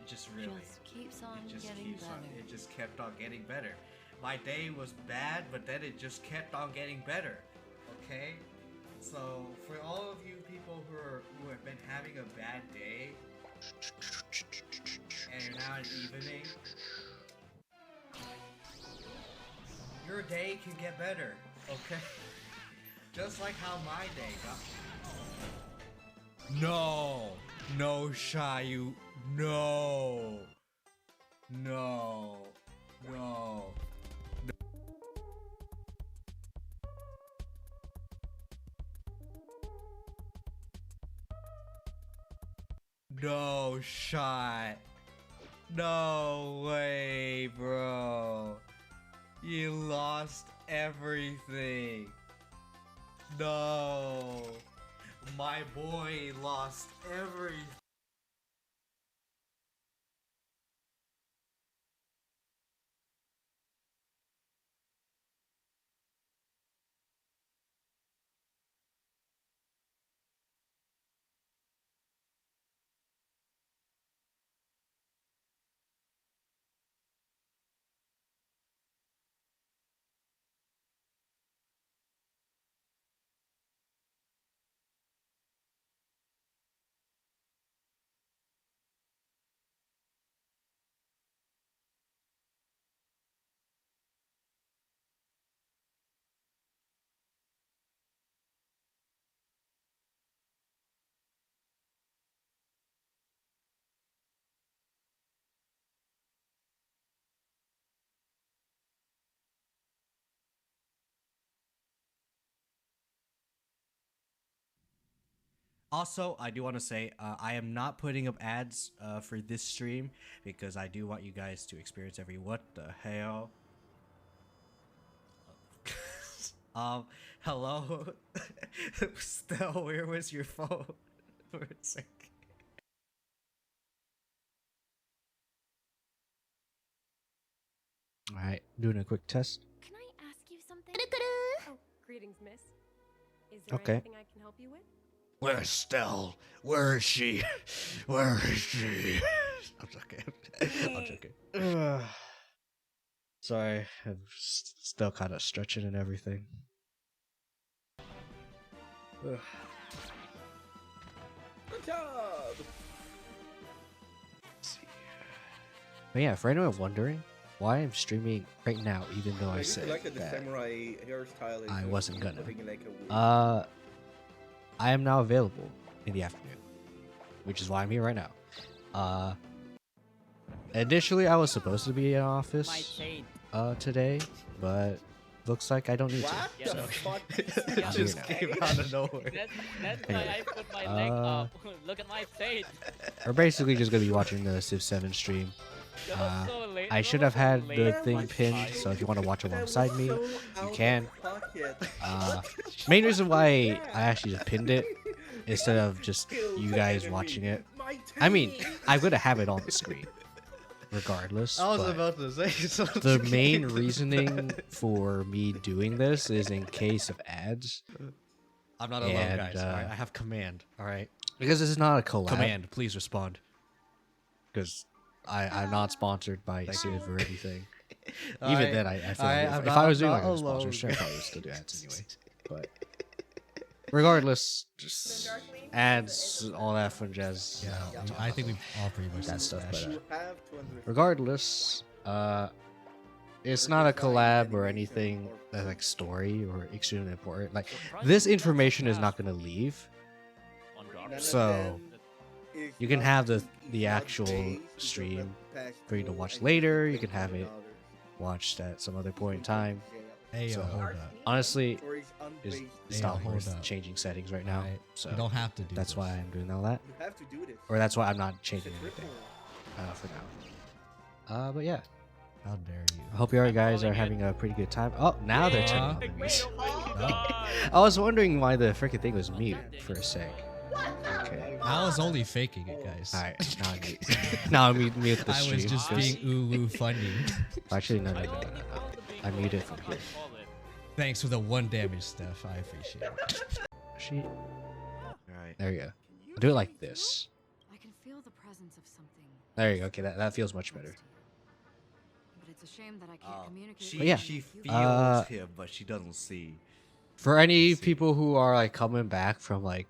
Just really. Just keeps on It just getting keeps better. on. It just kept on getting better. My day was bad, but then it just kept on getting better. Okay. So for all of you people who have been having a bad day and you're now in evening, your day can get better. Okay. Just like how my day got. No, Shayu, no. No shot. No way, bro. You lost everything. No. My boy lost everything. Also, I do want to say I am not putting up ads for this stream because I do want you guys to experience every what the hell. Hello. Still, where was your phone for a second? All right, doing a quick test. Can I ask you something? Oh, greetings, miss. Is there Okay. anything I can help you with? Where's Stell? Where is she? Where is she? I'm joking. I'm joking. Sorry, I'm still kind of stretching and everything. Ugh. Good job. Let's see. But yeah, for anyone wondering why I'm streaming right now, even though I said like the that samurai hairstyle. I wasn't gonna. Like I am now available in the afternoon, which is why I'm here right now. Initially, I was supposed to be in office today, but looks like I don't need what to. the So. fuck? It just came out of nowhere. That's why I put my leg up. Look at my face. We're basically just gonna be watching the Civ 7 stream. That was so late. I should have had the Late. thing My pinned, time. so if you want to watch That alongside was me, so you out can. of pocket. Main reason why I actually just pinned it instead of just Kill you the guys enemy. watching it. My I mean, team. I'm gonna have it on the screen, regardless. I was but about to say something. the main reasoning for me doing this is in case of ads, I'm not alone, and, guys. All right, I have command. All right, because this is not a collab. command. Please respond. Because I'm not sponsored by Thank Civ or anything. All Even right. then, I feel All like right, if I was doing I'm like a not alone. sponsorship, I probably would still do ads anyway. But regardless, just ads, all that fun jazz. Yeah, I think we've all pretty much That stuff, but, You have to understand. Regardless, it's not a collab or anything that's like story or extremely important. Like this information is not going to leave, so you can have the actual stream for you to watch later. You can have it watched at some other point in time. Hey, So, hold up. Honestly, it's Hey, not hold worth up. changing settings right now. Alright, So you don't have to do that's this. why I'm doing all that, You have to do this. or that's why I'm not changing It's anything written. for now. But yeah, How dare you? I hope you guys are calling having a pretty good time. Oh, now they're turning on the Wait, music. oh my God. I was wondering why the freaking thing was mute for a sec. Okay. I was only faking it, guys. Alright, now I'm mute. Now I'm mute the I stream. was just 'cause- being ooh funny. Actually, no. I don't recall the being I muted called from here. Thanks for the 1 damage, Steph. I appreciate it. She, All right. there you go. Do it like this. I can feel the presence of something There you go. Okay, that feels much better. But it's a shame that I can't communicate. She But yeah, she feels him, but she doesn't see. For any see. people who are like coming back from like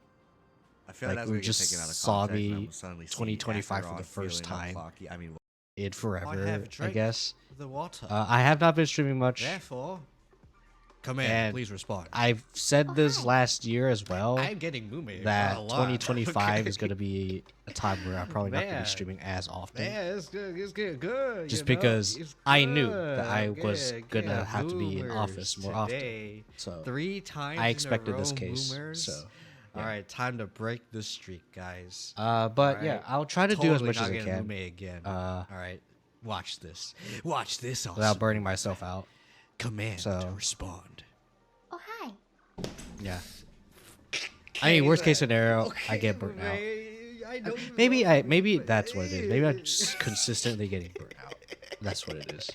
I feel Like, that's we gonna get just taken out of saw context, and me I'm suddenly see 2025 after for the on first feeling time. unlucky. I mean, in I forever, have I drank guess. the water. I have not been streaming much. Therefore, command, And please respond. I've said this last year as well I'm getting Mume that a lot. 2025 Okay. is going to be a time where I'm probably not going to Man. be streaming as often. Man, it's good. It's getting good. Just you know? because It's I knew good. that I was Yeah, gonna yeah, have to be in boomers office more today. often. So 3 times I in a expected this row, case. boomers. So All right, time to break the streak, guys. but yeah, Alright. I'll try to do as much as I getting can Mume again. uh, All right, watch this. Watch this. without Awesome. burning myself out. Command So- to respond. Oh, hi. Yeah. I mean, worst case scenario, I get burnt out. Maybe that's what it is. Maybe I'm just consistently getting burnt out. That's what it is.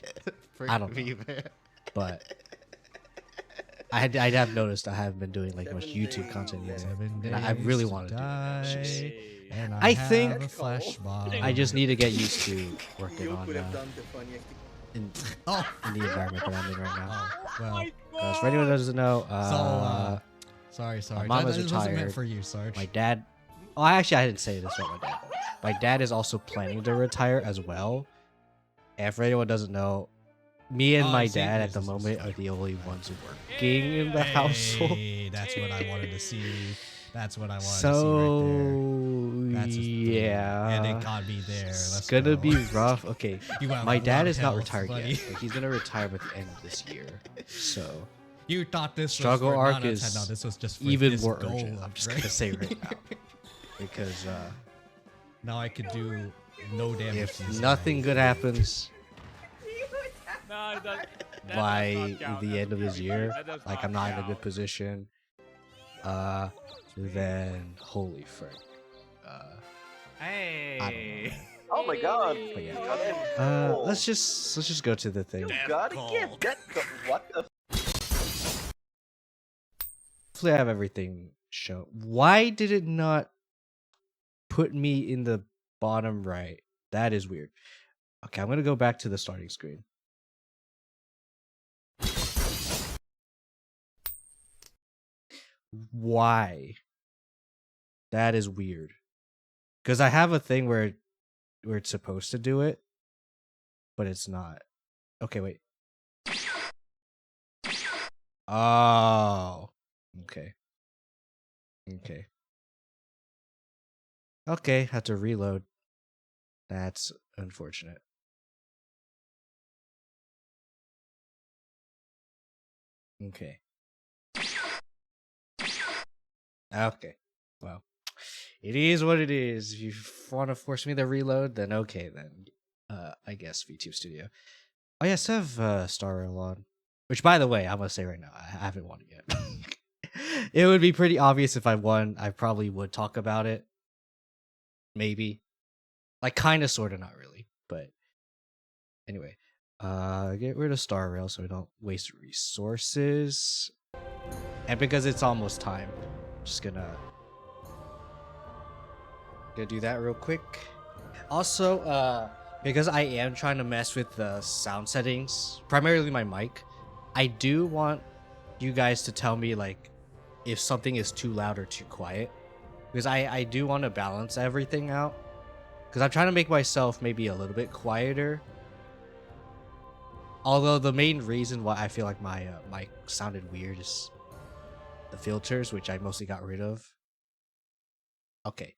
I don't know. But I have noticed I haven't been doing like much YouTube content yet. 7 days And I really to want to do it. It's just- die, and I think- have a flash bomb. I just need to get used to working You on could have done the funniest thing. in, Oh, in the environment that I'm in right now. well. Because for anyone who doesn't know, Sorry. mom That is wasn't meant retired. for you, Sarge. my dad. Oh, actually, I didn't say this about my dad. My dad is also planning to retire as well. And for anyone who doesn't know, me and Oh, my see, dad at this the is moment fine. are the only ones working in the household. Hey, that's what I wanted to see. That's what I wanted to see So right there. That's a thing. yeah, And it got me there. it's Let's gonna go. be rough. Okay, You have my a dad lot is of not health, retired buddy. yet. But he's gonna retire by the end of this year. So You thought this Struggle was for, arc no, is no, this was just for even this more goal, urgent. I'm just right? gonna say right now because Now I could do no damage. if to this nothing guy. good happens No, it does, that does by not count. the That's end of this okay. year, That does like not I'm not in a good count. position, then holy frick. Hey. Oh my god. But yeah. Oh. Let's just go to the thing. You gotta get that. What the? Hopefully I have everything shown. Why did it not put me in the bottom right? That is weird. Okay, I'm gonna go back to the starting screen. Why? That is weird. Because I have a thing where it's supposed to do it, but it's not. Okay, wait. Oh. Okay. Okay. Okay, had to reload. That's unfortunate. Okay. Okay. Well, it is what it is. If you want to force me to reload, then okay, then. I guess VTube Studio. Oh yeah, I still have Star Rail on. Which, by the way, I'm gonna say right now, I haven't won it yet. It would be pretty obvious if I won. I probably would talk about it. Maybe. Like, kind of, sort of, not really. But anyway, get rid of Star Rail so we don't waste resources. And because it's almost time, I'm just gonna do that real quick. Also, because I am trying to mess with the sound settings, primarily my mic, I do want you guys to tell me like if something is too loud or too quiet, because I do want to balance everything out, because I'm trying to make myself maybe a little bit quieter. Although the main reason why I feel like my mic sounded weird is the filters, which I mostly got rid of. Okay.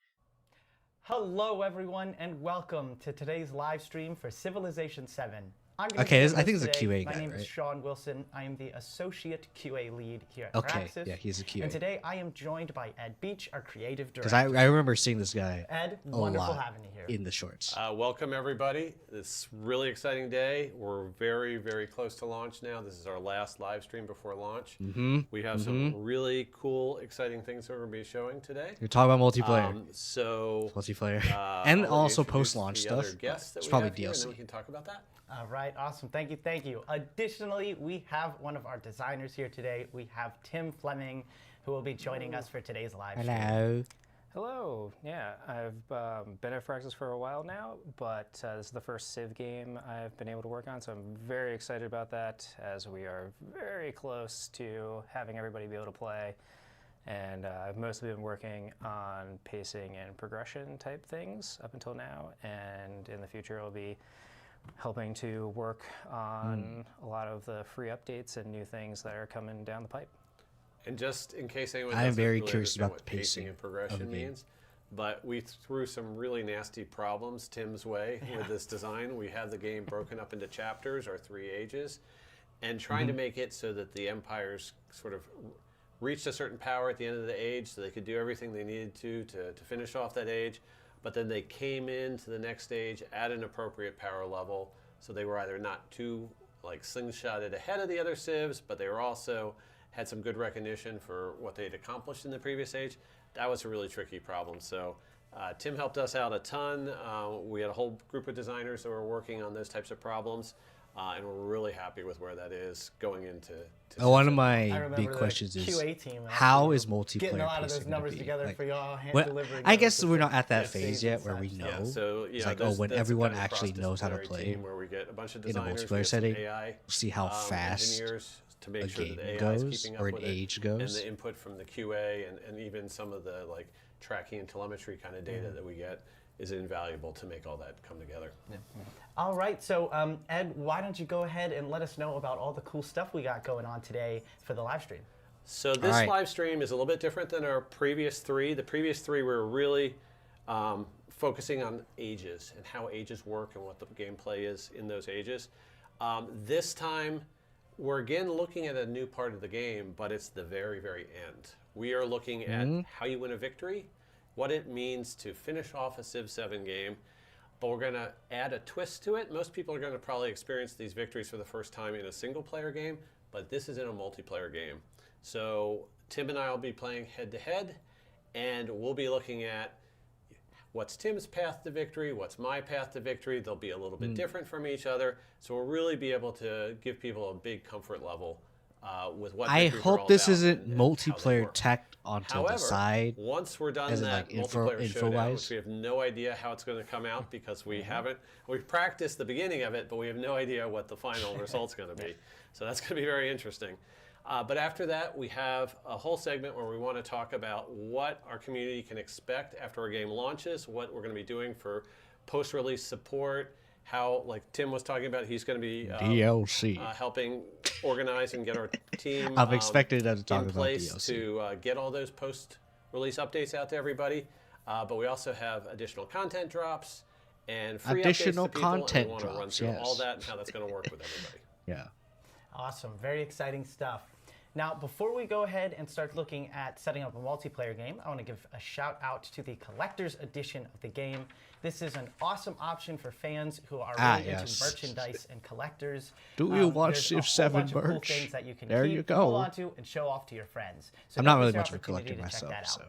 Hello everyone and welcome to today's live stream for Civilization 7. I'm gonna Okay, be this- your I think host it's a today. QA My guy, name right? is Sean Wilson. I am the Associate QA Lead here at Okay, Praxis. yeah, he's a QA. And today I am joined by Ed Beach, our creative Because director. I remember seeing this guy Ed, a wonderful lot having you here. in the shorts. Welcome everybody. This really exciting day. We're very, very close to launch now. This is our last live stream before launch. We have some really cool, exciting things that we're going to be showing today. You're talking about multiplayer. Multiplayer. I'll and let you also introduce post-launch the other stuff. guests that It's we probably have here, and then DLC. we can talk about that. All right, awesome. Thank you, thank you. Additionally, we have one of our designers here today. We have Tim Fleming, who will be joining us for today's live stream. Hello. Hello. Yeah, I've been at Firaxis for a while now, but this is the first Civ game I've been able to work on, so I'm very excited about that, as we are very close to having everybody be able to play. And I've mostly been working on pacing and progression type things up until now, and in the future I'll be helping to work on a lot of the free updates and new things that are coming down the pipe. And just in case anyone I am doesn't very really curious understand about what the pacing and of the progression game. means, but we threw some really nasty problems Tim's way with this design. We have the game broken up into chapters or 3 ages, and trying to make it so that the empires sort of reached a certain power at the end of the age, so they could do everything they needed to finish off that age, but then they came into the next stage at an appropriate power level, so they were either not too like slingshotted ahead of the other civs, but they were also had some good recognition for what they'd accomplished in the previous age. That was a really tricky problem. So Tim helped us out a ton. We had a whole group of designers that were working on those types of problems, and we're really happy with where that is going into. One of I my remember big the questions is QA team how actually is multiplayer getting a lot of those pacing gonna numbers be? together Like, for y'all, when- delivering I those guess we're not at that with phase saves yet and where we such. know. Yeah, so It's like, oh, when that's everyone kind of actually knows how to cross-disciplinary play team where we get a bunch of in a designers, we multiplayer get some setting, AI, see how fast engineers to make a sure game that the AI goes is keeping up or an with it, age and goes. the input from the QA and even some of the like tracking and telemetry kind of data that we get is invaluable to make all that come together. All right, so Ed, why don't you go ahead and let us know about all the cool stuff we got going on today for the live stream? So this right. live stream is a little bit different than our previous 3. The previous 3 were really focusing on ages and how ages work and what the gameplay is in those ages. This time, we're again looking at a new part of the game, but it's the very, very end. We are looking at how you win a victory, what it means to finish off a Civ 7 game, but we're going to add a twist to it. Most people are going to probably experience these victories for the first time in a single-player game, but this is in a multiplayer game. So Tim and I will be playing head-to-head, and we'll be looking at what's Tim's path to victory, what's my path to victory. They'll be a little bit different from each other, so we'll really be able to give people a big comfort level with what I victories are all hope this about isn't and how they multiplayer work. tacked onto However, the side. once we're done as in, that like, info- multiplayer showdown, info-wise? which we have no idea how it's going to come out because we've practiced the beginning of it, but we have no idea what the final result's going to be. So that's going to be very interesting. But after that, we have a whole segment where we want to talk about what our community can expect after our game launches, what we're going to be doing for post-release support, how, like Tim was talking about, he's going to be DLC. helping organize and get our team I'm expecting them to talk in about place DLC. to get all those post-release updates out to everybody. But we also have additional content drops and free Additional updates to people, content and we want to run drops, through all yes. that and how that's going to work with everybody. Yeah. Awesome, very exciting stuff. Now, before we go ahead and start looking at setting up a multiplayer game, I want to give a shout out to the collector's edition of the game. This is an awesome option for fans who are really into yes. merchandise and collectors. Do you want there's Civ a whole 7 bunch of cool merch? things that you can There keep, you go. hold on to, and show off to your friends. So I'm not don't really miss your much of a opportunity collector to check myself, that out. so.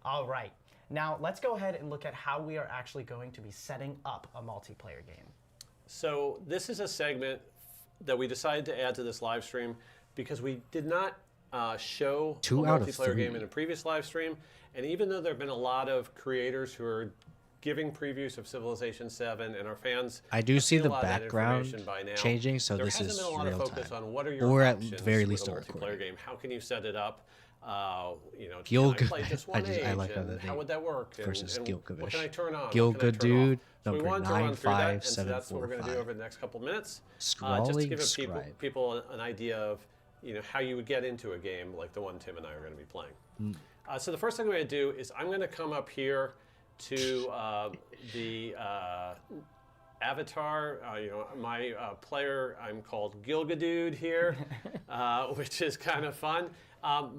All right. Now, let's go ahead and look at how we are actually going to be setting up a multiplayer game. So this is a segment that we decided to add to this live stream because we did not show 2 a out of multiplayer 3. game in a previous live stream. And even though there have been a lot of creators who are giving previews of Civilization 7 and our fans I do have see seen a the lot of that background information by now, changing, so there this hasn't is been a lot of real focus time. on what are your Or at options very with least a a multiplayer recording. game. How can you set it up? Gil Can I play just one I age? like how And that how name would that work? versus and what can I Gilgamesh. turn on? Gil What can I Good turn off? Dude, So we number wanted to run through that, and so that's what we're going to do 95745. over the next couple of minutes. Just to Scrawling give scribe. people an idea of how you would get into a game like the one Tim and I are going to be playing. So the first thing I'm going to do is I'm going to come up here to the avatar. My player, I'm called Gilgadude here, which is kind of fun.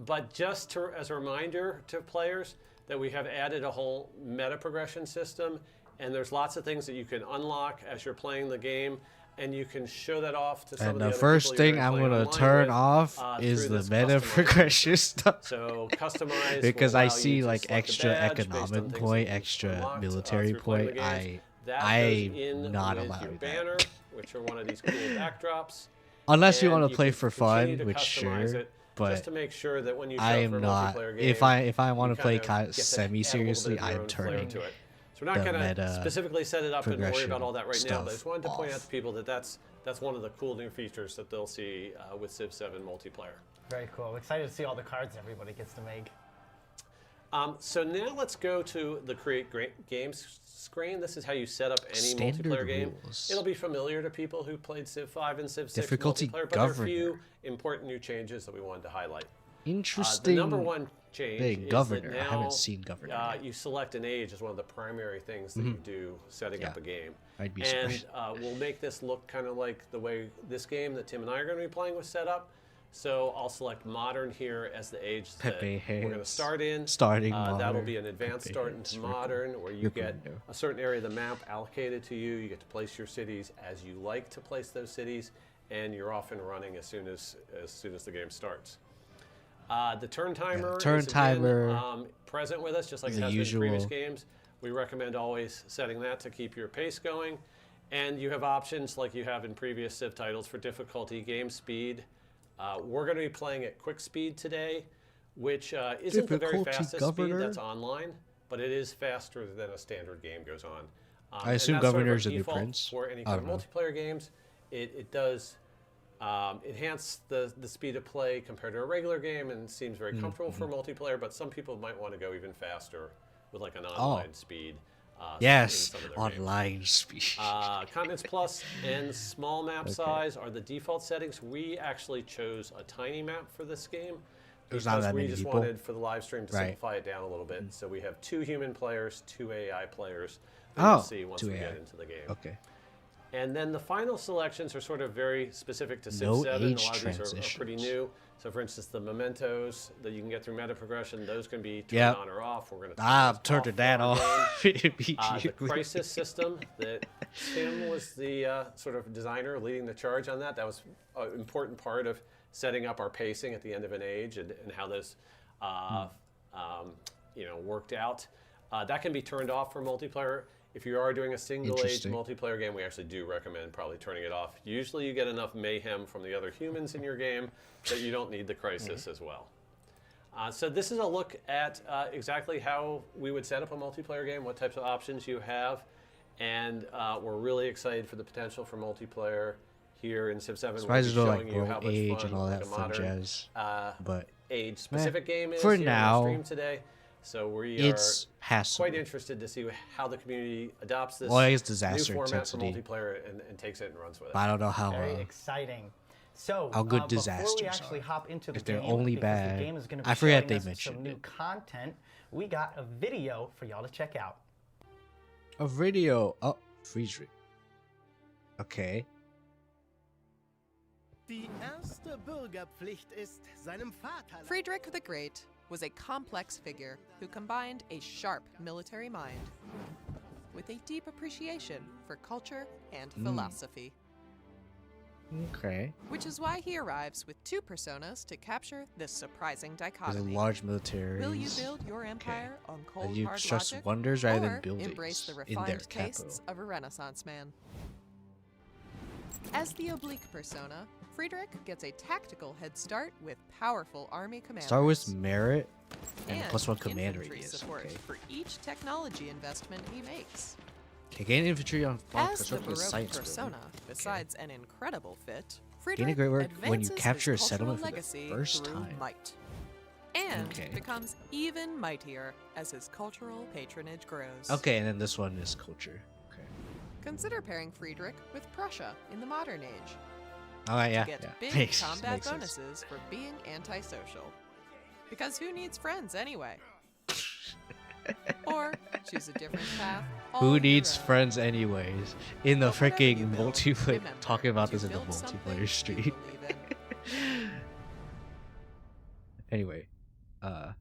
But just as a reminder to players that we have added a whole meta progression system, and there's lots of things that you can unlock as you're playing the game, and you can show that off to some of And the the other first people you're thing I'm playing going to online turn with, off is through the this meta customized progression stuff. So customize because will I allow you see to like select a extra badge based on economic things point, that you've extra unlocked, military through playing point. the games. That goes I'm in not with allowing your that. banner, which are one of these cool backdrops. Unless you And want to play can for continue fun, to which customize sure. it but just to make sure that when you show I up for a am not. multiplayer game, If I want you to play kind of get to add a little semi-seriously, bit of your I'm own flair turning to it. So we're not the going to meta specifically set it up and worry progression about all that right now, but I just stuff wanted to point out off. to people that that's one of the cool new features that they'll see with Civ 7 multiplayer. Very cool. I'm excited to see all the cards everybody gets to make. So now let's go to the Create Games screen. This is how you set up any Standard multiplayer game. rules. It'll be familiar to people who played Civ 5 and Civ 6 Difficulty multiplayer, but there are a few governor. important new changes that we wanted to highlight. Interesting. The number one change thing, is governor. that now I haven't seen governor yet. you select an age as one of the primary things that you do setting up a game. I'd be and surprised. we'll make this look kind of like the way this game that Tim and I are going to be playing was set up. So I'll select modern here as the age that Pepe we're going to Hayes. start in. Starting That'll modern. be an advanced Pepe start Hayes. into modern, where you get Recommendo. a certain area of the map allocated to you. You get to place your cities as you like to place those cities, and you're off and running as soon as the game starts. The turn timer turn is again, timer present with us, just like is it the has been in previous usual. games. We recommend always setting that to keep your pace going. And you have options like you have in previous Civ titles for difficulty, game speed. We're going to be playing at quick speed today, which isn't the very Difficulty fastest speed governor? that's online, but it is faster than a standard game goes on. I and assume that's sort of Governor's a a new default prince. for any I kind of don't know. multiplayer games. It does enhance the speed of play compared to a regular game, and seems very comfortable for multiplayer, but some people might want to go even faster with like an online speed. Yes, in some of their games. online speed. Continents Plus and small map size are the default settings. We actually chose a tiny map for this game There's not because that we many just people. wanted for the live stream to Right. simplify it down a little bit. So we have 2 human players, 2 AI players that Oh, we'll see once 2 we AI. get into the game. Okay. And then the final selections are sort of very specific to Civ No 7. A age lot of these are pretty transitions. new. So for instance, the mementos that you can get through meta progression, those can be turned Yep. on or off. We're going to I've turned that for our off. game. immediately. The crisis system that Tim was the sort of designer leading the charge on that. That was an important part of setting up our pacing at the end of an age and how those worked out. That can be turned off for multiplayer. If you are doing a single age Interesting. multiplayer game, we actually do recommend probably turning it off. Usually you get enough mayhem from the other humans in your game that you don't need the crisis as well. So this is a look at exactly how we would set up a multiplayer game, what types of options you have, and we're really excited for the potential for multiplayer here in Civ 7. Surprised We'll there's be no showing like you how world much age fun and all like that a fun modern jazz. But age-specific game is for here now, on the stream today. So we it's are passable. quite interested to see how the community adopts this Well, I guess new disaster format for intensity. multiplayer and takes it and runs with it. But I don't know how Very exciting. So, how good before disasters we actually are. hop into the If they're game, only because bad. the game is going to be I forget showing they us mentioned some new it. content, we got a video for y'all to check out. a video. Oh, Friedrich. Okay. Die erste Bürgerpflicht ist, seinem Vaterland. Friedrich the Great was a complex figure who combined a sharp military mind with a deep appreciation for culture and philosophy. Okay. Which is why he arrives with 2 personas to capture this surprising There's a dichotomy. large military. Will you build your empire on cold you hard trust logic, wonders rather or than buildings embrace the in their refined tastes capital? of a Renaissance man? As the oblique persona, Friedrich gets a tactical head start with powerful army commanders. Start with merit and and +1 commander infantry he is. support Okay. for each technology investment he makes. Okay, gain infantry on As the constructing a Baroque science persona, building. besides an incredible fit, Gain a Friedrich great work when you advances capture a his settlement cultural for the legacy first through time. might, and Okay. becomes even mightier as his cultural patronage grows. Okay, and then this one is culture. Okay. Consider pairing Friedrich with Prussia in the modern age. All right, yeah, To get yeah. big Makes combat sense. bonuses for being antisocial. Because who needs friends anyway? Or choose a different path. all Who your needs own. friends anyways? In the But whatever you freaking build, multiplayer, remember talking about to this in the build something multiplayer you stream. believe in. Anyway, I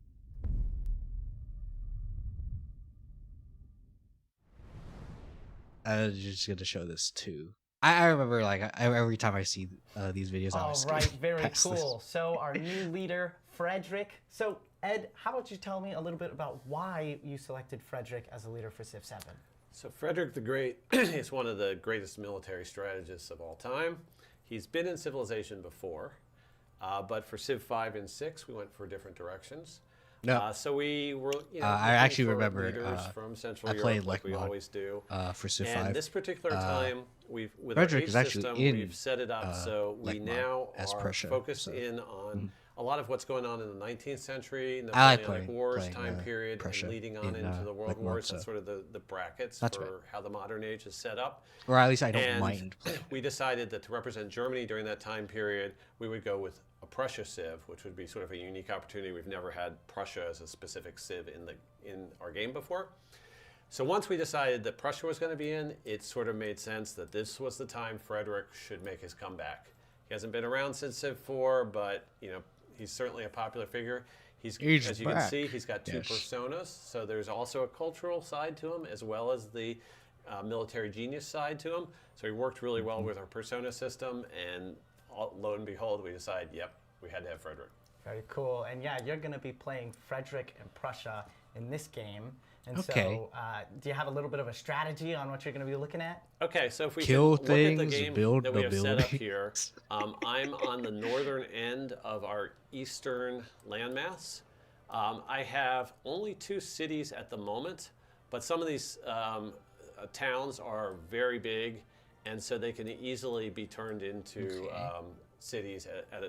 was just gonna show this too. I remember like every time I see these videos, I All was right, very past this. cool. So our new leader, Frederick. So Ed, how about you tell me a little bit about why you selected Frederick as a leader for Civ 7? So Frederick the Great is one of the greatest military strategists of all time. He's been in Civilization before. But for Civ 5 and 6, we went for different directions. No. So we were, I actually looking for remember, leaders from Central I Europe, played like we Lekmod, always do. for Civ And 5. this particular time, with Frederick our is age actually system, in, we've set it up so we Lekmod now as are Prussia, focused so. in on a lot of what's going on in the 19th century, I like Napoleonic playing- Wars playing, time period, Prussia and leading on in, into the World Lekmod, Wars. so. That's sort of the brackets That's for right. how the modern age is set up. Or at least I don't And mind playing. we decided that to represent Germany during that time period, we would go with a Prussia Civ, which would be sort of a unique opportunity. We've never had Prussia as a specific Civ in our game before. So once we decided that Prussia was going to be in, it sort of made sense that this was the time Frederick should make his comeback. He hasn't been around since Civ 4, but he's certainly a popular figure. He's as you can back. see, he's got two personas. So there's also a cultural side to him as well as the military genius side to him. So he worked really well with our persona system, and lo and behold, we decided, yep, we had to have Frederick. Very cool. And yeah, you're going to be playing Frederick and Prussia in this game. And Okay. so, do you have a little bit of a strategy on what you're going to be looking at? Okay, so if we Kill can look at the things, game build that we have set up nobility. here, I'm on the northern end of our eastern landmass. I have only 2 cities at the moment, but some of these towns are very big, and so they can easily be turned into cities at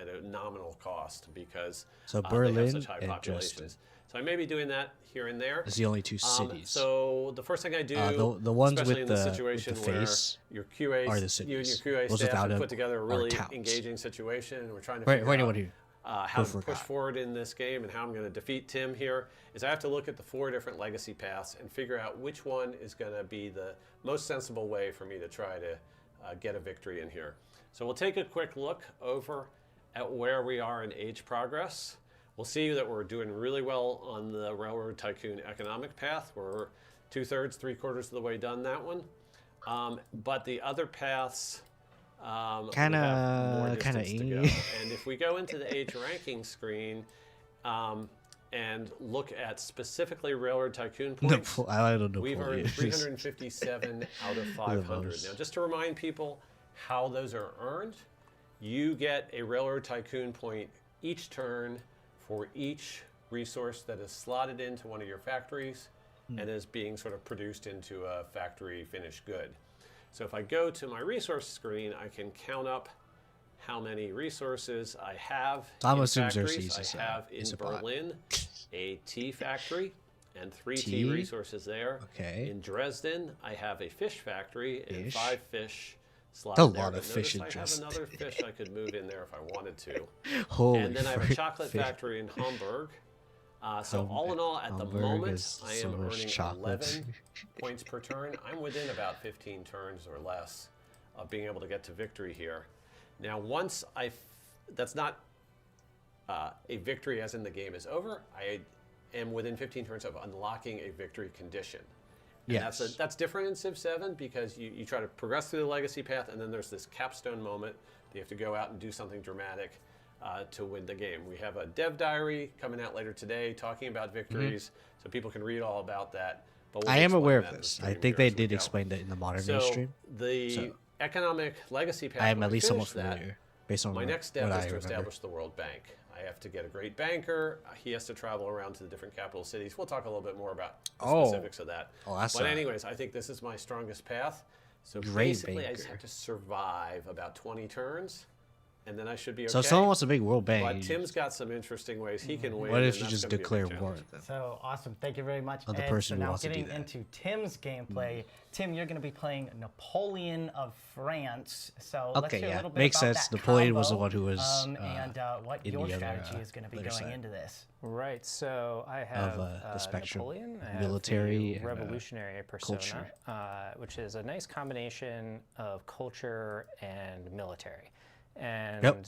a nominal cost because So they Berlin have such high and populations. Dresden. So I may be doing that here and there. It's the only 2 cities. So the first thing I do, the ones especially with in the the situation face where your QA, are the you and your cities. QA Those staff without have them put together a are really towns. engaging situation, and we're trying to For figure anyone out who how to push forgot. forward in this game and how I'm going to defeat Tim here, is I have to look at the 4 different legacy paths and figure out which one is going to be the most sensible way for me to try to get a victory in here. So we'll take a quick look over at where we are in age progress. We'll see that we're doing really well on the Railroad Tycoon economic path. We're 2/3, 3/4 of the way done that one. But the other paths Kinda more distance to go. ee. And if we go into the age ranking screen and look at specifically Railroad Tycoon points, I don't know. we've earned 357 out of 500. those. Now, just to remind people how those are earned, you get a Railroad Tycoon point each turn for each resource that is slotted into one of your factories and is being sort of produced into a factory finished good. So if I go to my resource screen, I can count up how many resources I have I'm in assuming factories. Xerxes I have in is a bot. Berlin a tea factory and 3 tea Tea? resources there. Okay. In Dresden, I have a fish factory and Fish. 5 fish slots A there. lot But of fish in notice I Dresden. have another fish I could move in there if I wanted to. Holy And then I have a frick, chocolate fish. factory in Hamburg. So Hum- all in all, at the Hamburg moment, is I so am much earning chocolate. 11 points per turn. I'm within about 15 turns or less of being able to get to victory here. Now, once that's not a victory as in the game is over. I am within 15 turns of unlocking a victory condition. And Yes. that's different in Civ 7 because you try to progress through the legacy path, and then there's this capstone moment that you have to go out and do something dramatic to win the game. We have a dev diary coming out later today talking about victories, so people can read all about that. But we'll I am explain aware that of in the this. I stream think here they as we did go. explain that in the modern So stream. the So economic legacy path, I am when at least somewhat finish that, familiar based on my what, next step what is I to remember. establish the World Bank. I have to get a great banker. He has to travel around to the different capital cities. We'll talk a little bit more about the specifics of that. Oh, that's but a anyways, I think this is my strongest path. So great basically, I just banker. have to survive about 20 turns, and then I should be okay. So if someone wants a big world bank, But Tim's got some interesting ways he can win. what if and you that's just gonna be a big declare challenge. war at them? So awesome. Thank you very much, Of the Ed. person so who now wants to do getting that. into Tim's gameplay. Tim, you're going to be playing Napoleon of France. So let's Okay, hear a yeah. little bit Makes about sense. that Napoleon was the combo, one who was, and what in your the other, strategy is going to be later going side. into this. Right, so I have the spectrum, Napoleon, I have military the and, revolutionary persona, culture. which is a nice combination of culture and military. And Yep.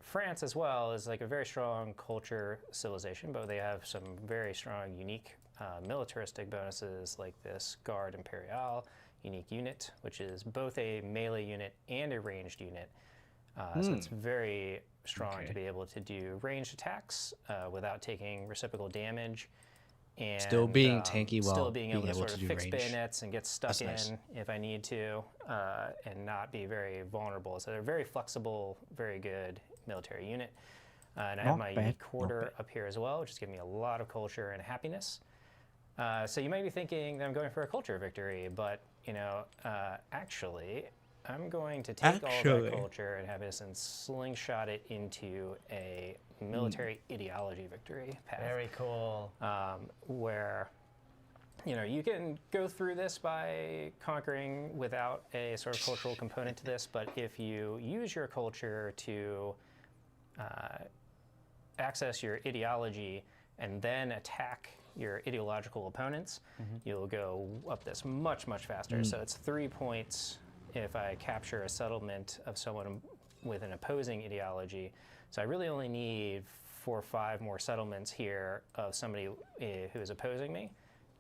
France as well is like a very strong culture civilization, but they have some very strong, unique militaristic bonuses like this Guard Imperial unique unit, which is both a melee unit and a ranged unit. So it's very strong to be able to do ranged attacks without taking reciprocal damage. And Still being tanky while still being able to being able sort to of do fix range. bayonets and get stuck That's in nice. if I need to, and not be very vulnerable. So they're very flexible, very good military unit. And I have my bad, unique not quarter bad. up here as well, which is giving me a lot of culture and happiness. So you might be thinking that I'm going for a culture victory, but actually, I'm going to take all that culture and happiness and slingshot it into a military ideology victory path. Very cool. Where you can go through this by conquering without a sort of cultural component to this, but if you use your culture to access your ideology and then attack your ideological opponents, you'll go up this much, much faster. So it's 3 points if I capture a settlement of someone with an opposing ideology. So I really only need 4 or 5 more settlements here of somebody who is opposing me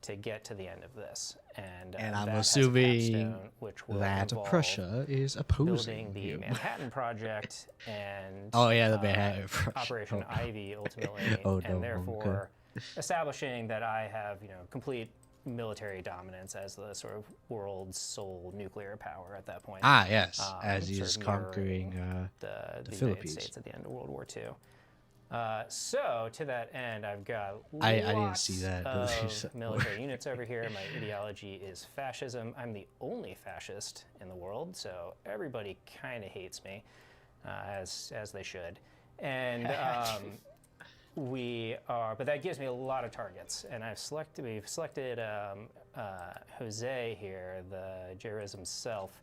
to get to the end of this. And I'm that has a assuming capstone, which will that involve Prussia is opposing building the you. Manhattan Project and Oh yeah, the Manhattan Project. Operation Ivy ultimately, Oh, and no, therefore establishing that I have complete military dominance as the sort of world's sole nuclear power at that point. Ah yes, as sort he's of conquering the the United Philippines. States at the end of World War II. So to that end, I've got I didn't see lots that, but of military units over here. My ideology is fascism. I'm the only fascist in the world, so everybody kind of hates me, as they should. And but that gives me a lot of targets, and we've selected Jose here, the Jerez himself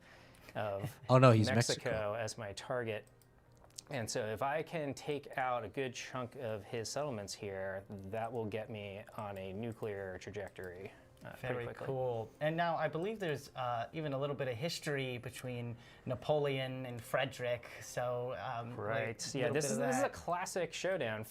of Oh no, he's Mexico as my target. And so if I can take out a good chunk of his settlements here, that will get me on a nuclear trajectory pretty Very quickly. cool. And now I believe there's even a little bit of history between Napoleon and Frederick. So Right. Yeah. This is a classic showdown.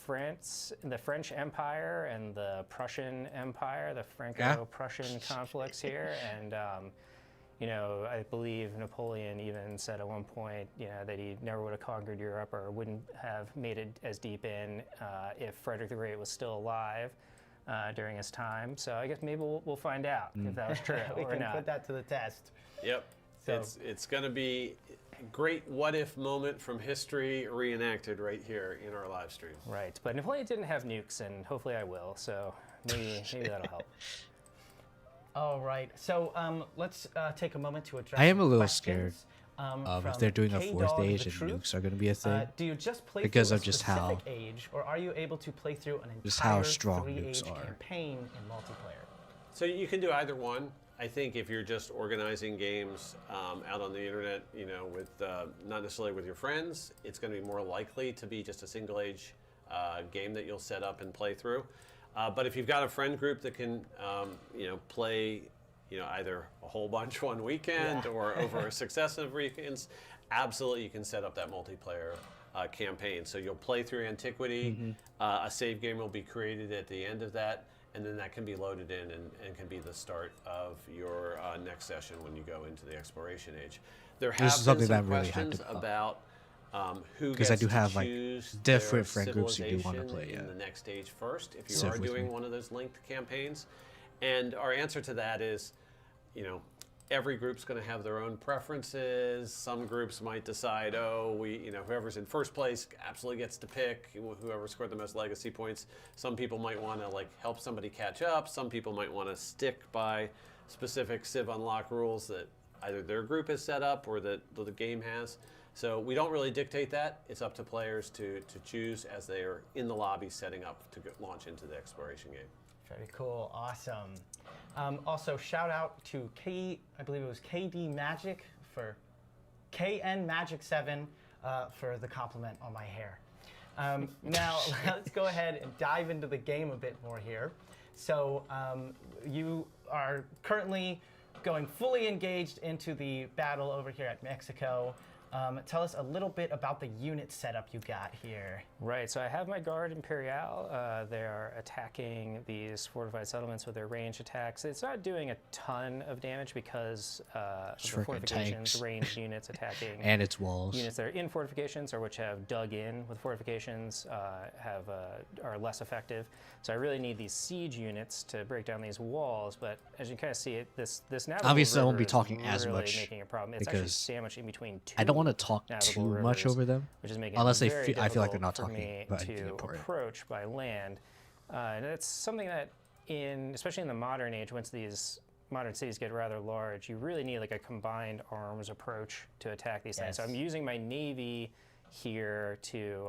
The French Empire and the Prussian Empire, the Franco-Prussian conflicts here, and I believe Napoleon even said at one point, that he never would have conquered Europe or wouldn't have made it as deep in if Frederick the Great was still alive during his time. So I guess maybe we'll find out if that was true we or can not. put that to the test. Yep. So It's going to be a great what-if moment from history reenacted right here in our live stream. Right. But Napoleon didn't have nukes, and hopefully I will. So maybe that'll help. All right. So let's take a moment to address. I am a little questions, scared if they're doing a K-Dog 4th the age and Truth. nukes are going to be a thing. Do you just play because through of a just specific how age, or are you able to play through an just entire how strong 3-age nukes are. campaign in multiplayer? So you can do either one. I think if you're just organizing games out on the internet, with not necessarily with your friends, it's going to be more likely to be just a single-age game that you'll set up and play through. But if you've got a friend group that can, play, either a whole bunch one weekend or over successive weekends, absolutely you can set up that multiplayer campaign. So you'll play through Antiquity. A save game will be created at the end of that. And then that can be loaded in and can be the start of your next session when you go into the exploration age. There have This is something been that some really had questions to come up. about who Because gets I do to have, like, choose different their friend groups who do wanna civilization play, in yeah. the next stage first, if you Civ are with doing me. one of those linked campaigns. And our answer to that is, every group's going to have their own preferences. Some groups might decide, whoever's in first place absolutely gets to pick whoever scored the most legacy points. Some people might want to help somebody catch up. Some people might want to stick by specific Civ Unlock rules that either their group has set up or that the game has. So we don't really dictate that. It's up to players to choose as they are in the lobby setting up to launch into the exploration game. Very cool. Awesome. Also, shout out to I believe it was KD Magic for KN Magic 7 for the compliment on my hair. Now, let's go ahead and dive into the game a bit more here. So, you are currently going fully engaged into the battle over here at Mexico. Tell us a little bit about the unit setup you got here. Right, so I have my Guard Imperial. They are attacking these fortified settlements with their ranged attacks. It's not doing a ton of damage because of the Freaking fortifications, tanks. ranged units attacking And its walls. units that are in fortifications or which have dug in with fortifications are less effective. So I really need these siege units to break down these walls. But as you kind of see, this navigable Obviously, I won't river be is talking as really much making a problem. It's actually because sandwiched in between two I don't want want to talk navigable too much rivers, over them, which is making unless it they very I feel like they're difficult not for talking me about anything to important. approach by land. And it's something that, especially in the modern age, once these modern cities get rather large, you really need like a combined arms approach to attack these things. So I'm using my navy here to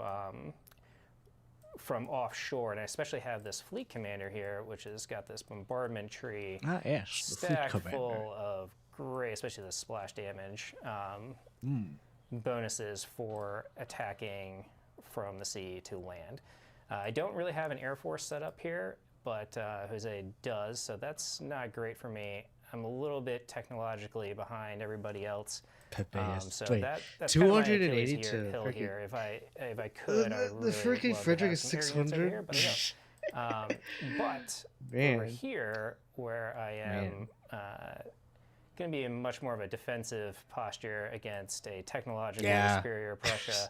from offshore, and I especially have this fleet commander here, which has got this bombardment tree stacked full of great, especially the splash damage bonuses for attacking from the sea to land. I don't really have an air force set up here, but Jose does, so that's not great for me. I'm a little bit technologically behind everybody else. So that's 280 kind of to hill here. If I could, I would really the freaking love to Frederick have is some air units over 600. here, but I don't. But over here, where I am going to be in much more of a defensive posture against a technologically superior Prussia.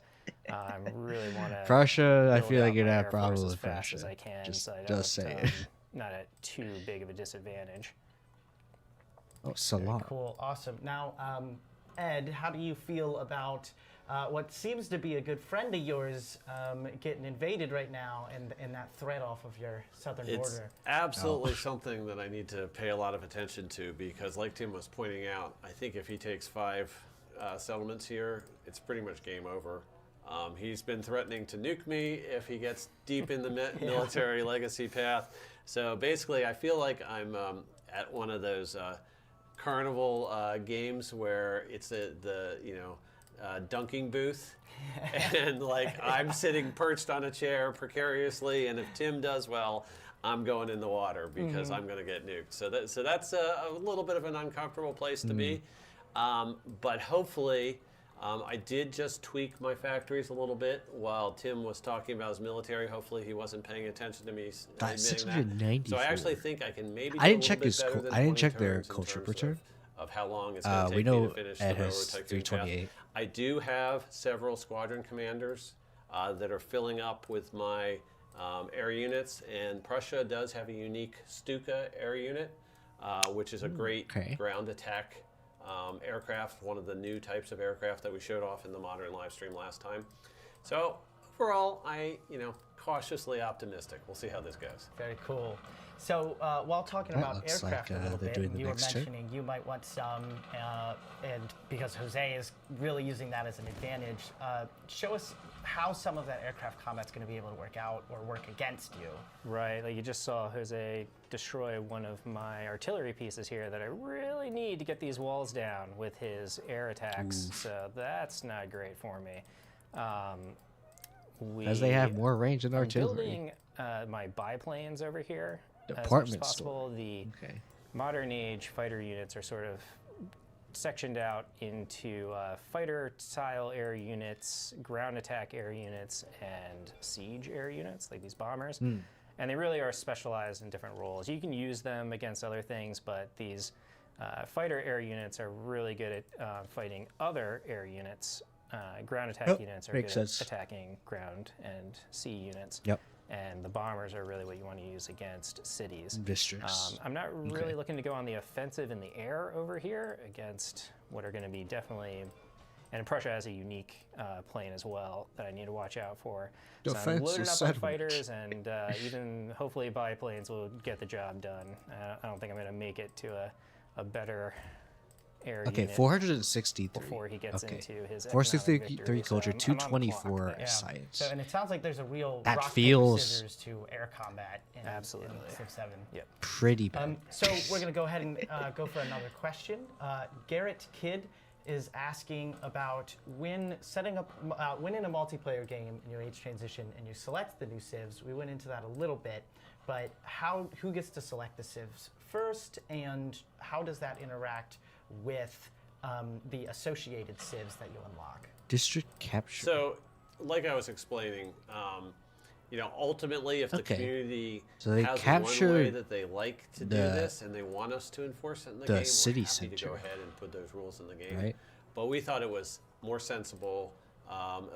I really want to. Prussia, I build feel out like you'd my have Air Force problems as with fast Prussia. as I can, Just so I don't, say it. not at too big of a disadvantage. Oh, Salah. Cool, awesome. Now, Ed, how do you feel about what seems to be a good friend of yours getting invaded right now and that threat off of your southern It's border? absolutely something that I need to pay a lot of attention to, because like Tim was pointing out, I think if he takes 5 settlements here, it's pretty much game over. He's been threatening to nuke me if he gets deep in the military legacy path. So basically, I feel like I'm at one of those carnival games where it's the dunking booth, and like I'm sitting perched on a chair precariously, and if Tim does well, I'm going in the water because I'm going to get nuked. So that's a little bit of an uncomfortable place to be, but hopefully. I did just tweak my factories a little bit while Tim was talking about his military. Hopefully he wasn't paying attention to me admitting 690. So I actually think I can maybe. I didn't do a check little his. bit better than I didn't 20 check their turns in culture terms return. of how long it's going to take We me know to finish Ed the has railroad tycoon path. 328. I do have several squadron commanders that are filling up with my air units, and Prussia does have a unique Stuka air unit, which is a great ground attack aircraft, one of the new types of aircraft that we showed off in the modern live stream last time. So overall, I cautiously optimistic. We'll see how this goes. Very cool. So while talking about looks aircraft like, a little they're bit, doing the you were next turn. mentioning you might want some, and because Jose is really using that as an advantage, show us how some of that aircraft combat's going to be able to work out or work against you. Right, like you just saw Jose destroy one of my artillery pieces here that I really need to get these walls down with his air attacks. So that's not great for me. As they have more range than I'm artillery. building my biplanes over here as much as Department possible. The modern age fighter units are sort of sectioned out into fighter-style air units, ground attack air units, and siege air units, like these bombers. And they really are specialized in different roles. You can use them against other things, but these fighter air units are really good at fighting other air units. Ground attack units are good at attacking ground and sea units. And the bombers are really what you want to use against cities. I'm not really looking to go on the offensive in the air over here against what are going to be definitely, and Prussia has a unique plane as well that I need to watch out for. So I'm loading up on fighters, and even hopefully biplanes will get the job done. I don't think I'm going to make it to a better air unit 463 before he gets into his 463 culture, 224 science. So, and it sounds like there's a real that rock, feels paper, scissors to air combat in, in Civ 7. Yep. Pretty bad. So we're going to go ahead and go for another question. Garrett Kidd is asking about when setting up, when in a multiplayer game in your age transition and you select the new civs. We went into that a little bit, but who gets to select the civs first, and how does that interact with the associated civs that you unlock? District capture. So, like I was explaining, ultimately, if the community has one way that they like to do this and they want us to enforce it in the game, city we're happy center. to go ahead and put those rules in the game. Right. But we thought it was more sensible.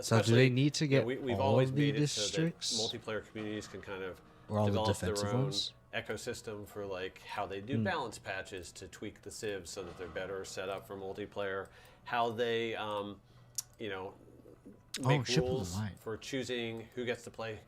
So do they need to get we've all always of the made districts? it so that multiplayer communities can kind of or all develop the defensive their own ones? ecosystem for like how they do balance patches to tweak the civs so that they're better set up for multiplayer, how they you know, Oh, make ship of the rules line. for choosing who gets to play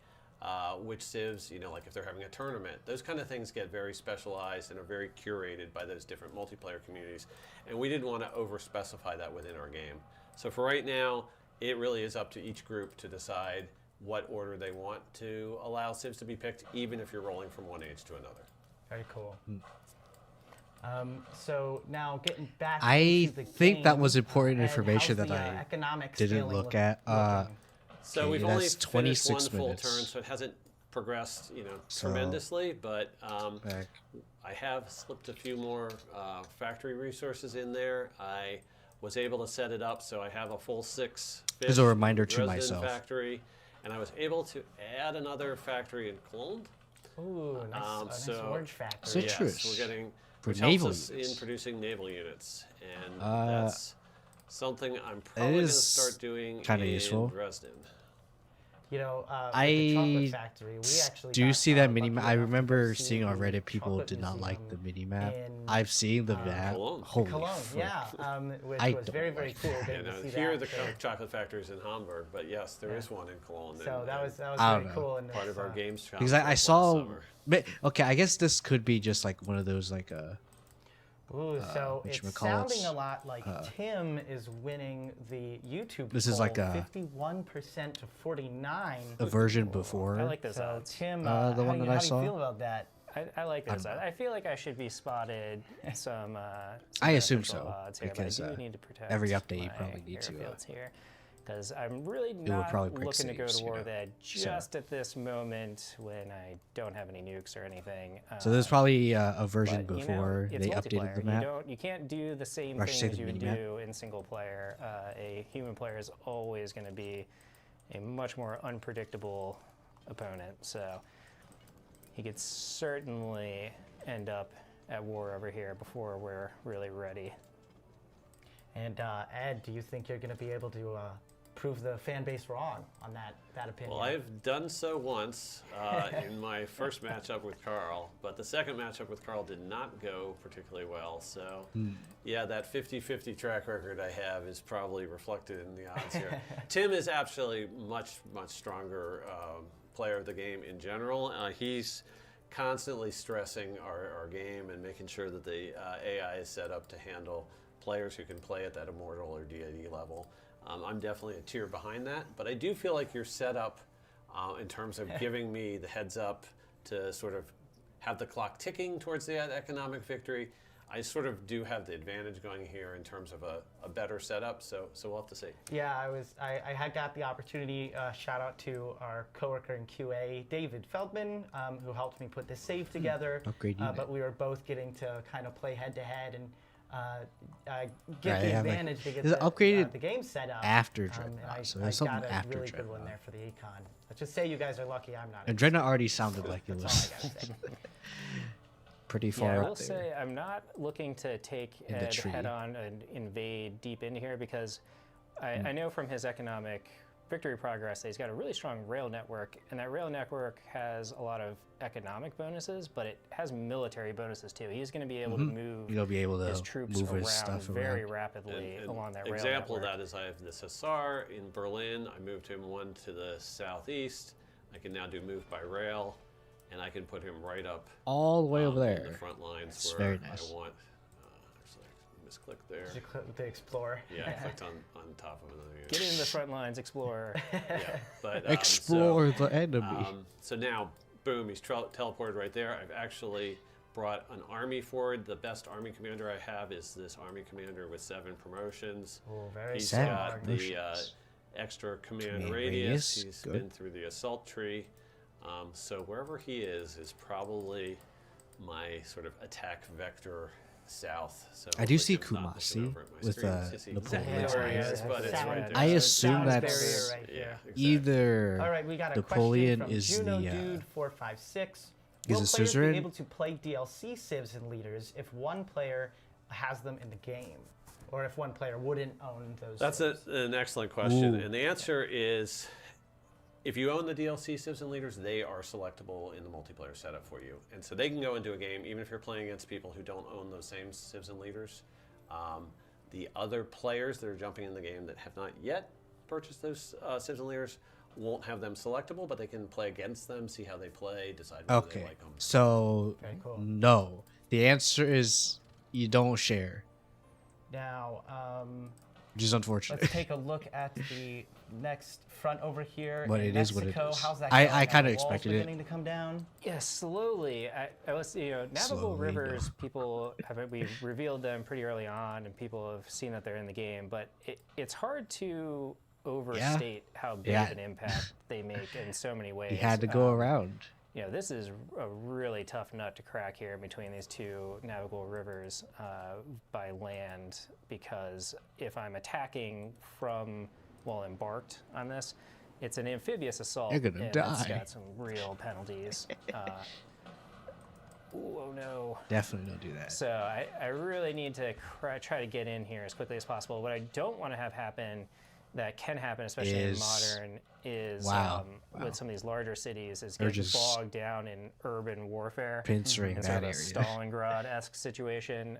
which civs, you know, like if they're having a tournament. Those kind of things get very specialized and are very curated by those different multiplayer communities. And we didn't want to over-specify that within our game. So for right now, it really is up to each group to decide what order they want to allow civs to be picked, even if you're rolling from one age to another. Very cool. So now getting back I into the think that game, was important Ed, information how's that the, I economic didn't scaling look at. So Okay, we've only that's finished 26 one full minutes. turn, so it hasn't progressed, you know, So, tremendously. But back. I have slipped a few more factory resources in there. I was able to set it up so I have a full 6 fish As a reminder to resin myself. factory, and I was able to add another factory in Cologne. Ooh, nice, nice orange factory. Citrus. Yes, we're getting For which naval helps us units. in producing naval units, and that's something I'm It probably going to is start doing kinda in useful. Dresden. You know, with the chocolate factory, we actually do you got, see that lucky mini map? I enough to go remember see seeing on the Reddit people chocolate did not like the museum mini map. in, I've seen the map. Cologne. Holy Cologne, frick. yeah, which I was don't very, very like cool. that. Getting You to know, see here are that. the chocolate factories in Hamburg, but yes, there is one in Cologne. So that was I very don't cool. know. And part it's, of our games shop Because I last saw. summer. Okay, I guess this could be just like one of those like Ooh, so it's whatchamacallits, sounding a lot like Tim is winning the YouTube. This is poll, like a 51% to 49. a version before. I like this So odds. Tim, the how, one do you, that I how do you saw? feel about that? I like this. don't know. I feel like I should be spotted some. I assume beneficial so, odds here, because, but I do need to protect every update you my probably need to, airfields here, because I'm really would not probably break looking to go saves, to war yeah. with that So- just at this moment when I don't have any nukes or anything. So there's probably a version but, you know, before it's they updated the multiplayer. map. You can't do the same Or I should say things the you would minimap. do in single player. A human player is always going to be a much more unpredictable opponent. So he could certainly end up at war over here before we're really ready. And Ed, do you think you're going to be able to prove the fan base wrong on that opinion? Well, I've done so once in my first matchup with Carl, but the second matchup with Carl did not go particularly well. So, yeah, that 50-50 track record I have is probably reflected in the odds here. Tim is actually much stronger player of the game in general. He's constantly stressing our game and making sure that the AI is set up to handle players who can play at that Immortal or DID level. I'm definitely a tier behind that, but I do feel like you're set up in terms of giving me the heads up to sort of have the clock ticking towards the economic victory. I sort of do have the advantage going here in terms of a better setup, so we'll have to see. Yeah, I had got the opportunity, shout out to our coworker in QA, David Feldman, who helped me put this save together. Upgrade unit. But we were both getting to kind of play head to head and get Right, the yeah, like, advantage to get is it upgraded the game set up. after and Dreadnought, so I there's got something a after really good one Dreadnought. there for the Econ. Let's just say you guys are lucky I'm not. And Dreadnought already sounded like it That's was all I gotta say. pretty far Yeah, I up will there. say I'm not looking to take In the Ed tree. head on and invade deep into here, because I know from his economic victory progress that he's got a really strong rail network, and that rail network has a lot of economic bonuses, but it has military bonuses too. He's going to be able to move You'll be able to his troops move around his stuff very around. rapidly And along that rail example network. of that is I have this Hussar in Berlin. I moved him one to the southeast. I can now do move by rail, and I can put him right up All the way over in the there. front lines That's where very nice. I want. Actually, I misclicked there. Did you click the Explorer? Yeah, I clicked on top of another unit. Get in the front lines, Explorer. Yeah, but Explore the enemy. So now, boom, he's teleported right there. I've actually brought an army forward. The best army commander I have is this army commander with 7 promotions. Oh, very He's Seven got the promotions. extra command Command radius. radius, He's good. been through the assault tree. So wherever he is probably my sort of attack vector south. So I do hopefully see Tim's not looking Kumasi over at my with screen. You see Napoleon's exactly where he eyes. is, but it's right there. I assume Sound that's barrier right yeah, there. exactly. either All right, we got a Napoleon question from is Juno the Dude 456. is Will a players suzerain? be able to play DLC civs and leaders if one player has them in the game, or if one player wouldn't own those? That's civs? an excellent question, Ooh. and the answer is, if you own the DLC civs and leaders, they are selectable in the multiplayer setup for you, and so they can go into a game even if you're playing against people who don't own those same civs and leaders. The other players that are jumping in the game that have not yet purchase those civs and leaders won't have them selectable, but they can play against them, see how they play, decide whether they Okay. like them. So no. The answer is you don't share, Now, which is unfortunate. let's take a look at the next front over here. But in it is what it Mexico. is. How's that I going? Are kinda the walls expected it. beginning to come down? Yeah, slowly. I was, navigable Slowly, no. rivers. People we've revealed them pretty early on, and people have seen that they're in the game. But it's hard to overstate how big of an impact they make in so many ways. You had to go around. This is a really tough nut to crack here between these two navigable rivers by land, because if I'm attacking from, embarked on this, it's an amphibious assault. You're gonna and die. It's got some real penalties. Oh no. Definitely don't do that. So I really need to try to get in here as quickly as possible. What I don't want to have happen, that can happen, especially in modern, is with some of these larger cities, is getting bogged down in urban warfare. Pincering in that sort of a Stalingrad-esque situation.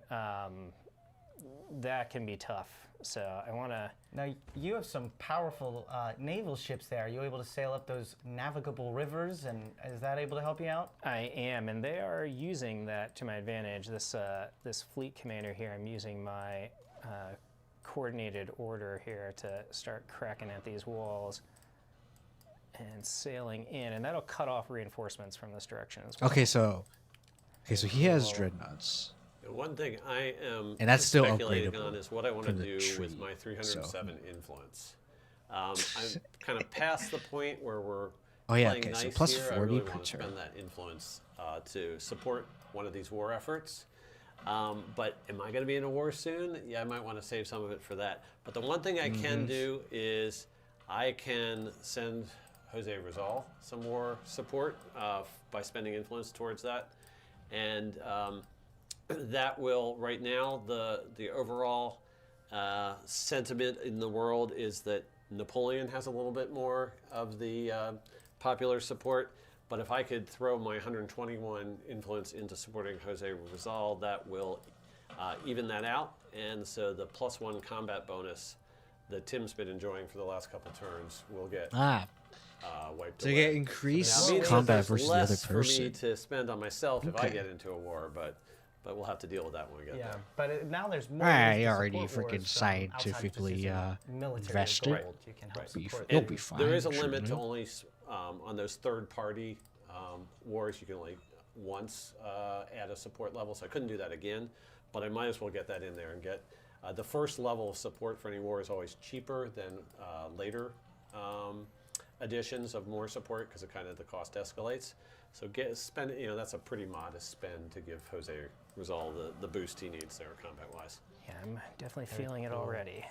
That can be tough. So I want to... Now, you have some powerful naval ships there. Are you able to sail up those navigable rivers, and is that able to help you out? I am, and they are using that to my advantage. This fleet commander here, I'm using my coordinated order here to start cracking at these walls and sailing in, and that'll cut off reinforcements from this direction as well. Okay, so he has dreadnoughts. One thing I am And that's still speculating upgradable on is what I want to from the do with tree, my 307 influence. I'm kind of past the point where we're playing okay, nice so plus here. 40 I really per want to turn. spend that influence to support one of these war efforts. But am I going to be in a war soon? Yeah, I might want to save some of it for that. But the one thing I can do is I can send Jose Rizal some war support by spending influence towards that. And that will, right now, the overall sentiment in the world is that Napoleon has a little bit more of the popular support. But if I could throw my 121 influence into supporting Jose Rizal, that will even that out. And so the +1 combat bonus that Tim's been enjoying for the last couple turns will get wiped So away. you get increased So that means that combat there's versus the other less for person. me to spend on myself if I Okay. get into a war, but we'll have to deal with that when we get there. But now there's more. I ways to already support wars freaking from outside of just scientifically using military vested. gold. You can help Right. support You'll them. be fine. There is a limit to shouldn't only on those third-party wars. You can only once add a support level, so I couldn't do that again. But I might as well get that in there and get the first level of support for any war is always cheaper than later additions of more support because it kind of the cost escalates. So spend that's a pretty modest spend to give Jose Rizal the boost he needs there combat-wise. Yeah, I'm definitely feeling it already.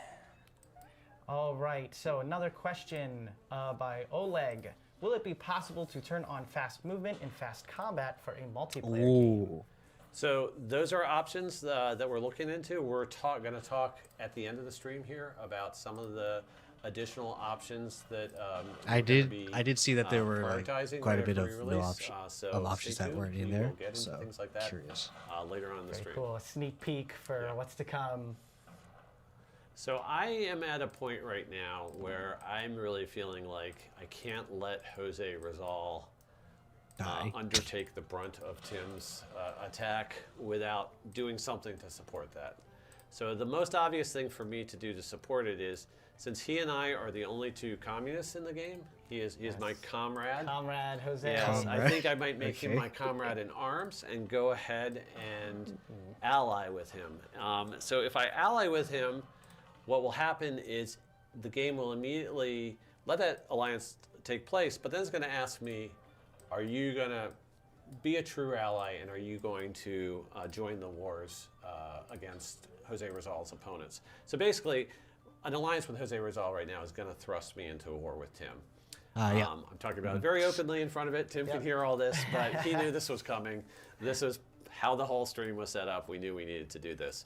All right, so another question by Oleg. Will it be possible to turn on fast movement and fast combat for a multiplayer game? So those are options that we're looking into. We're going to talk at the end of the stream here about some of the additional options that I did see that there were prioritizing quite a right bit after of we no release. options Stay that tuned. weren't in We there. will get into So things like that curious. later on in the Very stream. cool. A sneak peek for what's to come. So I am at a point right now where I'm really feeling like I can't let Jose Rizal undertake the brunt of Tim's attack without doing something to support that. So the most obvious thing for me to do to support it is, since he and I are the only two communists in the game, he is my comrade. Comrade Jose. Yes, I think I might make him my comrade in arms and go ahead and ally with him. So if I ally with him, what will happen is the game will immediately let that alliance take place, but then it's going to ask me, are you going to be a true ally and are you going to join the wars against Jose Rizal's opponents? So basically, an alliance with Jose Rizal right now is going to thrust me into a war with Tim. Yeah. I'm talking about it very openly in front of it. Tim can hear all this, but he knew this was coming. This is how the whole stream was set up. We knew we needed to do this.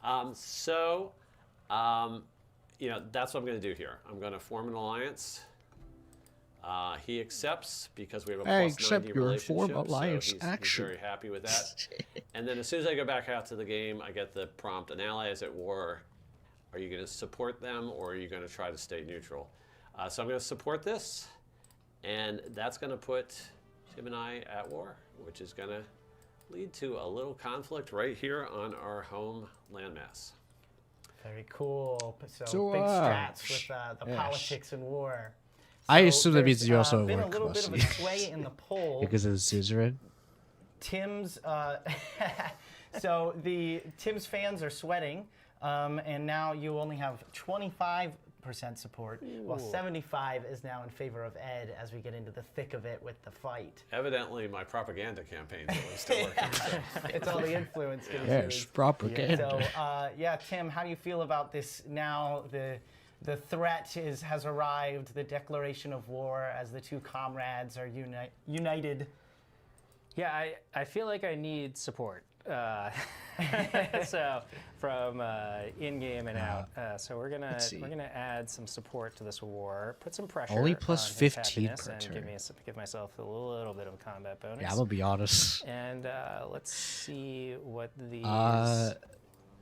That's what I'm going to do here. I'm going to form an alliance. He accepts because we have a I plus accept 90 your relationship. form alliance so he's action. very happy with that. And then as soon as I go back out to the game, I get the prompt, an ally is at war. Are you going to support them, or are you going to try to stay neutral? So I'm going to support this, and that's going to put Tim and I at war, which is going to lead to a little conflict right here on our home landmass. Very cool. So So, big strats with the yes. politics and war. I So assume that means there's, you also been a work little bit of a closely. sway in the poll. Because of the suzerain. Tim's Tim's fans are sweating, and now you only have 25% support, while 75 is now in favor of Ed as we get into the thick of it with the fight. Evidently, my propaganda campaign is still working. So. It's all the influence. Yes, propaganda. So, yeah, Tim, how do you feel about this now? The threat has arrived, the declaration of war as the two comrades are united. Yeah, I feel like I need support. So from in-game and out. So we're gonna add some support to this war, put some pressure. Only plus on his 15 happiness per and turn. give myself a little bit of a combat bonus. Yeah, I'm gonna be honest. And let's see what these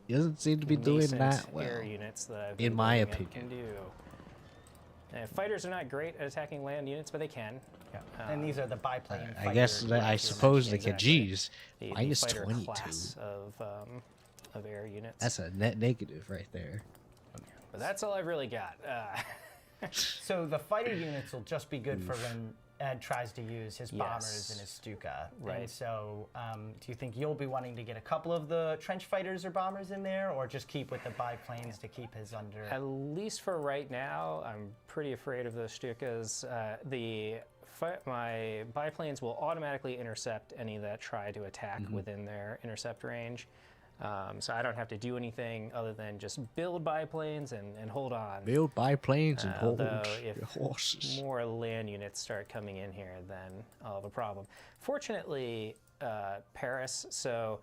He doesn't seem to be doing nascent that well, air units that I've in been my building up opinion. can do. Fighters are not great at attacking land units, but they can. And these are the biplane fighters. I guess that I suppose they can. Geez, the minus fighter 22. class of air units. That's a net negative right there. But that's all I've really got. So the fighter units will just be good for when Ed tries to use his bombers and his Stuka. Right. And so do you think you'll be wanting to get a couple of the trench fighters or bombers in there, or just keep with the biplanes to keep his under? At least for right now, I'm pretty afraid of those Stukas. My biplanes will automatically intercept any that try to attack within their intercept range. So I don't have to do anything other than just build biplanes and hold on. Build biplanes and hold Although if your horses. more land units start coming in here, then I'll have a problem. Fortunately, Paris, so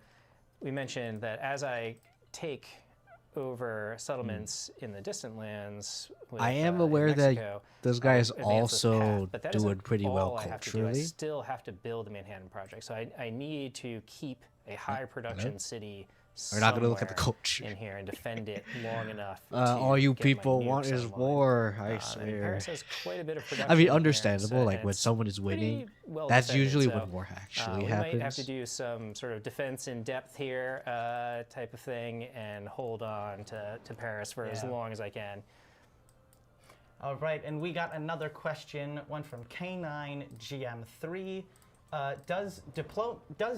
we mentioned that as I take over settlements in the distant lands with, I am in aware Mexico, that those guys I'll advance this also path, but that isn't doing pretty well all I have to do. I culturally. still have to build the Manhattan Project, so I need to keep a high production city. We're not going to look at the somewhere culture. in here and defend it long enough. All you to get my people want nukes is online. war, I And swear. Paris has quite a bit of production I mean, here, understandable, so like when it's someone is pretty winning, well that's defended, usually so, when war actually we happens. might have to do some sort of defense in depth here type of thing and hold on to Paris for as long as I can. All right, and we got another question, one from K9GM3. Does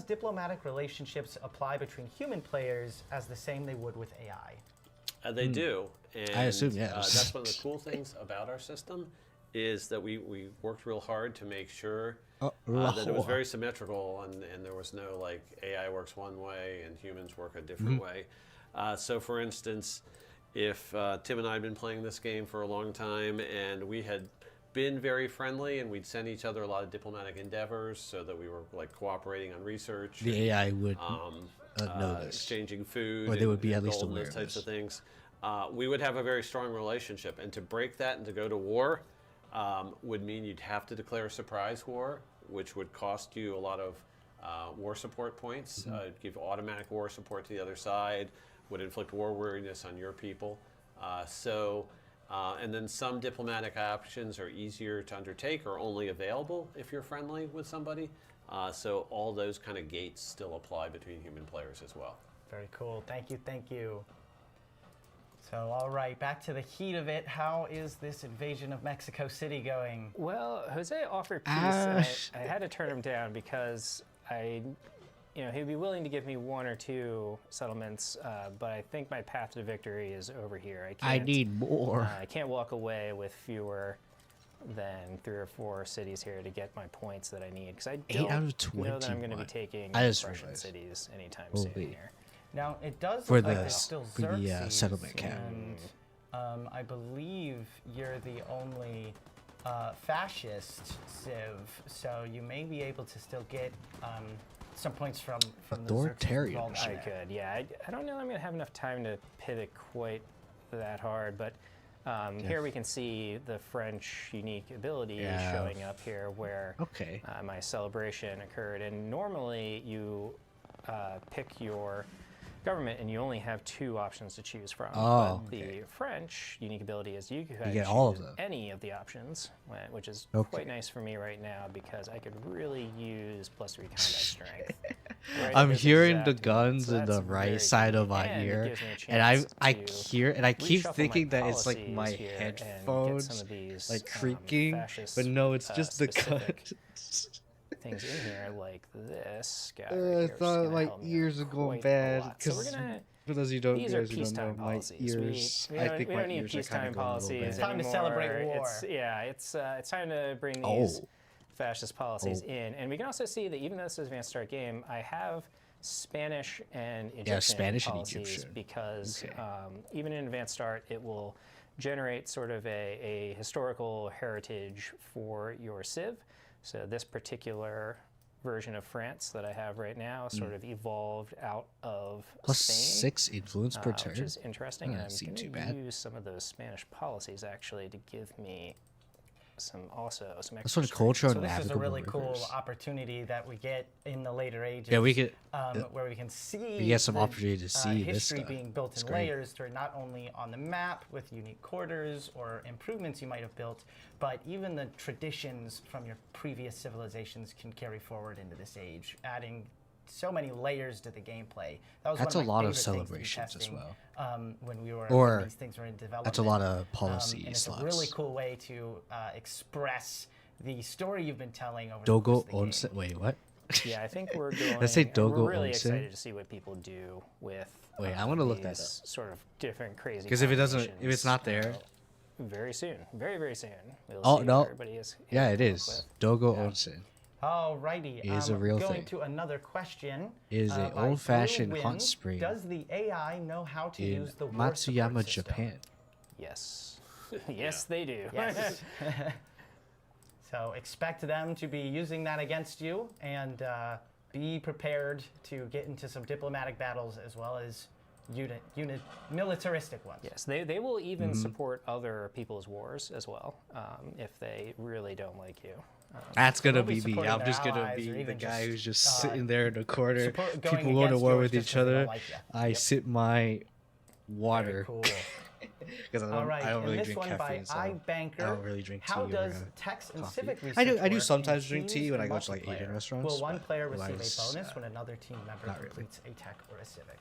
diplomatic relationships apply between human players as the same they would with AI? They do. And, I assume, yes. That's one of the cool things about our system is that we worked real hard to make sure that it was very symmetrical and there was no like AI works one way and humans work a different way. So for instance, if Tim and I had been playing this game for a long time and we had been very friendly and we'd send each other a lot of diplomatic endeavors so that we were like cooperating on research. The AI would know this. Exchanging food. Or they would be and at least gold and aware those of types this. of things. We would have a very strong relationship. And to break that and to go to war would mean you'd have to declare a surprise war, which would cost you a lot of war support points, give automatic war support to the other side, would inflict war weariness on your people. And then some diplomatic options are easier to undertake or only available if you're friendly with somebody. So all those kind of gates still apply between human players as well. Very cool. Thank you. Thank you. So, all right, back to the heat of it. How is this invasion of Mexico City going? Well, Jose offered peace, and I had to turn him down because he'd be willing to give me one or two settlements, but I think my path to victory is over here. I need more. I can't walk away with fewer than 3 or 4 cities here to get my points that I need, because I 8 don't out of know that I'm going to be 21. taking I just Russian realized. cities anytime Will soon be. here. Now, it does For look like the- there's still for the, Xerxes, settlement camp. and I believe you're the only fascist civ, so you may be able to still get some points from the Xerxes Authoritarian. involvement I there. could, yeah. I don't know I'm going to have enough time to pivot quite that hard, but here we can see the French unique ability showing up here where my celebration occurred. And normally you pick your government, and you only have 2 options to choose from. Oh, But the French unique ability is you can get all of choose them. any of the options, which is Okay. quite nice for me right now because I could really use +3 combat strength. Right I'm at this hearing the exact moment, guns so in that's the very right side of my convenient, and it ear, gives me a and chance I to hear, and I keep reshuffle my thinking that it's like policies my here and get some headphones of these, like creaking, fascist, but no, it's just the specific guns. things in here like this guy. I right here, which is thought gonna my help me ears are going quite a bad lot. So we're because gonna. for those of you don't, These guys are who don't know, peacetime my policies. ears. We I don't, think we my don't need ears are kind peacetime of going a little policies bad. It's time to anymore. celebrate war. It's time to bring these Oh. fascist policies Oh. in, and we can also see that even though this is an advanced start game, I have Spanish and Egyptian Yeah, Spanish and policies Egyptian. because Okay. even in advanced start, it will generate sort of a historical heritage for your civ. So this particular version of France that I have right now sort of evolved out of Plus Spain, 6 influence per turn. which is interesting. And I'm Doesn't seem going too to bad. use some of those Spanish policies actually to give me some extra That's what strength. culture So on this is a navigable really cool rivers. opportunity that we get in the later ages. Yeah, we get where we can see we get some the, opportunity to see this history stuff. being built It's in great. layers to not only on the map with unique quarters or improvements you might have built, but even the traditions from your previous civilizations can carry forward into this age, adding so many layers to the gameplay. That was That's one a of my lot of favorite things to be celebrations as testing, well. when we were Or when these things were in development. that's a lot of policy and it's slots. a really cool way to express the story you've been telling over the course Dogo of the game. onsen. Wait, what? Yeah, I think we're going. Let's say Dogo we're really onsen. excited to see what people do with. Wait, I wanna look that these sort of different crazy. Because if it doesn't, if combinations, it's not there, very soon, very soon, we'll oh see what no, everybody is yeah, it coming up is. with. Dogo onsen Alrighty, is a real going thing. to another question. Is an by old-fashioned Blue hot Wind. spring Does the AI know how to in use the war support Matsuyama, system? Japan. Yes, yes, they do. Yes. So expect them to be using that against you, and be prepared to get into some diplomatic battles as well as militaristic ones. Yes, they will even Mm-hmm. support other people's wars as well if they really don't like you. That's gonna They'll be be me. supporting I'm their just gonna allies be or the even guy who's just just, sitting there in the corner. going People go to against war yours with just each 'cause they don't other. like ya. I Yep. sip my water. Very cool. Because All right, I don't and really this drink one caffeine, by so I iBanker. don't really drink tea How or does text and coffee. civic research I do work in sometimes drink tea teams when I and go to like Asian multiplayer? restaurants. Will one but player receive otherwise, a bonus when another team member not really. completes a tech or a civic?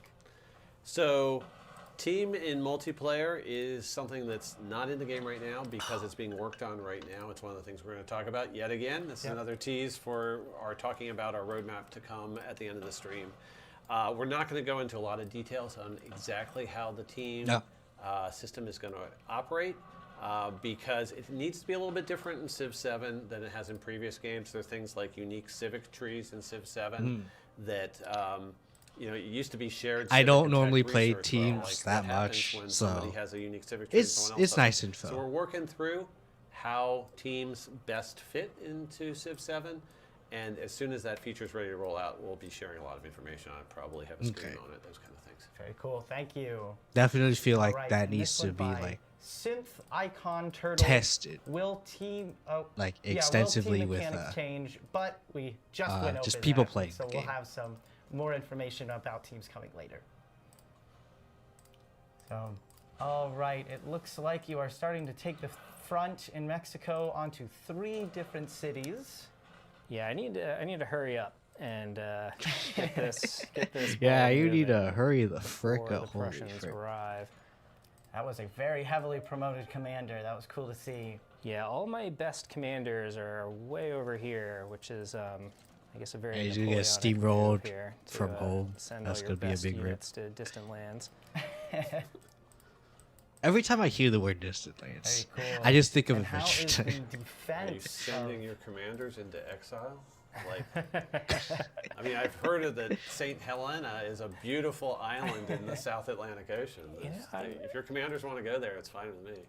So, team in multiplayer is something that's not in the game right now because it's being worked on right now. It's one of the things we're going to talk about yet again. This is another tease for our talking about our roadmap to come at the end of the stream. We're not going to go into a lot of details on exactly how the team system is going to operate because it needs to be a little bit different in Civ 7 than it has in previous games. There are things like unique civic trees in Civ 7 that you know, it used to be shared. I civic don't and tech normally play research, teams like that what happens much, when so somebody has a unique civic tree and someone else it's doesn't. nice info. So we're working through how teams best fit into Civ 7, and as soon as that feature is ready to roll out, we'll be sharing a lot of information on it. Probably have a screen on it, those kind of things. Very cool. Thank you. Definitely feel like Alright, that and needs this to one be by like Synth Icon Turtle tested. Will team Like, will extensively team with, mechanics change? But we just went over just people that, playing so the we'll game. have some more information about teams coming later. So, all right, it looks like you are starting to take the front in Mexico onto 3 different cities. Yeah, I need to hurry up and get this. Yeah, ball you need moving to hurry the frick before up. the Holy Prussians frick. arrive. That was a very heavily promoted commander. That was cool to see. Yeah, all my best commanders are way over here, which is, I guess, a very Yeah, he's gonna get Napoleonic move steamrolled here to, from home. Send That's all your gonna be a best big rip. units to distant lands. Every time I hear the word distant lands, Very cool. I just think of And how Adventure is the Time. Are you defense sending of- your commanders into exile? Like, I mean, I've heard of that St. Helena is a beautiful island in the South Atlantic Ocean. If your commanders want to go there, it's fine with me.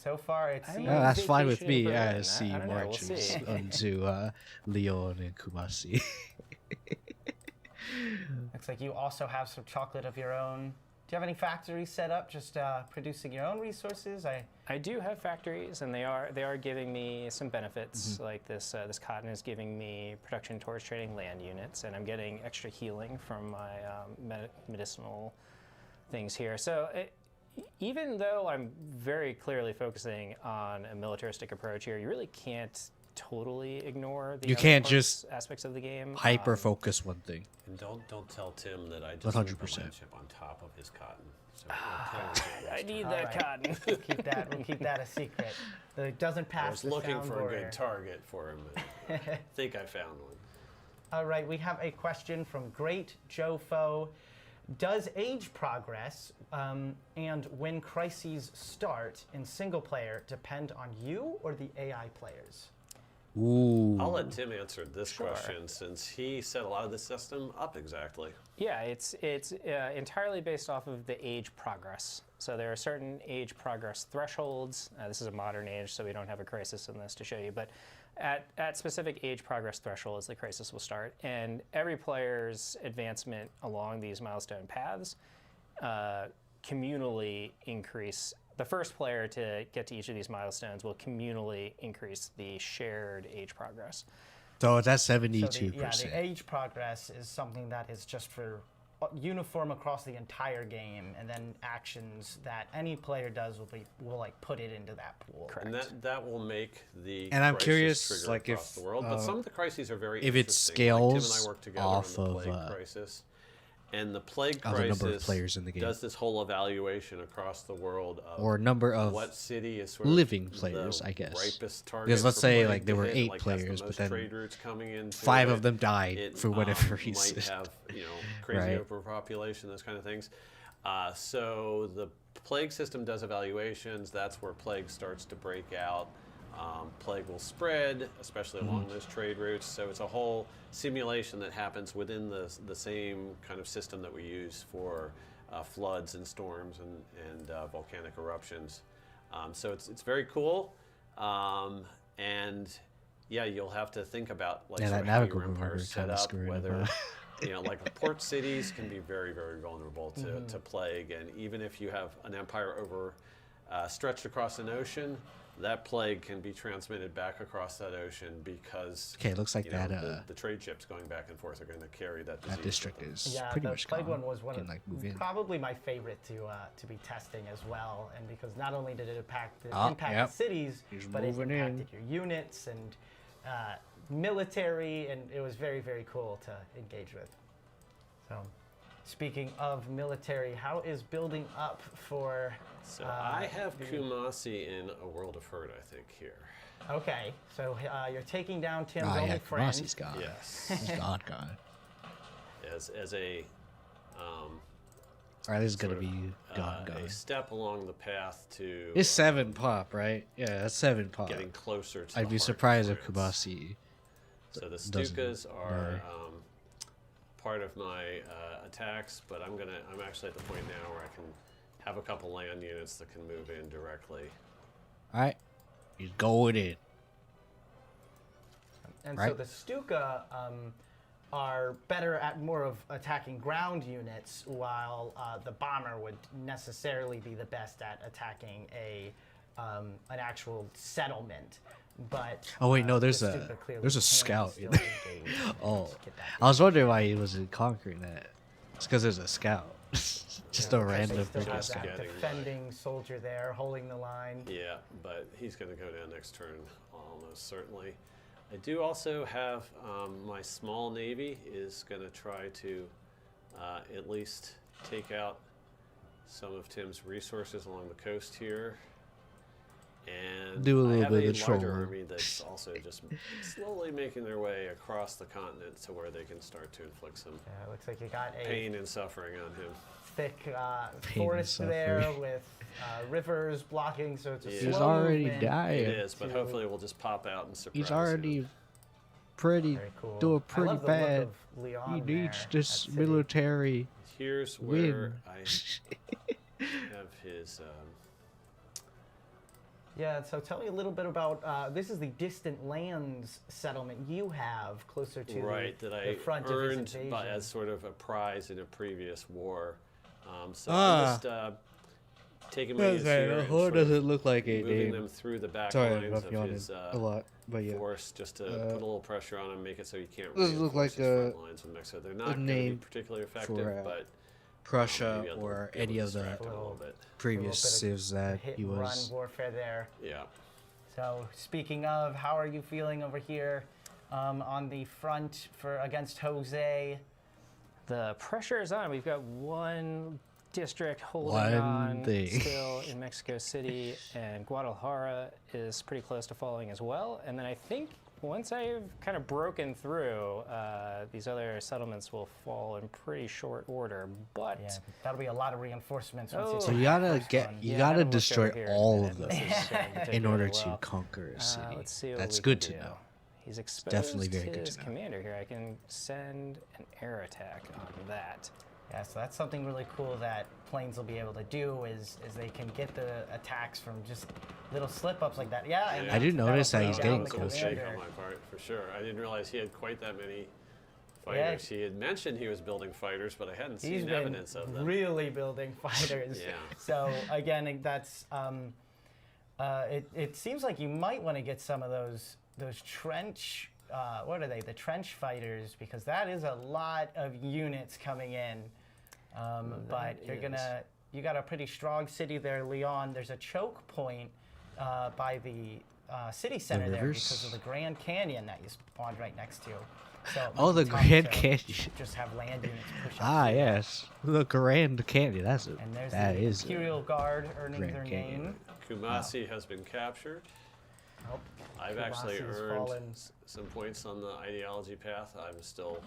So far, it seems. No, that's fine with vacation me. in Yeah, Berlin. see I don't know, we'll marches see. onto Leon and Kumasi. Looks like you also have some chocolate of your own. you have any factories set up, just producing your own resources? I do have factories, and they are giving me some benefits. Like this cotton is giving me production towards trading land units, and I'm getting extra healing from my medicinal things here. So even though I'm very clearly focusing on a militaristic approach here, you really can't totally ignore the You other can't just aspects of the game. hyper focus one thing. And don't tell Tim that I just 100%. put the chip on top of his cotton. So I need All that right. cotton. We'll keep that a secret. It doesn't pass I was the looking sound for a border. good target for him. And I think I found one. All right, we have a question from Great Joe Foe. Does age progress and when crises start in single player depend on you or the AI players? Ooh. I'll let Tim answer this Sure. question since he set a lot of the system up exactly. Yeah, it's entirely based off of the age progress. So there are certain age progress thresholds. This is a modern age, so we don't have a crisis in this to show you. But at specific age progress thresholds, the crisis will start. And every player's advancement along these milestone paths communally increase. The first player to get to each of these milestones will communally increase the shared age progress. So that's So 72%. the age progress is something that is just for uniform across the entire game, and then actions that any player does will like put it into that pool. Correct. And that will make the And I'm crisis curious, trigger like, across if, the world. But some of the crises are very if it interesting. scales like Tim and I worked together off on the of, plague crisis. And the plague of the crisis number of players in the game. does this whole evaluation across the world of Or number of what city is sort living of players, the I guess. ripest target Because let's for say plague like there to were hit, 8 like, has the players, but most then trade routes coming into 5 it. of them died It for whatever reason. might have crazy Right. overpopulation, those kind of things. So the plague system does evaluations. That's where plague starts to break out. Plague will spread, especially along those trade routes. So it's a whole simulation that happens within the same kind of system that we use for floods and storms and volcanic eruptions. So it's very cool. And yeah, you'll have to think about like Yeah, sort that of how navigator your empire marker is set kinda up, screwing whether up. like port cities can be very, very vulnerable to plague, and even if you have an empire over stretched across an ocean, that plague can be transmitted back across that ocean because Okay, it looks like that, the trade ships going back and forth are going to carry that disease. That district is Yeah, pretty the much plague gone. one was one Can, of like, move in. probably my favorite to be testing as well, and because not only did it impact Yep. the cities, He's but it moving in. impacted your units and military, and it was very, very cool to engage with. So, speaking of military, how is building up for? So I have Kumasi in a world of hurt, I think, here. Okay, so you're taking down Tim's Ah, only yeah, friend. Kumasi's gone. Yes. He's gone. As a Alright, this is gonna sort of, be gone. a step along the path to It's 7 pop, right? Yeah, that's 7 pop. getting closer to I'd the be heart of surprised if France. Kumasi. So the doesn't Stukas are die. part of my attacks, but I'm actually at the point now where I can have a couple land units that can move in directly. Alright, he's going in. And so Right. the Stuka are better at more of attacking ground units, while the bomber would necessarily be the best at attacking an actual settlement. But Oh wait, no, the there's Stuka clearly a can scout. still in engage Oh, and get that I was wondering why he wasn't conquering that. It's because there's a scout. Just a Because they random still freaking have scout. that defending soldier there, holding the line. Yeah, but he's going to go down next turn, almost certainly. I do also have my small navy is going to try to at least take out some of Tim's resources along the coast here. And Do a I little have bit a of larger trolling. army that's also just slowly making their way across the continent to where they can start to inflict some Yeah, it looks like you got a pain and suffering on him. thick Pain and forest there suffering. with rivers blocking, so it's a He's slow already movement. dying. It is, but to- hopefully it will just pop out and surprise He's him. already pretty Very cool. doing I pretty love the look bad. of Leon He there, needs that this city. military Here's where win. I have his. Yeah, so tell me a little bit about this is the distant lands settlement you have closer to Right, that the I front of his earned invasion. as sort of a prize in a previous war. So I'm just taking my units here and sort of doesn't look like a moving name. them through the back Sorry, lines I'm of yawning his a lot, but yeah. force, just to put a little pressure on him, make it so he can't Doesn't look reinforce like his front lines with Mexico. They're not going to be name particularly effective, for, but Prussia maybe I'll or be able any to of the distract him a little bit. previous civs that hit he and run was. warfare there. Yeah. So speaking of, how are you feeling over here on the front for against Jose? The pressure is on. We've got one district holding One on thing. still in Mexico City, and Guadalajara is pretty close to falling as well. And then I think once I've kind of broken through, these other settlements will fall in pretty short order. But yeah, that'll be a lot of reinforcements. Once Oh. you So take you the gotta first get, one. you Yeah, I gotta haven't looked destroy over here in a all minute. of them This is going in particularly order well. to conquer a city. Let's see what That's we good can to do. know. He's exposed definitely very good his to know. commander here. I can send an air attack on that. Yeah, so that's something really cool that planes will be able to do is they can get the attacks from just little slip-ups like that. Yeah, and I do that'll notice that bring he's down getting the That was a mistake commander. on my part, for sure. I didn't realize he had quite that many fighters. He had mentioned he was building fighters, but I hadn't He's seen been evidence of them. really building fighters. Yeah. So again, that's it seems like you might want to get some of those trench. What are they? The trench fighters, because that is a lot of units coming in. But you got a pretty strong city there, Leon. There's a choke point by the city center there because of the Grand Canyon that you spawned right next to. So it might Oh, be the tough Grand to Canyon. Just have land units push up. Ah, through that. yes, the Grand Canyon. That's it. And there's That the is Imperial Guard earning Grand their Canyon. name. Kumasi has been captured. Nope. I've actually Kumasi's earned fallen. some points on the ideology path. I'm still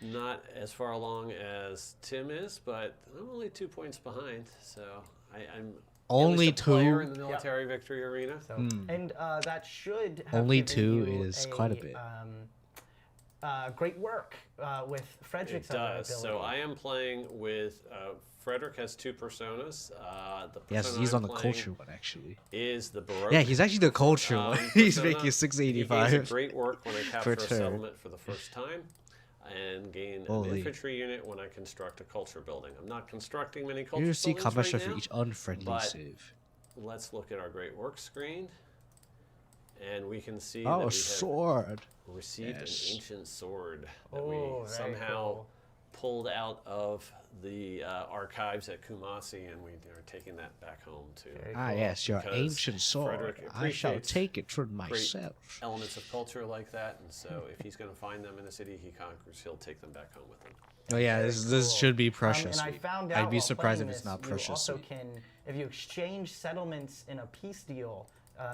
not as far along as Tim is, but I'm only 2 points behind. So I'm Only at least a player two? in the military victory arena. So, and that should have Only given two you is quite a bit. Great work with Frederick's It other does. ability. So I am playing with Frederick has 2 personas. The Yes, persona he's I'm on the playing culture one actually. Is the Baroque. Yeah, he's actually the culture one. He's persona. making He 685 gains a great work when I capture a turn. settlement for the first time, and gain an Holy. infantry unit when I construct a culture building. I'm not constructing many culture You see buildings combat right for now, each unfriendly but civ. let's look at our great work screen, and we can see Oh, that a we sword. have received Yes. an ancient sword that Oh, we very somehow cool. pulled out of the archives at Kumasi, and we are taking that back home to Ah, yes, your because ancient sword. Frederick I shall appreciates take it for great myself. elements of culture like that, and so if he's going to find them in the city he conquers, he'll take them back home with him. Oh yeah, this Cool. should be Prussia. And I sweep. found out I'd be while surprised if playing it's this, not you Prussia. also sweep. can, if you exchange settlements in a peace deal,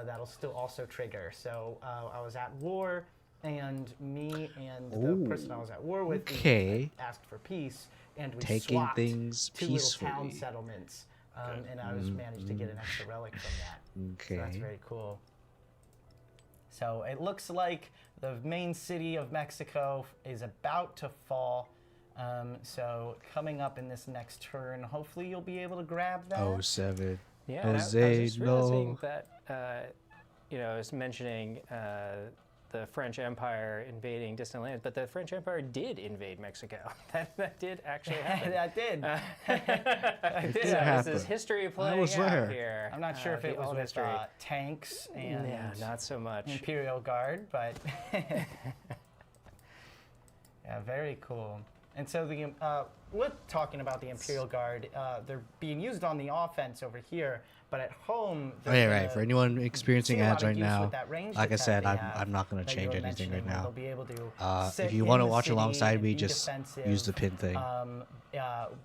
that'll still also trigger. So I was at war, and me and the person I was at war with we okay. asked for peace, and we Taking swapped things 2 little town peacefully. settlements, and I was managed to get an extra relic from that. Okay. So that's very cool. So it looks like the main city of Mexico is about to fall. So coming up in this next turn, hopefully you'll be able to grab that. Oh, 07. Yeah, and I was Jose, just realizing no. that, I was mentioning the French Empire invading distant lands, but the French Empire did invade Mexico. that did actually happen. That did. It did So happen. this is history playing was out there. here. I'm not sure if the it was old with history. tanks and Yeah, not so much. Imperial Guard, but yeah, very cool. And so we're talking about the Imperial Guard. They're being used on the offense over here, but at home. Oh yeah, right. For anyone experiencing see a lot ads of right use now, with that ranged like I attack said, they I'm have not gonna that you change were anything right mentioning, where now. they'll be able to sit If you in want to the watch city alongside and me, be just defensive, use the pin thing.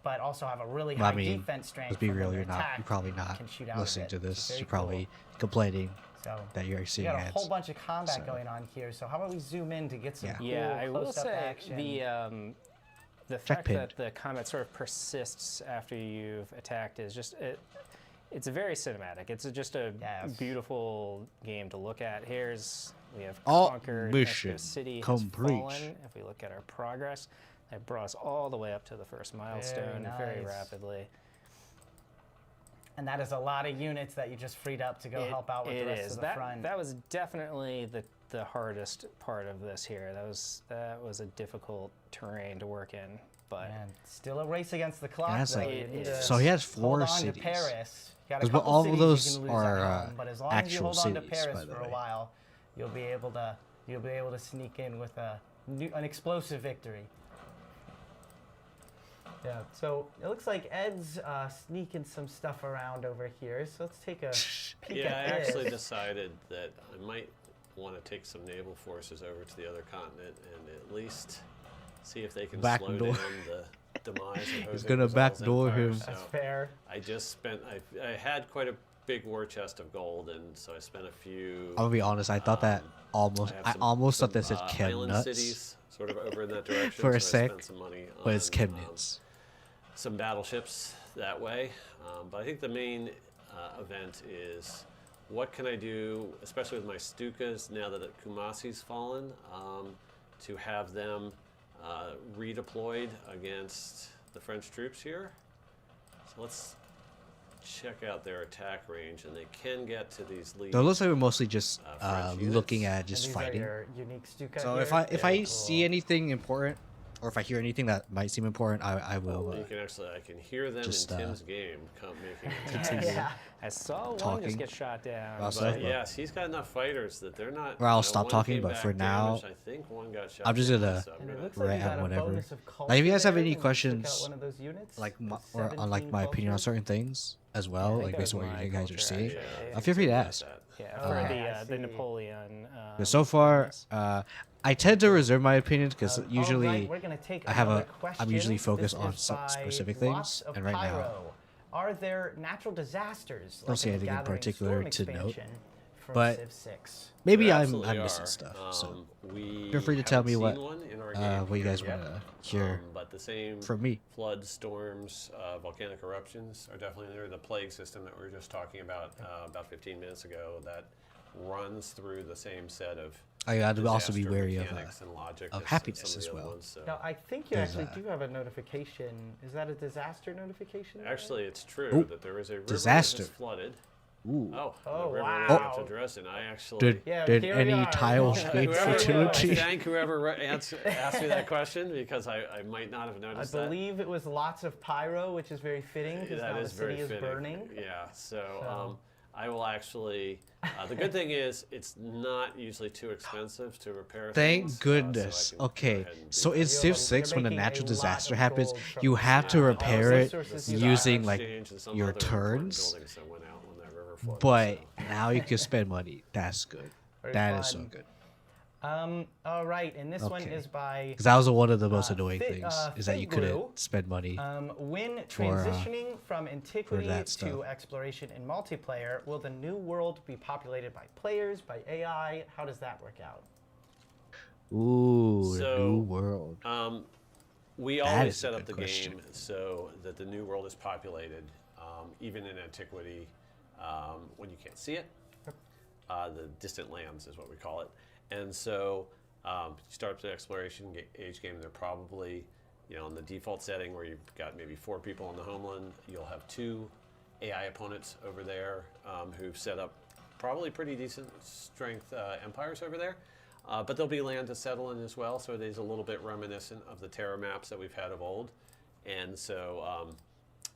But also have a really Well, high I mean, defense strength. let's be from real, when you're they not. attack, You're probably not can shoot out of listening it, to which is this. very You're probably cool. complaining So that you're seeing we got a ads. whole bunch of combat So- going on here. So how about we zoom in to get some cool Yeah, I will close-up say action. the fact that the combat sort of persists after you've attacked is just it's very cinematic. It's just a beautiful game to look at. We have conquered mission Mexico City, has complete. fallen. If we look at our progress, that brought us all the way up to the first milestone very nice. rapidly. And that is a lot of units that you just freed up to go help out with the rest of the front. That was definitely the hardest part of this here. That was a difficult terrain to work in. but And still a race against the clock. That's though. like- You need to so he has 4 hold on cities. to Paris. You got a Because couple all of cities those you can lose are at home, but as long as you actual hold on to cities, Paris by the for a way. while, you'll be able to sneak in with an explosive victory. Yeah, so it looks like Ed's sneaking some stuff around over here. So let's take a peek Yeah, I at this. actually decided that I might want to take some naval forces over to the other continent and at least see if they can slow Backdoor. down the demise of He's Jose gonna Rizal's backdoor empire. him. So That's fair. I just spent. I had quite a big war chest of gold, and so I spent a few. I'm gonna be honest. I thought that have I some- almost thought some, that said Chem island nuts cities, sort of over in that direction. for a so I sec, spent some money but it's on, Chemnitz. some battleships that way. But I think the main event is what can I do, especially with my Stukas now that Kumasi's fallen, to have them redeployed against the French troops here. So let's check out their attack range, and they can get to these leads. So it looks like we're mostly just French looking units. at just And these are fighting. your unique Stuka So here? if I Cool. see anything important, or if I hear anything that might seem important, I will. You can actually, I can hear them just, in Tim's game come making continue. Yeah. I saw one Talking just get shot down. about but- stuff, But yes, he's got enough fighters that they're not. Or I'll you know, stop one talking, came but back for now, damaged. I think one got shot I'm just down, gonna so I'm And it gonna- looks like rant you got at a whatever. bonus of Like, if you guys have culture any there, and you took out questions, one of those units, like the or on like my 17 opinion on culture. certain things as I well, think like that based on was what my you guys are culture, seeing, actually. feel free to Something like ask. that. Yeah, Uh, for I the see. Napoleon. But so far, bonus. I tend to reserve my opinions because All usually right, we're gonna take I have another I'm usually question. focused This on is some by specific Lots things, of and right now Pyro. Are there natural disasters? don't see in the anything in Gathering particular Storm to note, expansion from but Civ 6? maybe There I'm absolutely missing are. stuff. So We feel free to tell haven't me seen one in our what game you here guys yet. want to hear But the same from me. flood, storms, volcanic eruptions are definitely there. The plague system that we were just talking about 15 minutes ago that runs through the same set of I got to also be disaster wary mechanics and logic as happiness some of as the other well. ones, so. Now, I think you There's actually a- do have a notification. Is that a disaster notification? there? Actually, it's true Ooh, that there is a river disaster. that is flooded. Ooh. Oh, Oh, the river wow. we have to address, and I actually Did Yeah, did here we any are. tiles Yeah, gain whoever- fertility? Thank whoever asked me that question because I might not have I noticed that. believe it was lots of pyro, which is very fitting because That now the is very city is fitting. burning. Yeah, so So- I will actually. The good thing is it's not usually too expensive to repair. Thank things, goodness. so I can go okay, ahead and do so that. in You're Civ like- 6, you're when a making a natural lot disaster of happens, gold from you the have to sea. All repair those it resources The you stock using like exchange and some your other important turns. buildings that went out when that river flooded, But so. now you can spend money. That's good. Very That is so fun. good. All right, and this one Okay. is by Because that was one of the most Uh, annoying Fi- things uh, is that you Figlu. couldn't spend money. when for, transitioning from antiquity that to stuff. exploration in multiplayer, will the new world be populated by players, by AI? How does that work out? Ooh, the So, new world. We That always is a set up good the question. game so that the new world is populated, even in antiquity, when you can't see it. The distant lands is what we call it. And so you start up the exploration age game, they're probably, in the default setting where you've got maybe 4 people on the homeland, you'll have 2 AI opponents over there who've set up probably pretty decent strength empires over there. But there'll be land to settle in as well, so it is a little bit reminiscent of the Terra maps that we've had of old. And so,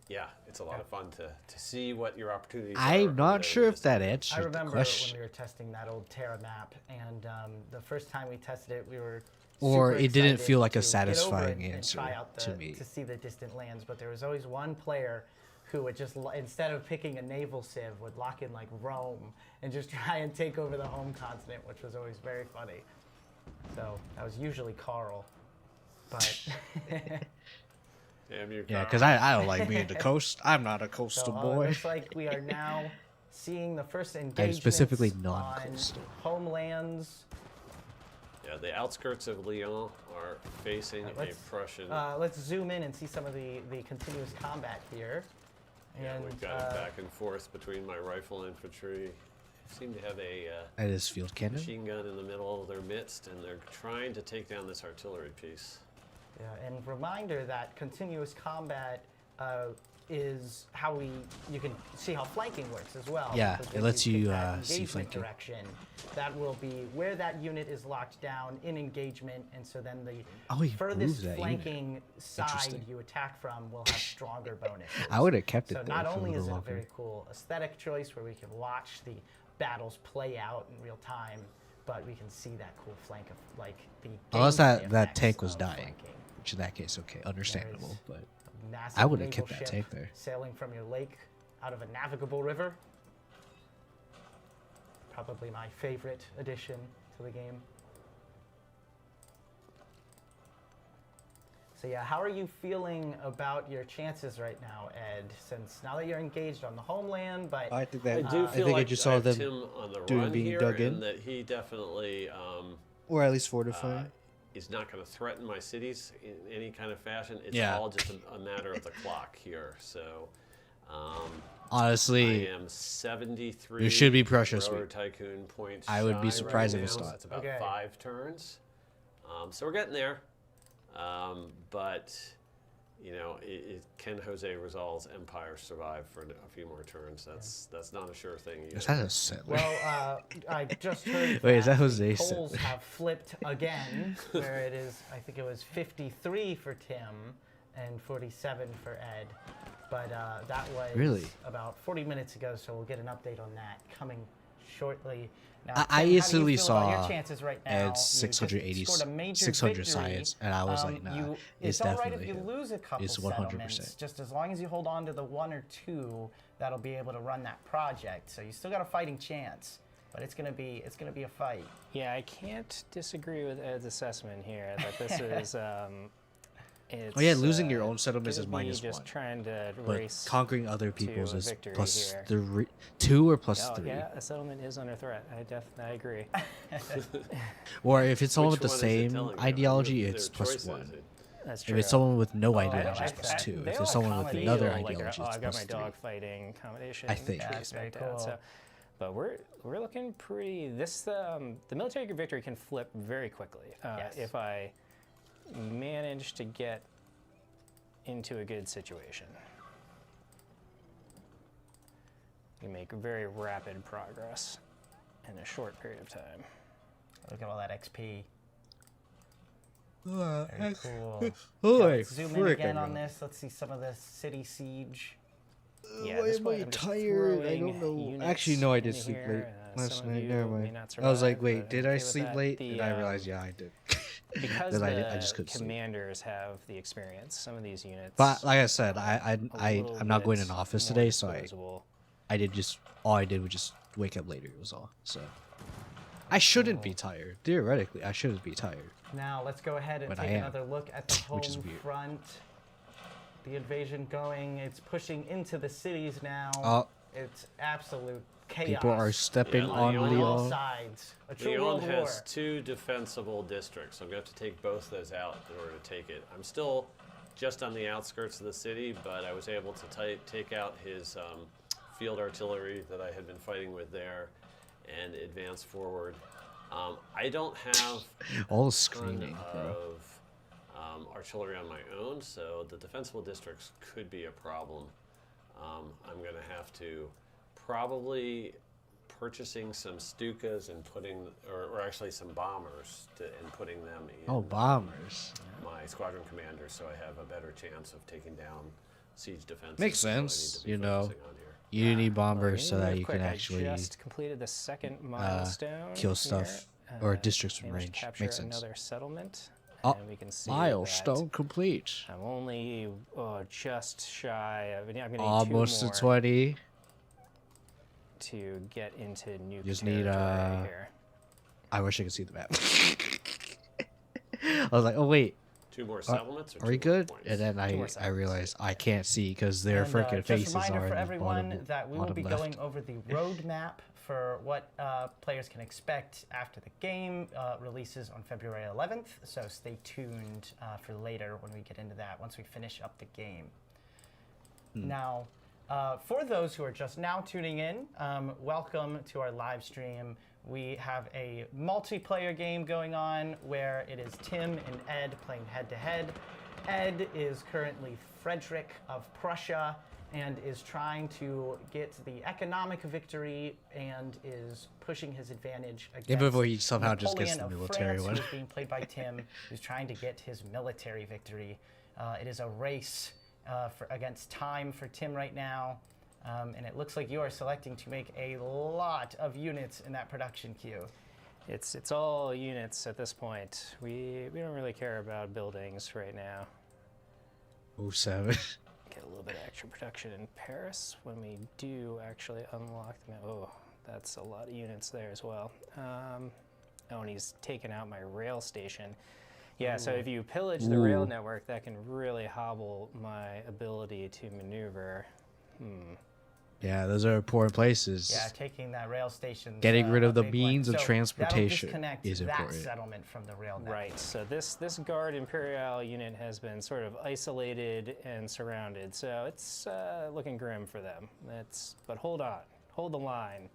yeah, it's a lot of fun to see what your opportunities are. I'm over not there. sure if that I answered the remember when question. we were testing that old Terra map, and the first time we tested it, we were Or super it didn't excited feel like a to get over it satisfying and answer try out to the- me. to see the distant lands. But there was always one player who would just, instead of picking a naval civ, would lock in like Rome and just try and take over the home continent, which was always very funny. So that was usually Carl, but Damn you, Yeah, Carl. because I don't like being the coast. I'm not a so coastal it boy. looks like we are now seeing the first engagement specifically on non-coastal. homelands. Yeah, the outskirts of Lyon are facing a Let's- Prussian. Let's zoom in and see some of the continuous combat here. Yeah, And we've got it back and forth between my rifle infantry. Seem to have a That is field cannon. machine gun in the middle of their midst, and they're trying to take down this artillery piece. yeah, and reminder that continuous combat is how you can see how flanking works as well. Yeah, because it if lets you pick that see engagement flanking. direction, that will be where that unit is locked down in engagement, and so then the Oh, he moves furthest that unit. flanking side Interesting. you attack from will have stronger bonuses. I would have kept it So there not for a only is little it a longer. very cool aesthetic choice where we can watch the battles play out in real time, but we can see that cool flank of like the Unless gameplay that effects tank was of dying, flanking. which in that case, okay, understandable. But Massive I would have naval kept that ship tank there. sailing from your lake out of a navigable river. Probably my favorite addition to the game. So yeah, how are you feeling about your chances right now, Ed? Since now that you're engaged on the homeland, but I think I that do feel like I just saw have them Tim on the doing run being here, dug and in, that he definitely or at least fortifying. is not going to threaten my cities in any kind of fashion. It's Yeah. all just a matter of the clock here. So, Honestly, I am 73. it should be pressure Railroad sweep. Tycoon points. I would be shy surprised right if it's now. not. That's about Okay. 5 turns. So we're getting there. But you know, can Jose Rizal's empire survive for a few more turns? That's not a sure thing either. Is that a settler? well, I just heard Wait, is that the Jose polls Settler? have flipped again, where it is, I think it was 53 for Tim and 47 for Ed. But that was Really? about 40 minutes ago, so we'll get an update on that coming shortly. Now, I Tim, how do instantly you feel about saw your chances right now? Ed's You just 680, scored a major 600 victory. science, and I was like, nah, it's it's all right definitely if you him. lose a couple It's 100%. settlements, just as long as you hold on to the 1 or 2 that'll be able to run that project. So you still got a fighting chance, but it's gonna be a fight. Yeah, I can't disagree with Ed's assessment here. That this is. It's, Oh yeah, losing your own settlements is gonna be -1. just trying to But race conquering other to people's a is victory plus here. 2 or plus Oh, 3. yeah, a settlement is under threat. I agree. Or if it's someone Which with the one is it same telling you? ideology, Their it's plus choices. 1. That's If true. it's someone with no Oh, ideology, it's I- plus 2. they If all it's someone with accommodate another you, like, ideology, oh, it's I got plus my 3. dog fighting accommodation. I think. Yeah, trees that's very like that, cool. so- but we're looking pretty. The military victory can flip very quickly Yes. if I manage to get into a good situation. You make very rapid progress in a short period of time. Look at all that XP. Very Very cool. Oh, Let's zoom in again on this. Let's see some of this city siege. Yeah, this am way I I'm just tired? I throwing don't know. units Actually, no, I did into sleep here. late last Some of night. you Never may mind. not I was like, survive, wait, but did I'm I okay with sleep that. late? The, And I realized, yeah, I did. Because Then the I just couldn't sleep. commanders have the experience, some of these units. But like I said, a little I'm not going bit in office more today, so disposable. I did just all I did was just wake up later. Was all. So I shouldn't be tired. Theoretically, I shouldn't be tired. Now let's go ahead and But I take am, another look at the home which is weird. front. The invasion going. It's pushing into the cities now. Oh. It's absolute chaos. People are stepping Yeah, on on all Leon. sides. A true Leon world war. has 2 defensible districts, so I'm going to have to take both those out in order to take it. I'm still just on the outskirts of the city, but I was able to take out his field artillery that I had been fighting with there and advance forward. I don't have All the a ton screaming, bro. of artillery on my own, so the defensible districts could be a problem. I'm going to have to probably purchasing some Stukas and putting, or actually some bombers and putting them in Oh, bombers. my squadron commanders, so I have a better chance of taking down siege defenses. Makes That's what I need sense, to be you know. focusing on here. You need bombers so Real that you quick, can actually I just completed the second milestone. kill here. stuff or districts from managed range. to capture Makes sense. another settlement. Oh, And we can see milestone that complete. I'm only just shy of. I'm gonna need Almost 2 to more 20. to get into nuke Just need territory here. I wish I could see the map. I was like, oh wait, 2 more settlements? Or are we 2 more good? points? And then Two more I settlements. realized I can't see because their And, freaking just faces a reminder are in for the everyone bottom, that we will bottom be left. going over the roadmap for what players can expect after the game releases on February 11th. So stay tuned for later when we get into that, once we finish up the game. Now, for those who are just now tuning in, welcome to our live stream. We have a multiplayer game going on where it is Tim and Ed playing head-to-head. Ed is currently Frederick of Prussia, and is trying to get the economic victory and is pushing his advantage against Yeah, before he somehow just gets Napoleon the of military France, one. who's being played by Tim, who's trying to get his military victory. It is a race against time for Tim right now, and it looks like you are selecting to make a lot of units in that production queue. It's all units at this point. We don't really care about buildings right now. Oh, 7. Get a little bit of extra production in Paris when we do actually unlock them. Oh, that's a lot of units there as well. Oh, and he's taken out my rail station. Yeah, so if you pillage the rail network, that can really hobble my ability to maneuver. Yeah, those are important places. Yeah, taking that rail station. Getting rid of the big one. means of So transportation that'll disconnect is that important. settlement from the rail network. Right, so this Guard Imperial unit has been sort of isolated and surrounded, so it's looking grim for them. But hold on, hold the line,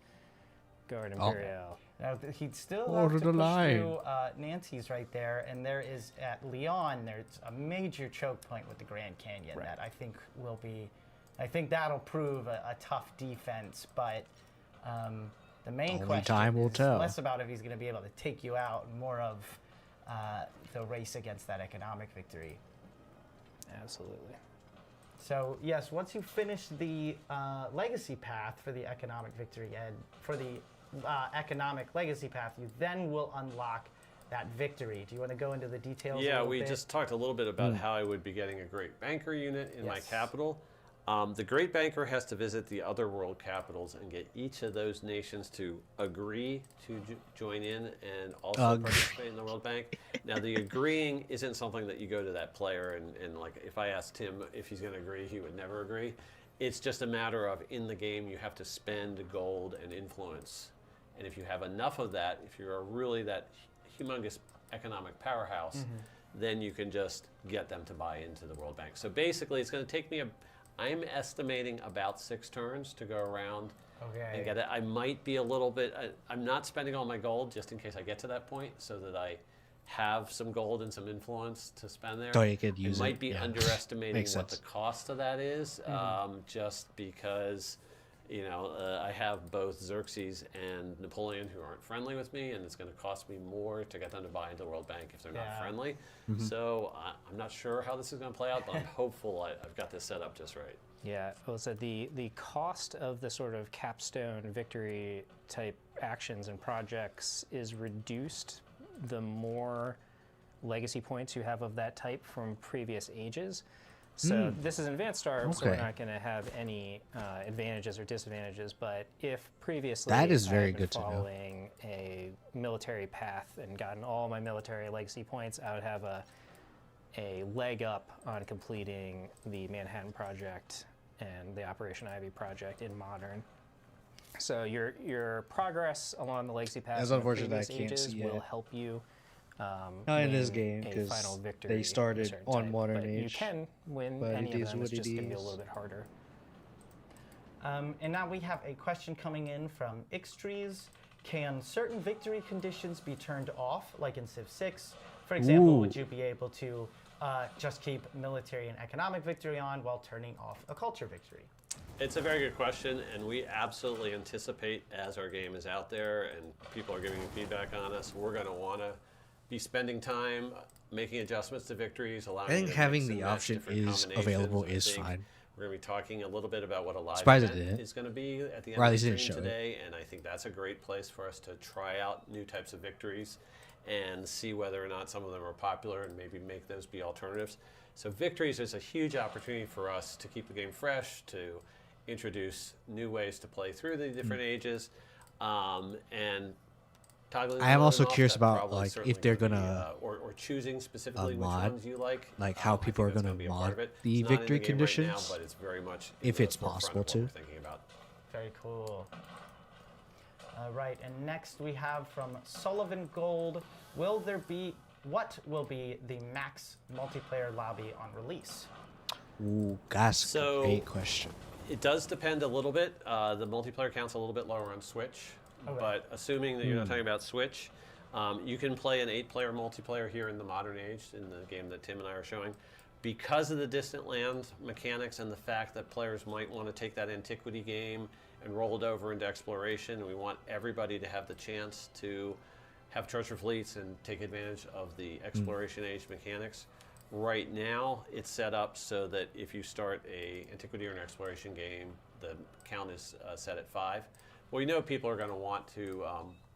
Guard Imperial. Now he'd still Hold have to the push line. through Nancy's right there, and there is at Lyon. There's a major choke point with the Grand Canyon that I think will be. I think that'll prove a tough defense, but the main Only question time will is tell. less about if he's going to be able to take you out, and more of the race against that economic victory. Absolutely. So yes, once you finish the legacy path for the economic victory and for the economic legacy path, you then will unlock that victory. Do you want to go into the details? Yeah, a we bit? just talked a little bit about how I would be getting a great banker unit in my Yes. capital. The great banker has to visit the other world capitals and get each of those nations to agree to join in and also participate in the World Bank. Now, the agreeing isn't something that you go to that player and like, if I asked Tim if he's going to agree, he would never agree. It's just a matter of in the game you have to spend gold and influence. And if you have enough of that, if you're really that humongous economic powerhouse, then you can just get them to buy into the World Bank. So basically, it's going to take me I'm estimating about 6 turns to go around and get it. I might be a little bit, I'm not spending all my gold just in case I get to that point so that I have some gold and some influence to spend there. So you could use I might it, be yeah. underestimating Makes what sense. the cost of that is, just because, you know, I have both Xerxes and Napoleon who aren't friendly with me, and it's going to cost me more to get them to buy into the World Bank if they're not friendly. So I'm not sure how this is going to play out, but I'm hopeful I've got this set up just right. Yeah, well, so the cost of the sort of capstone victory type actions and projects is reduced the more legacy points you have of that type from previous ages. So this is an advanced start, so we're not going to have any advantages or disadvantages. But if previously That is I very had been good to know. following a military path and gotten all my military legacy points, I would have a leg up on completing the Manhattan Project and the Operation Ivy project in Modern. So your progress along the legacy path It's in the unfortunate I previous can't ages see will it. help you Not in this win game, a 'cause final victory they in a started certain on type. Modern But you Age, can win but any it of is them. what It's it just going to be a is. little bit harder. And now we have a question coming in from Ixtrees. Can certain victory conditions be turned off, like in Civ 6? For example, would you be able to just keep military and economic victory on while turning off a culture victory? It's a very good question, and we absolutely anticipate as our game is out there and people are giving feedback on us, we're going to want to be spending time making adjustments to victories, allowing I think you to having mix and the match option different is combinations. available I is think fine. We're going to be talking a little bit about what a live Surprised it event didn't. is going to be at the Or at end least of it the didn't stream show it. today, and I think that's a great place for us to try out new types of victories and see whether or not some of them are popular and maybe make those be alternatives. So victories is a huge opportunity for us to keep the game fresh, to introduce new ways to play through the different ages, and toggling I am on also and off, curious that about, probably like, certainly if they're gonna be, gonna, or choosing specifically which mod, ones you like. how I people think are that's gonna be a part mod of it. the It's not in victory game right now, conditions, but it's very much if in the it's forefront possible of what to. we're thinking about. Very cool. Right, and next we have from Sullivan Gold. What will be the max multiplayer lobby on release? Ooh, that's a So- great question. It does depend a little bit. The multiplayer count's a little bit lower on Switch, but assuming that you're not talking about Switch, you can play an 8-player multiplayer here in the modern age, in the game that Tim and I are showing. because of the distant land mechanics and the fact that players might want to take that antiquity game and roll it over into exploration, we want everybody to have the chance to have treasure fleets and take advantage of the exploration age mechanics. Right now, it's set up so that if you start a antiquity or an exploration game, the count is set at 5. Well, we know people are going to want to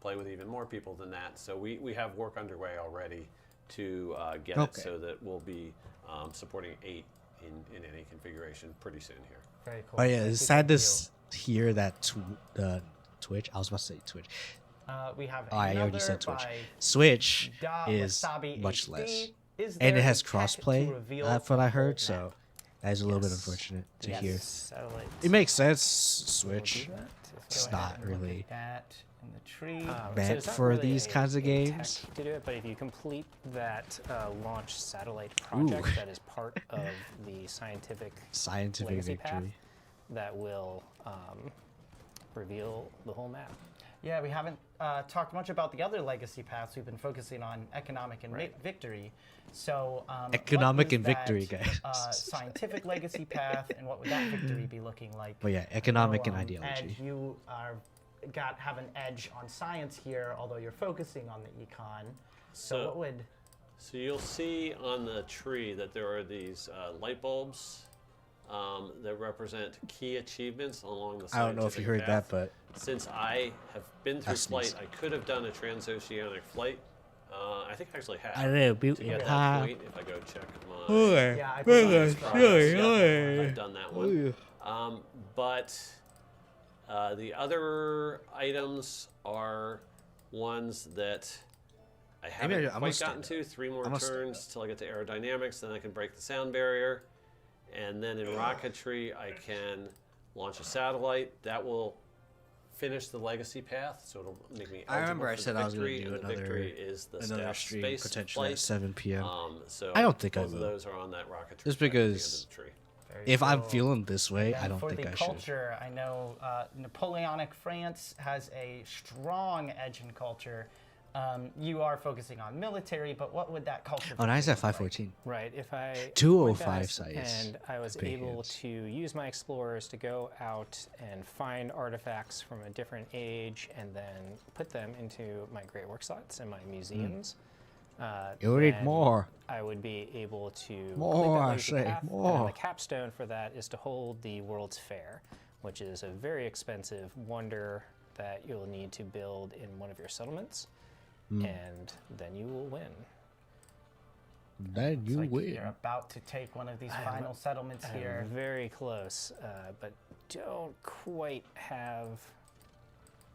play with even more people than that, so we have work underway already to get it so that we'll be supporting 8 in any configuration pretty soon here. Very cool. Oh yeah, it's sad to hear that Twitch. I was about to say Twitch. We have I already said Twitch. by Switch Da is Wasabi much HD. less, Is and there it has a tech to crossplay. reveal That's what I the whole heard. So map? that is a little bit unfortunate to hear. Satellite. It makes sense. Switch. We'll do that. It's Go ahead not and look really at that in the tree. meant it's not for really these kinds of a games. tech to do it, but if you complete that launch satellite project that is part of the scientific legacy path, victory. that will reveal the whole map. Yeah, we haven't talked much about the other legacy paths. We've been focusing on economic and victory. So, Economic what is and victory, that, guys. scientific legacy path, and what would that victory be looking like? But yeah, economic So, and ideology. Ed, you have an edge on science here, although you're focusing on the econ. So what would? So you'll see on the tree that there are these light bulbs that represent key achievements along the scientific I don't know if you heard path. that, but Since I have been through That's flight, nice. I could have done a transoceanic flight. I think I actually have. I know, to get that ha. point, if I go check my Yeah, I I've done that one. But the other items are ones that I haven't quite gotten to. 3 more turns till I get to aerodynamics, then I can break the sound barrier. And then in rocketry, I can launch a satellite. That will finish the legacy path, so it'll make me eligible I remember I for said the I was going victory, to do and the victory is the another staff stream space potentially flight. at 7 p.m. So I don't think I both of will. those are on that rocketry. Just track at the end of because the tree. if I'm cool. feeling this way, And I don't for think the I should. culture, I know Napoleonic France has a strong edge in culture. You are focusing on military, but what would that culture? Oh, nice at look like? 514. Right. If I 205 went back size. and I was Big able hits. to use my explorers to go out and find artifacts from a different age and then put them into my great work slots and my museums. You need then more. I would be able to complete More, that I legacy say, path, and more. then the capstone for that is to hold the World's Fair, which is a very expensive wonder that you'll need to build in one of your settlements, and then you will win. Then It's you like win. You're about to take one of these I'm- final settlements here. I'm very close, but don't quite have.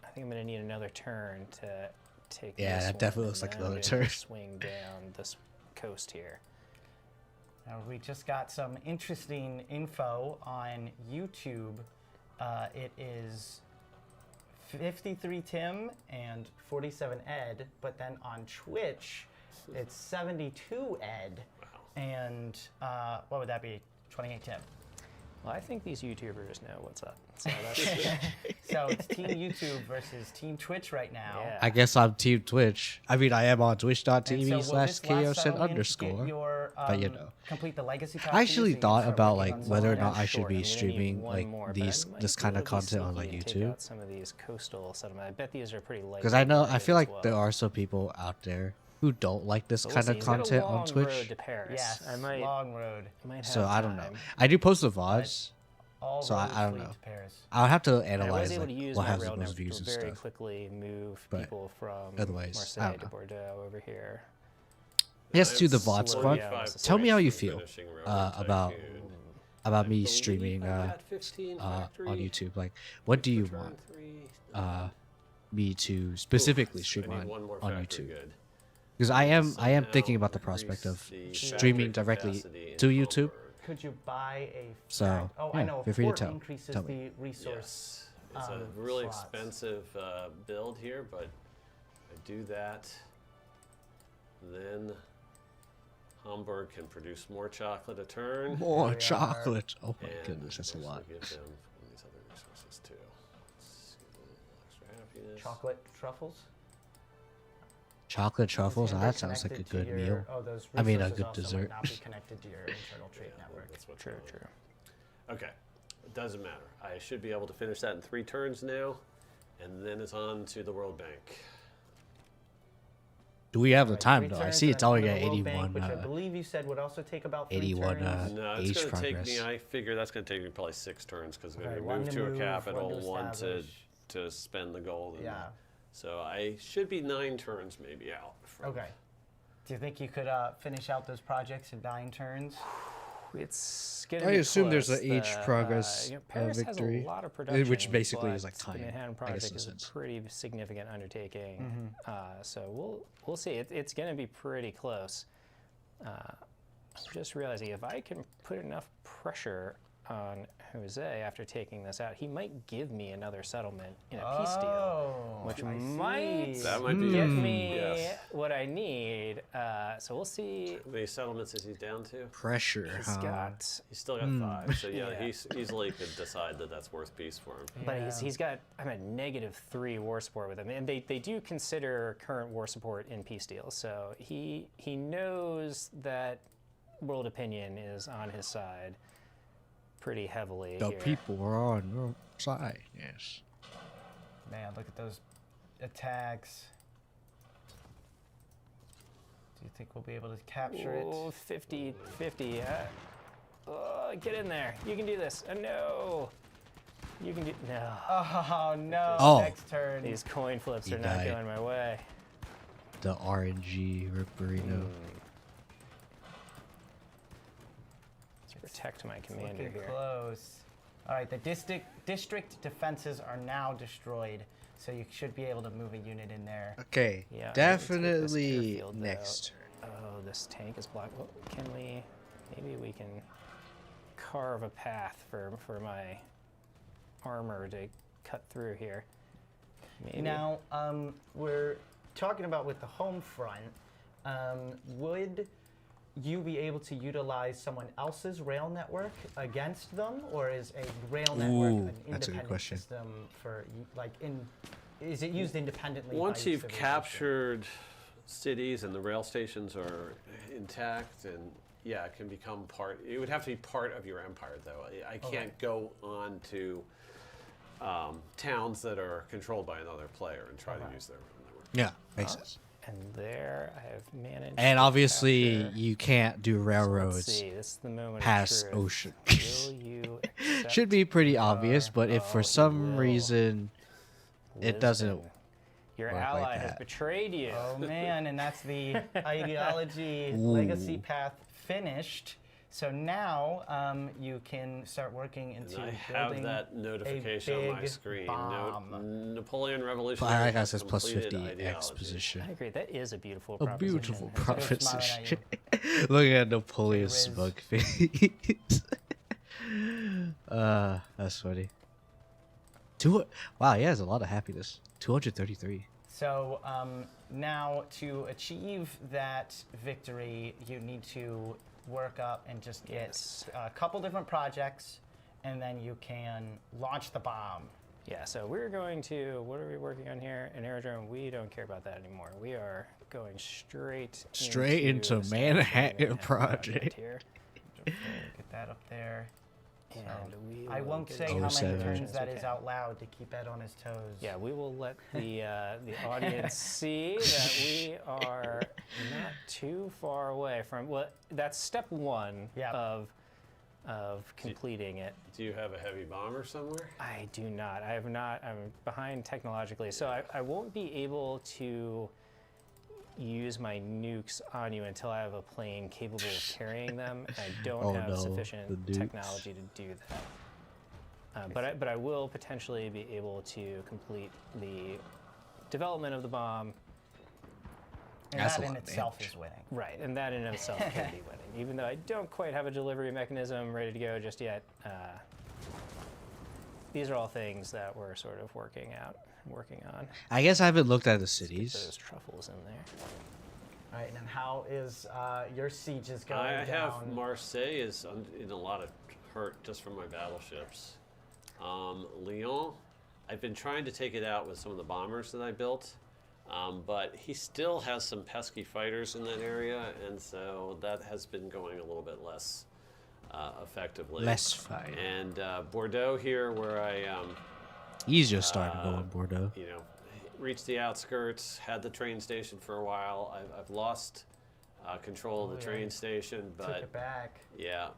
I think I'm gonna need another turn to take. Yeah, this that one, definitely and looks like then another I'm turn. gonna Swing down this coast here. Now, we just got some interesting info on YouTube. It is 53 Tim and 47 Ed, but then on Twitch, it's 72 Ed and what would that be? 28 Tim. Well, I think these YouTubers know what's up. So that's So it's Team YouTube versus Team Twitch right now. Yeah. I guess I'm Team Twitch. I mean, I am on And so will twitch.tv/Kiyosen this last settlement underscore. get your, but you know. complete the legacy path I for you, actually so you can thought start about working like on whether or something not I should Short, be I'm gonna need streaming one like more, but I this might kind be of able to be content on like sneaky and take YouTube. out some of these coastal settlements. I bet these are pretty light. Because I know I populated feel as like well. there are some people out there who don't like this But we'll kind see. of He's got a content on long Twitch. road to Paris. Yes, I might, long road. might have So I don't know. time. I do post the VODs. All So roads I don't lead know. to Paris. I'll have to And I was analyze able like to use what my has the rail most network views to and very stuff. quickly move But people from otherwise, I Marseille don't to know. Bordeaux over here. Yes, to the I'm VODs slow front. down. Tell me how you Finishing feel Railroad about Tycoon. me believe streaming I'm at 15 on factory. YouTube. Like, what do you Return want 3. me to specifically Oof, stream I need one more on factory YouTube? good. Because I am thinking Somehow about the prospect of increase the streaming factory directly capacity in to YouTube. Hamburg. Could you buy a So, fact- oh, I yeah, know. feel free to Fort tell increases me. the resource. Yes. It's a really slots. expensive build here, but I do that. Then Hamburg can produce more chocolate a turn. More we are. chocolate. Oh my and goodness, that's a this will lot. Give them these other resources too. Let's see, a little extra happiness. Chocolate truffles. Chocolate Is truffles. Hamburg That sounds like a connected to good your- meal. Oh, those I mean, a resources good also dessert. might not be connected to your internal trade network. That's what's True, going on. true. Okay, it doesn't matter. I should be able to finish that in 3 turns now, and then it's on to the World Bank. Do we have the Alright, time 3 though? I turns see and it's then only onto at the World Bank, 81. which I believe you said would also take about 3 81, turns. No, it's age going to take progress. me. I figure that's going to take me probably 6 turns because I'm going Okay, to one move to to a move, capital, one to one to establish. spend the gold. And Yeah. So I should be 9 turns maybe out. From Okay. Do you think you could finish out those projects in 9 turns? It's gonna I be assume there's close. an age The, progress you know, Paris victory, has a lot of production, which basically but is like time. The Manhattan I guess project in a is sense. a pretty significant undertaking, Mm-hmm. so we'll see. It's going to be pretty close. I'm just realizing if I can put enough pressure on Jose after taking this out, he might give me another settlement in a peace deal, which I might see. That might be get it. me Yes. what I need. So we'll see. How many settlements is he down to? Pressure. He's huh? got, He's still got 5. So yeah, Yeah. he's easily could decide that that's worth peace for him. but he's got, I'm at -3 war support with him, and they do consider current war support in peace deals. So he knows that world opinion is on his side pretty heavily The here. people are on your side. Yes. Man, look at those attacks. Do you think we'll be able to capture Oh, it? 50-50. Get in there. You can do this. No. You can do, no. Oh no! Oh. Next turn. These coin flips He are not died. going my way. The RNG Ripperino. Let's protect my It's commander looking here. close. All right, the district defenses are now destroyed, so you should be able to move a unit in there. Okay. Yeah, I need to take this Definitely airfield, though. next. Oh, this tank is blocked. Well, can we? Maybe we can carve a path for my armor to cut through here. Maybe. Now, we're talking about with the home front. Would you be able to utilize someone else's rail network against them, or is a rail network Ooh, an that's a good independent question. system for like is it used independently? Once by you've civilization? captured cities and the rail stations are intact, and yeah, it can become part. It would have to be part of your empire, though. I can't go on to towns that are controlled by another player and try to use their rail network. Yeah, makes sense. And there I have managed. And to obviously, capture- you can't do So let's railroads see, this is the moment of past truth. ocean. Will you Should be accept pretty obvious, but if oh, for you some will. reason it doesn't Lisbon? Your work like ally has that. betrayed you. Oh man, and that's the ideology legacy path finished. So now you can start working And into I have building that notification on my big screen. bomb. Napoleon But Revolutionary. I guess has it's plus completed 50 ideology. exposition. I agree. That is a beautiful A proposition. beautiful It's good. smiling at proposition. Looking at Napoleon's Riz. smug face. That's funny. Wow, he has a lot of happiness. 233. So now to achieve that victory, you need to work up and just get Yes. a couple different projects, and then you can launch the bomb. Yeah, so we're going to, what are we working on here? An aerodrome, we don't care about that anymore. We are going straight into establishing the Manhattan Project. here. Get that up there. And we I will won't get say as how much many 07. turns as that we is can. out loud to keep Ed on his toes. Yeah, we will let the audience see that we are not too far away from, well, that's step 1 Yep. of completing it. Do you have a heavy bomber somewhere? I do not. I have not. I'm behind technologically, so I won't be able to use my nukes on you until I have a plane capable of carrying them. I don't Oh have no, sufficient the nukes. technology to do that. But I will potentially be able to complete the development of the bomb. And That's that a in lot of itself damage. is winning. Right, and that in itself can be winning, even though I don't quite have a delivery mechanism ready to go just yet. These are all things that we're sort of working on. I guess I haven't looked at the Those cities. truffles in there. All right, and how is your sieges going I have down? Marseille is in a lot of hurt just from my battleships. Lyon, I've been trying to take it out with some of the bombers that I built. But he still has some pesky fighters in that area, and so that has been going a little bit less effectively. Less fight. And Bordeaux here, where I He's just starting to go in Bordeaux. you know, reached the outskirts, had the train station for a while. I've lost control of the train station, but Took it back. yeah.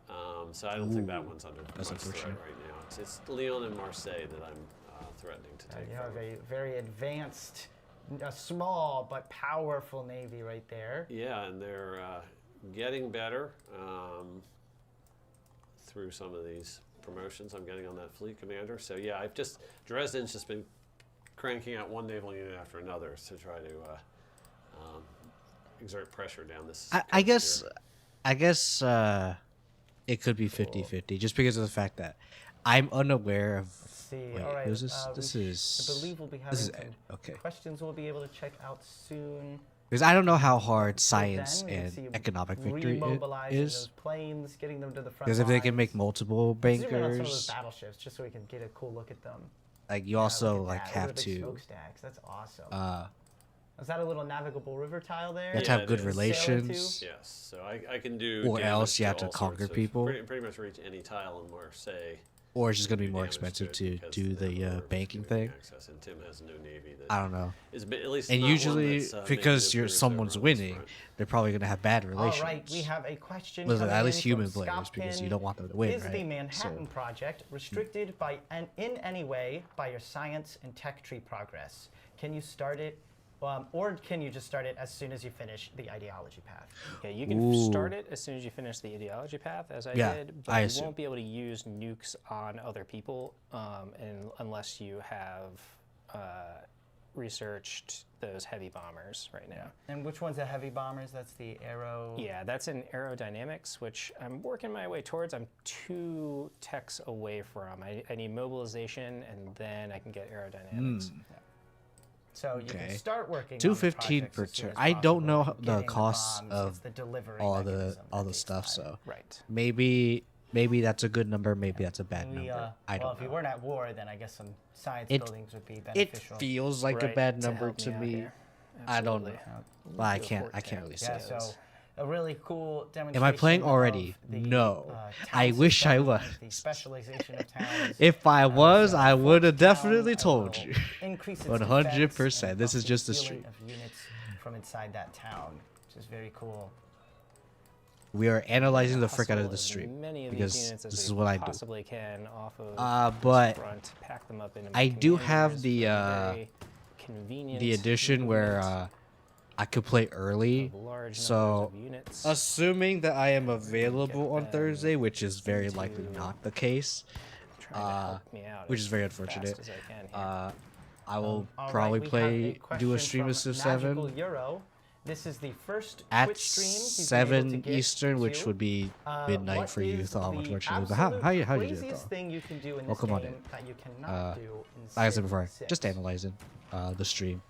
So I don't think that one's under That's much threat unfortunate. right now. It's Lyon and Marseille that I'm threatening to take. You have from. a very advanced, a small but powerful navy right there. Yeah, and they're getting better through some of these promotions I'm getting on that fleet commander. So yeah, Dresden's just been cranking out one naval unit after another to try to exert pressure down this. I guess it could be 50-50 just because of the fact that I'm unaware of. See, Wait, all right. who's this? This is. I believe we'll be having This is some Ed. Okay. questions we'll be able to check out soon. Because I don't know how hard science Then we can and see economic victory remobilizing is. those planes, getting them to the front Because if they can lines. make multiple Zoom in on some of those bankers, battleships just so we can get a cool look at them. like you Yeah, also look at like that. Look at have the big to. smokestacks. That's awesome. Is that a little navigable river tile there? You have to have it good is. relations. Yes, so I can do. Or damage else you have to all conquer sorts of- people. Pretty much reach any tile in Marseille. Or it's just going to do be more damage expensive it to because do they have the lower banking community thing. access, and Tim has no navy that I don't know. is at least And not one usually, that's, making because it you're through someone's server on this winning, front. they're probably going to have bad relations. All right, we have a question. Well, coming at least in human from players, because you Skopkin. don't want them to win, Is the right? Manhattan So- Project restricted by in any way by your science and tech tree progress? Can you start it, or can you just start it as soon as you finish the ideology path? Yeah, you can Ooh. start it as soon as you finish the ideology path, as I Yeah, did, but I you assume. won't be able to use nukes on other people unless you have researched those heavy bombers right now. And which one's the heavy bombers? That's the Aero. Yeah, that's in aerodynamics, which I'm working my way towards. I'm 2 techs away from. I need mobilization, and then I can get aerodynamics. So you can Okay. start working. on the 215 projects per as soon turn. as I don't know possible. the Getting costs bombs, of it's the delivery all mechanism the that takes stuff. time. So Right. maybe that's a good number. Maybe that's a bad We, number. I well, don't if we know. weren't at war, then I guess some science It- buildings would be It beneficial. feels like a Right, bad to number help to me out me. here. I don't know. Absolutely. Well, I Do a can't fort really tank. say. Yeah, so a really cool demonstration. Am I playing of already? the, No. town I wish I system, was. The specialization of towns. If I was, So I Fort would have Town, definitely told will you. increase its 100%. defense and This is just a stealing stream. of units from inside that town, which is very cool. We are analyzing the frick out of Hustle the as stream many of these because units as this we is what I do. possibly can off of But this front, pack them up into I my do have commanders the for very convenient the edition where movement I could play early. of large So, numbers of units. assuming that I am available on them Thursday, which is very into likely not the case, trying to help me out which as is very fast unfortunate. as I can here. I will All probably right, we have do a question stream from of Civ Magical 7 Euro. This is the first at Twitch stream he's been able to 7 get Eastern, which to. would be midnight What for you, is though, the unfortunately. But how do you do craziest it, though? thing you can do in Well, this come on game in. that you cannot do in Like I said Civ before, 6? just analyzing the stream.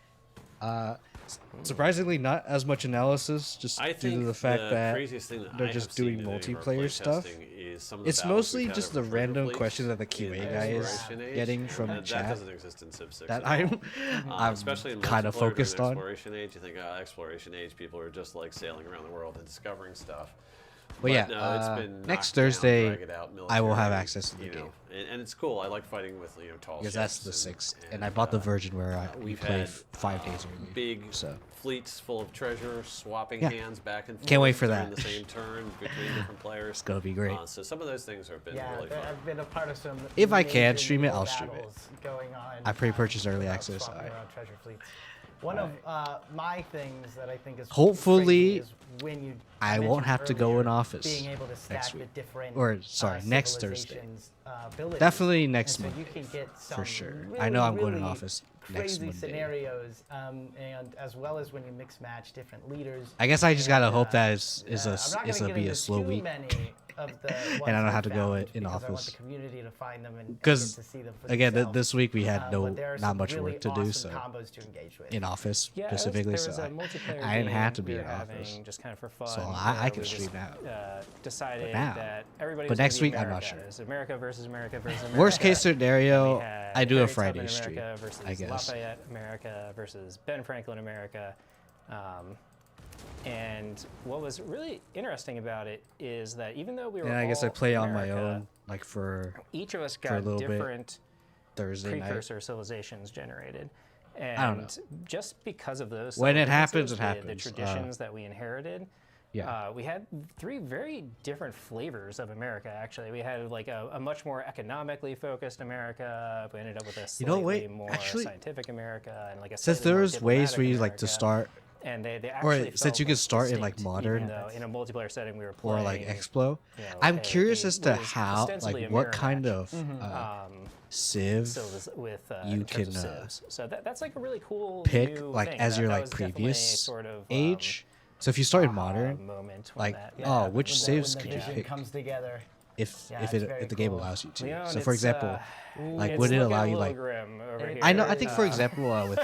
Surprisingly, not as much analysis, just I due think to the fact the that craziest thing that they're I just have seen doing in any of our multiplayer stuff. playtesting is some of the It's battles mostly we've had just the over treasure random fleets questions that the in QA guy is Exploration Age, getting from and chat that doesn't exist in Civ 6 that at all. I'm especially in kind of multiplayer during focused on. Exploration Age, you think Exploration Age people are just like sailing around the world and discovering stuff. But yeah, no, it's been next knocked down, Thursday, drag it out, I will have military, access to the you know, game. and it's cool. I like fighting with tall Because ships. that's the 6th, and I bought the version where we we've play had 5 days early. big So fleets full of treasure, swapping Yeah. hands back and forth. Can't wait for during that. the same turn between different players. It's gonna be great. So some of those things have been Yeah, really fun. I've been a part of some. If I can major stream it, naval I'll stream it. battles Going on. I pre-purchased early without access. swapping Alright. around treasure fleets. One of my things that I think is Hopefully, crazy is when you I won't mentioned have to go earlier in office being able to stack next the week. different, Or, sorry, next Thursday. civilizations, abilities. Definitely next And so Monday, you can get for some sure. Really, I know I'm going in really office next crazy Monday. scenarios, and as well as when you mix match different leaders. I guess I just gotta And, hope that I'm it's not gonna gonna be get a into slow too week. many of the And I ones don't I have to go found in because I want office. the community to find them and get Because to see them for again, themselves. this week we had But there are not some much really work to do, awesome so combos to engage with. in office Yeah, specifically, there was so a multiplayer I didn't game have to we be were in office. having just kind of for fun. So I can we stream just, that. decided now. that everybody But was gonna next be week, I'm not America. sure. It's America versus America versus America. Worst case And scenario, we had I do a Harry Friday Tubman stream, America versus I guess. Lafayette America versus Ben Franklin America. And what was really interesting about it is that even though we were And I guess I all play on my America, own, like for each of us for a got little bit different Thursday night. precursor civilizations generated. And I don't know. just because of those When it subtle happens, differences, it happens. The traditions that we inherited, Yeah. we had 3 very different flavors of America, actually. We had like a much more economically focused America. We ended up with a You know, slightly wait, more actually, scientific America and like a Since slightly more there's ways for diplomatic you like to America. start, And they or actually since felt you can like start in like distinct, modern even though in a multiplayer setting we were playing, or like Explo, you know, I'm curious as to what was how, ostensibly like, a what mirror kind match. of Civ with you in terms can of civs. So that's like a really cool pick new like thing. as your that like was definitely previous sort of, age. So if you start in aha modern, moment when like that oh, which when saves the could you vision pick comes together. if Yeah, if it's it very if the game cool. allows you to? Leon, So for it's, example, like it's would it looking allow a you little like? grim over here. I know. I think for example with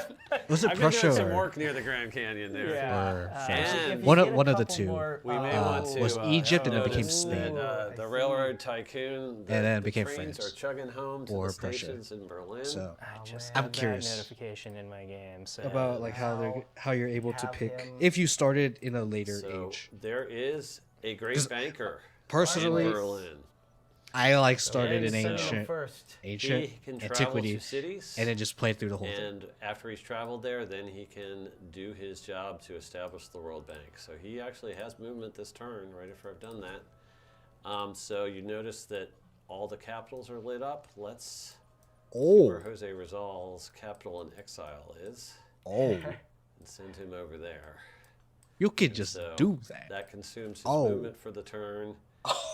was it I've been doing some Prussia work near the Grand Canyon there. or France? And One of the two. we may want to was Egypt and then became notice Spain. that, the railroad tycoon, And then the became trains France. are chugging home to Or the Prussia. stations in Berlin. So I just I'm had that curious notification in my game. So about like how you're able to have pick him- if you started in a later So age. there is a great 'Cause banker personally, in Berlin. I like started in And so ancient he can travel antiquity, to cities, and then just played through the whole thing. and after he's traveled there, then he can do his job to establish the World Bank. So he actually has movement this turn, right after I've done that. So you notice that all the capitals are lit up. Let's see where Jose Rizal's capital in exile is. And send him over there. You could And just so do that. That consumes his Oh. movement for the turn.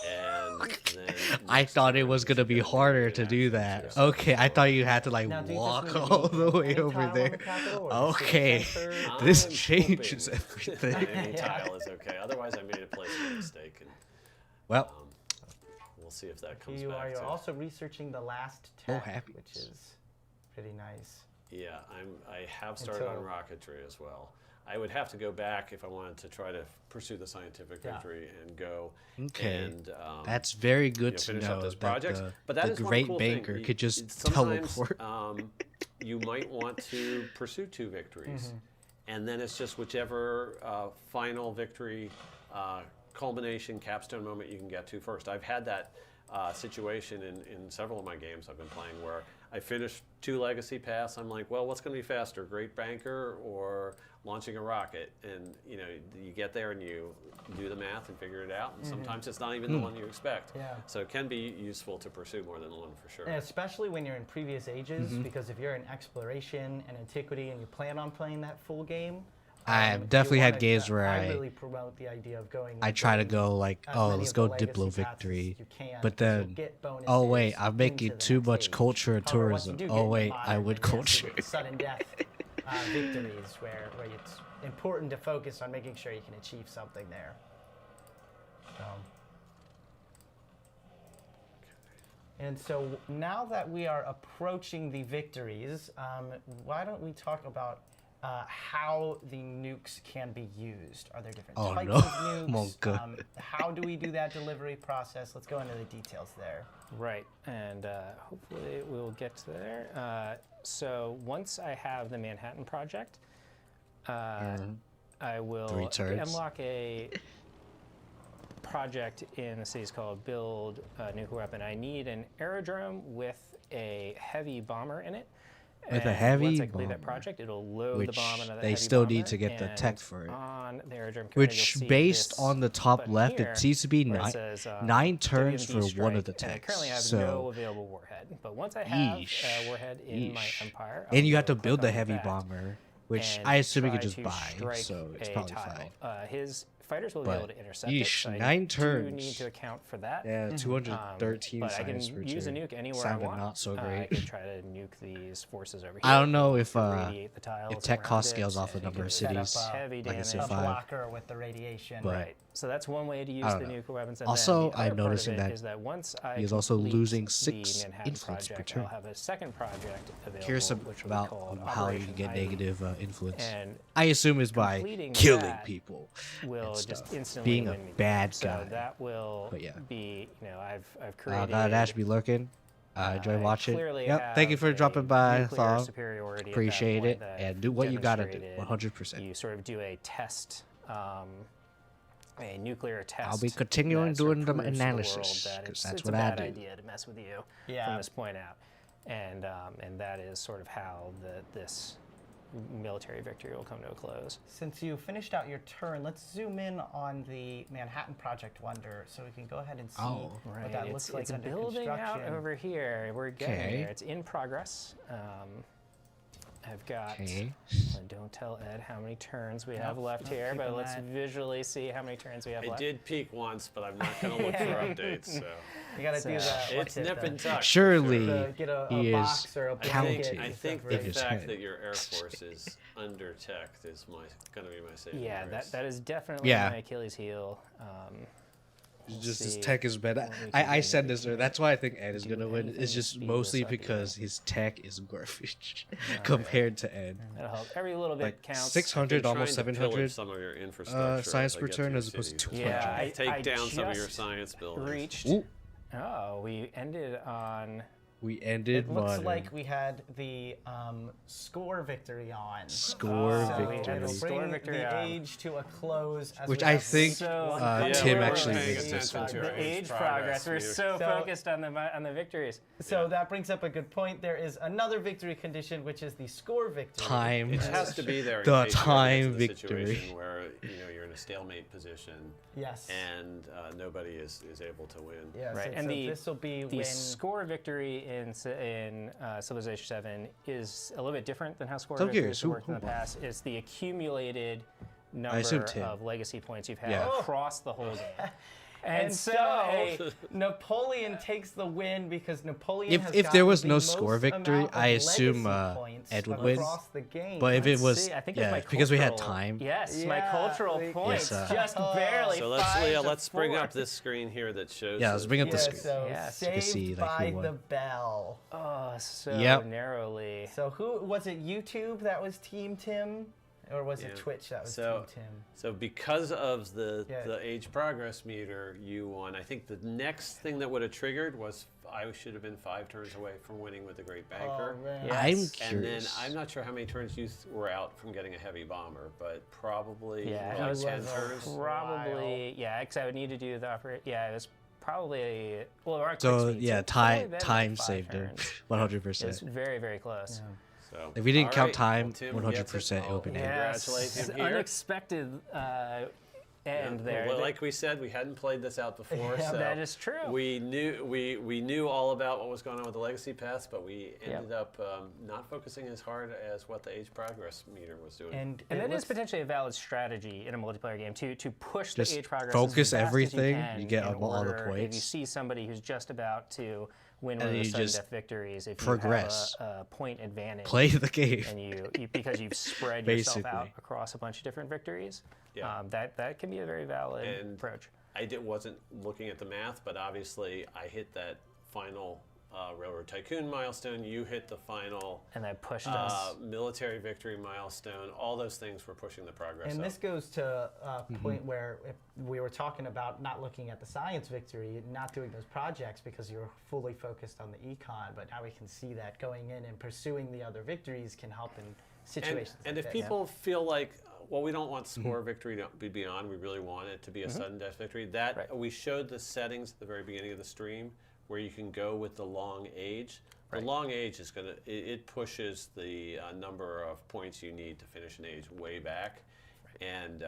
And then I thought it was gonna be harder to do that. Okay, I thought you had to like Now, do you just walk need to all be the way any over tile on there. the capital, or the city Okay, center? this I'm changes hoping everything. Any tile is okay. Otherwise, I made a placement mistake, and Well, we'll see if that comes You back. are to. also researching the last Oh, tech, happiness. which is pretty nice. Yeah, I have started on so- rocketry as well. I would have to go back if I wanted to try to pursue the scientific victory and go. Okay, And, that's very good to finish know up those that projects. the, But that the is one great cool banker thing. could just Sometimes, teleport. You might want to pursue 2 victories, and then it's just whichever final victory, culmination, capstone moment you can get to first. I've had that situation in several of my games I've been playing where I finished 2 legacy paths. I'm like, well, what's going to be faster, great banker or launching a rocket? And you know, you get there and you do the math and figure it out. And sometimes it's not even the one you expect. Yeah. So it can be useful to pursue more than one for sure. And especially when you're in previous ages, because if you're in exploration and antiquity and you plan on playing that full game, I've you definitely had wanna games go- where I really promote the idea of going. I and try to getting go like, as oh, many let's of go the legacy Diplo passes as victory, you can, but because you'll then, get oh wait, bonuses I'm making into the too next much stage. culture and However, once you tourism. do get Oh into wait, modern, I would then yes, you culture. get the sudden death victories where it's important to focus on making sure you can achieve something there. And so now that we are approaching the victories, why don't we talk about how the nukes can be used? Are there different Oh, types no. of Oh, nukes? God. How do we do that delivery process? Let's go into the details there. Right, and hopefully we'll get to there. So once I have the Manhattan Project, I will 3 turns. unlock a project in the city's called Build a Nuclear Weapon. I need an aerodrome with a heavy bomber in it. With a And heavy once I complete that bomber, project, it'll load the which bomb into the they heavy still bomber, need to get the tech and for it. On the aerodrome coordinate, Which, you'll see based this on the top button left, here it seems to be where it 9 says, 9 turns for WMD one of the strike, and I techs. currently have So, no available warhead, but once I have yeesh, a warhead in my yeesh. empire, And I'll you have go to build the click on heavy that bomber, which and I assume you try could just to buy, strike so it's a probably tile. fine. His fighters will be But, able to intercept yeesh, it, so I 9 do turns. need to account for that. Yeah, 213 but I can science per use a turn. nuke anywhere Sounded I want. not so I great. can try to nuke these forces over here. I don't know if irradiate the tiles tech cost around scales it, off a and number you of can set up cities, heavy like I damage. said, A 5. blocker with the radiation. But- Right. So that's one way to use I the don't know. nuclear weapons. And Also, then the other I'm part of noticing it that is that once I he is also complete losing the 6 Manhattan influence per project, turn. I'll have a second project available, Curious which will be about called how you Operation can get Ivy. negative influence. And I assume is by completing killing that people will stuff. just instantly Being a win me games. bad So guy. that will But yeah. be, I've created. God, Ash be looking. Enjoy watching. clearly Yep. Thank you have for a dropping by, nuclear Thal. superiority at that Appreciate point it. that And I've do what you gotta do. demonstrated. 100%. You sort of do a test, a nuclear test. I'll be continuing that sort of doing the proves to the analysis, world that 'cause it's, that's it's what a I bad do. idea to mess with you Yeah. from this point out, and that is sort of how this military victory will come to a close. Since you finished out your turn, let's zoom in on the Manhattan Project Wonder so we can go ahead and see what that looks like It's under building out construction. over here. We're getting Okay. there. It's in progress. I've got. Okay. Don't tell Ed how many turns we Nope, have left nope, here, keep but an let's eye. visually see how many turns we have I left. did peek once, but I'm not going to look for updates. So You gotta do that. it's nip and tuck. for Surely sure. Get a he box is or a I counting. blanket. I think and the in his fact head. that your Air Force is under tech is going to be my saving Yeah, grace. that is definitely Yeah. my Achilles heel. We'll Just his see tech is better. what we can I do. said this earlier. That's why I think Ed is Do gonna win. anything It's to just speed mostly this up, yeah. because his tech is garbage compared to Ed. That'll help. Every little bit Like counts. 600, Been almost trying to pillage 700 some of your infrastructure science as I per get turn through as opposed to cities. 200. Yeah, I Take down some of your just science buildings. reached. Ooh. Oh, we ended on. We ended It looks modern. like we had the score victory on. Score So victory. it'll Score bring victory the on. age to a close. As Which we I have think So- Yeah, Tim we were actually paying wins this attention one. to The our age progress. We're meter. so So- focused on the victories. So that brings up a good point. There is another victory condition, which is the score victory. Time. It has to be there in The case you time get into the victory. situation where you're in a stalemate position Yes. and nobody is able to win. Yes. Right, So, and this will be the when. score victory in Civilization 7 is a little bit different than how score I'm victories curious, have who- worked in the who won? past. It's the accumulated number assume Tim. of legacy points you've had Yeah. across the whole game. And so, Napoleon takes the win because Napoleon has If there gotten was the no most score victory, amount of I assume legacy points Ed would win. across the game. But if it let's was, see, I think it's yeah, my because we had cultural- time. Yes, my Yeah, cultural we- points Yes, just barely. So let's 5 to let's bring 4. up this screen here that shows. Yeah, let's bring up the Yeah, screen. so Yes. You can saved see, like, by who won. the bell. Oh, so Yep. narrowly. So who was it? YouTube that was Team Tim, or was Yeah. it Twitch that was So- Team Tim? So because of the Yeah. age progress meter, you won. I think the next thing that would have triggered was I should have been 5 turns away from winning with the Great Banker. Oh, man. Yeah. I'm Yes. And then curious. I'm not sure how many turns you were out from getting a heavy bomber, but probably Yeah, like it was 10 a turns. Probably, yeah, because I would need to do the operate. Yeah, it was probably well, our quick So speed, yeah, it's probably time been time like 5 saved him. turns. 100%. It's very, very close. So If we didn't all count right, time, well, Tim 100% gets it would be I'll named. Congratulate him here. Unexpected end Yeah, there. well, like we said, we hadn't played this out before, Yeah, so that is true. We knew all about what was going on with the legacy pass, but we ended up not focusing as hard as what the age progress meter was doing. And And it that is looks- potentially a valid strategy in a multiplayer game to push Just the age progress. focus as fast everything, As you get in all the order, If you points. see somebody who's just about to win And one of the you sudden just death victories, if progress. you have a point advantage, Play the game. and you because you've spread yourself out Basically. across a bunch of different victories, Yeah. that can be a very valid And approach. wasn't looking at the math, but obviously I hit that final Railroad Tycoon milestone. You hit the final And that pushed us. military victory milestone. All those things were pushing the progress And up. this goes to a point where if we were talking about not looking at the science victory, not doing those projects because you're fully focused on the econ, but now we can see that going in and pursuing the other victories can help in situations And like if this. people feel like, well, we don't want score victory to be beyond, we really want it to be a sudden death victory. That we showed the settings at the very beginning of the stream where you can go with the long age. The long age is going to, it pushes the number of points you need to finish an age way back. And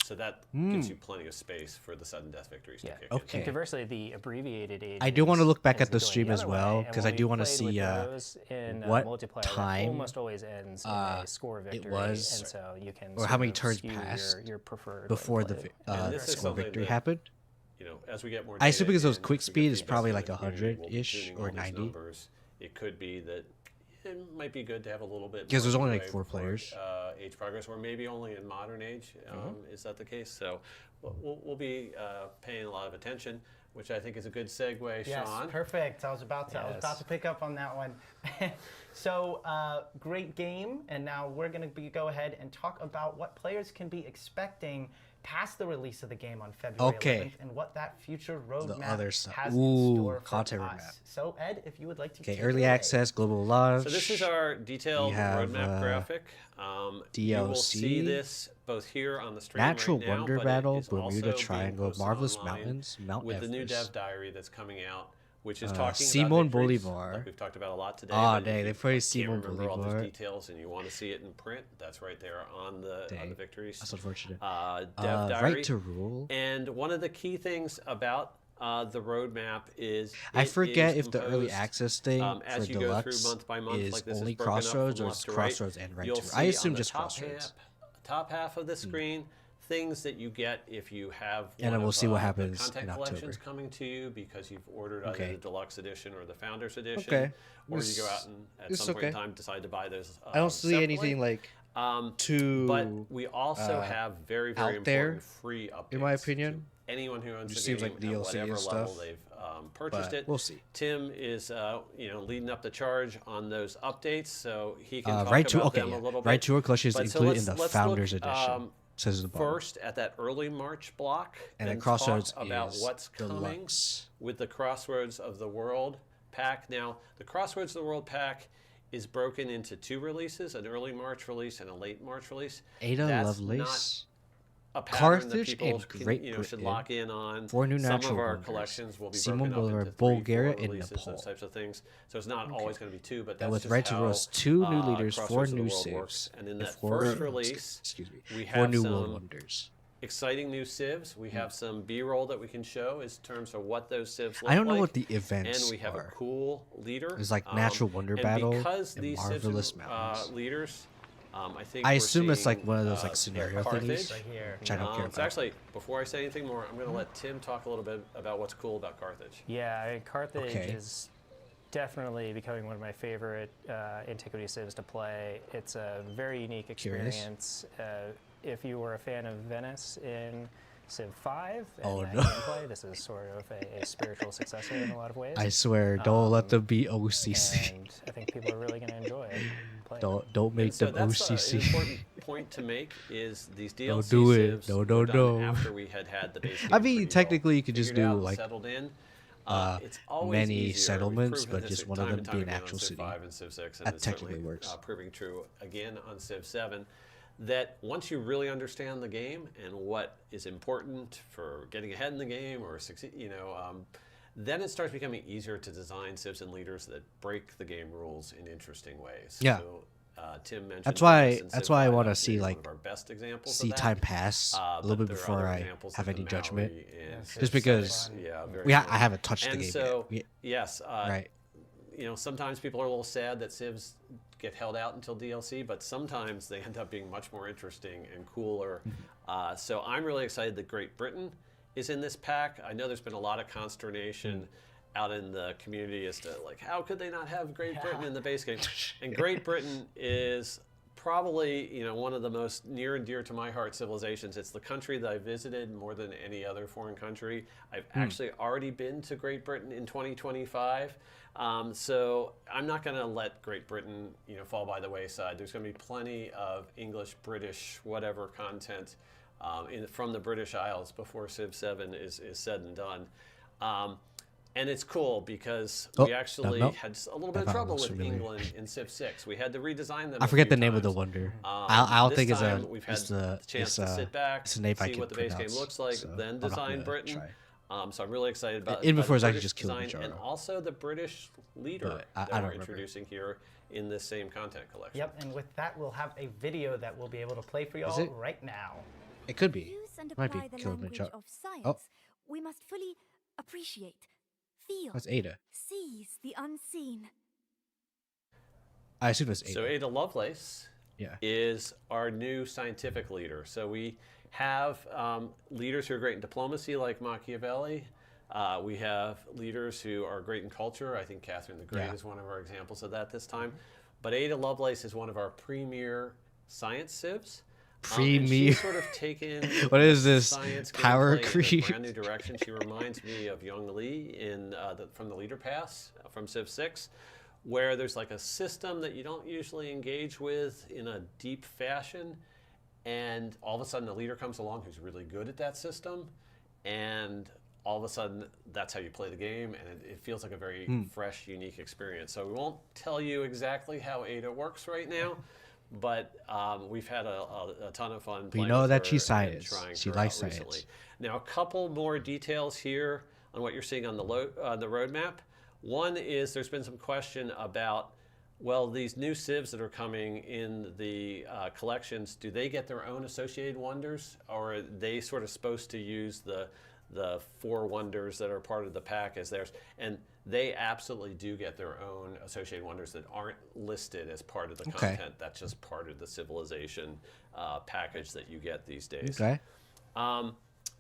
so that gives you plenty of space for the sudden death victories to kick in. Okay. And conversely, the abbreviated age. I do want to look back ends at the up going stream as other well, way, and 'cause when I do we wanna played see, with those in what multiplayer, time, that almost always ends in a score victory. was, and so you can or how sort many of turns skew passed your preferred way to before the play it. And this is score something victory that, happened. You know, as we get more I assume data because it was in, quick as we get speed, it's feedback probably from like the community, we'll be 100-ish tuning or all these 90. numbers. It could be that it might be good to have a little bit. Because more there's only like leeway 4 before, players. Age progress, or maybe only in modern age. Is that the case? So we'll be paying a lot of attention, which I think is a good segue, Yes, Sean. perfect. I was about to pick up on that one. So great game, and now we're going to go ahead and talk about what players can be expecting past the release of the game on February Okay. 11th and what that future roadmap other stuff. has in Ooh, store for content us. roadmap. So Ed, if you would like to Okay, take early it away. access, global launch. So this is our detailed We have, roadmap graphic. You will see DLC. this both here on the stream Natural right now, Wonder but Battle, it is Bermuda also being Triangle, posted Marvelous online Mountains, Mount with the new Everest. dev diary that's coming out, which is talking Simon about victories, Bolivar. like we've talked about a lot today. Ah, but if dang, you, they put like, Simon can't remember all Bolivar. those details and you want to see it in print, that's right there on the victories. That's unfortunate. Dev diary. Right to Rule. And one of the key things about the roadmap is I it forget is if the early composed, access thing as for you go through deluxe month by month, is like this only is broken up Crossroads from or left is to right. Crossroads and Right You'll to Rule? I see assume on the just top Crossroads. top half of the screen, things that you get if you have And then one we'll of, see what the happens content in collections October. coming to you because you've ordered Okay. either the deluxe edition or the founders edition, Okay. or This- you go out and at it's some point in okay. time decide to buy those. I don't see separately. anything like too But we also have very, very out there, important free updates. in my opinion. To anyone who owns It the seems game like at DLC whatever and level stuff, they've purchased but it. we'll see. Tim is leading up the charge on those updates, so he can talk Right to about okay, them a little bit. Right to Rule collection is But so included in the let's Founders look, Edition. Says at the bottom. first at that early March block, And then then Crossroads talk about is what's coming deluxe. with the Crossroads of the World pack. Now, the Crossroads of the World pack is broken into two releases: an early March release and a late March release. Ada That's Lovelace, a pattern Carthage, that people and can, Great should Britain. lock in on. 4 new Some natural of our wonders. collections will be Simon broken up Bolivar, into 3, Bulgaria, 4 and releases, Nepal. those types of things. So it's not always going to be 2, but that's And with just Right to how, Rule's 2 new leaders, 4 Crossroads of the new World civs, works. And in and that 4 first release, excuse me, we 4 have new some world wonders. exciting new civs. We have some B-roll that we can show in terms of what those civs look I don't know like. what the events And we have are. a cool leader. There's like Natural Wonder and Battle because and these Marvelous civs Mountains. leaders, I think I we're assume it's like seeing, one of those like scenario Carthage. thingies, Right here. which I don't care So about. actually, before I say anything more, I'm going to let Tim talk a little bit about what's cool about Carthage. Yeah, I mean, Carthage Okay. is definitely becoming one of my favorite Antiquity Civs to play. It's a very unique Curious? experience. If you were a fan of Venice in Civ 5 and Oh, that no. gameplay, this is sort of a spiritual successor in a lot of ways. I swear, don't let them be OCC. And I think people are really going to enjoy playing. Don't make And so them that's an OCC. important point to make is these DLC Don't do it. civs No, were no, done no. after we had the base I game mean, pretty technically, well you could just figured do, out, like, settled in. It's always many easier. We've settlements, proven but this just one of time them and time be an again on actual Civ city. 5 and Civ 6, and That it's technically certainly, works. proving true again on Civ 7. That once you really understand the game and what is important for getting ahead in the game or succeed, then it starts becoming easier to design civs and leaders that break the game rules in interesting ways. Yeah. So, Tim mentioned That's why. Venice and That's Civ why I 5 want to is see one like of our best examples see of that. time pass a little But bit there are before other I examples have like any the judgment. Maori and Just Civ because 6. Yeah, very I cool. haven't touched the And game so, yet. yes, Right. Sometimes people are a little sad that civs get held out until DLC, but sometimes they end up being much more interesting and cooler. So I'm really excited that Great Britain is in this pack. I know there's been a lot of consternation out in the community as to like, how could they not have Great Britain in the base game? And Great Britain is probably one of the most near and dear to my heart civilizations. It's the country that I visited more than any other foreign country. I've actually already been to Great Britain in 2025. So I'm not going to let Great Britain fall by the wayside. There's going to be plenty of English, British, whatever content from the British Isles before Civ 7 is said and done. And it's cool because we actually had a little bit of trouble with England in Civ 6. We had to redesign them. I forget the name of the wonder. I don't think it's a. We've had It's the chance to sit back, it's a name I see can what the base pronounce, game looks like, so then I'm not design gonna Britain. try. So I'm really excited about In about before the I could British just kill design Jaro. and also the British leader But I that don't we're remember. introducing here in this same content collection. Yep, and with that, we'll have a video that we'll be able to play for Is y'all it? right now. It could be. Use and It might be apply the killing language Jaro. of science. Oh. We must fully appreciate, feel, That's Ada. seize the unseen. I assume it's Ada. So Ada Lovelace Yeah. is our new scientific leader. So we have leaders who are great in diplomacy like Machiavelli. We have leaders who are great in culture. I think Catherine the Great is one of our examples of that this time. But Ada Lovelace is one of our premier science civs. And Premier. she's sort of taken What is this? science Power gameplay in creep? a brand new direction. She reminds me of Young Lee from the Leader Pass from Civ 6, where there's like a system that you don't usually engage with in a deep fashion, and all of a sudden a leader comes along who's really good at that system, and all of a sudden that's how you play the game, and it feels like a very fresh, unique experience. So we won't tell you exactly how Ada works right now, but we've had a ton of fun playing We know with that her she's and science. trying She her likes out science. recently. Now, a couple more details here on what you're seeing on the roadmap. One is there's been some question about, well, these new civs that are coming in the collections, do they get their own associated wonders, or are they sort of supposed to use the 4 wonders that are part of the pack as theirs? And they absolutely do get their own associated wonders that aren't listed as part of the content. That's just part of the civilization package that you get these days. Okay.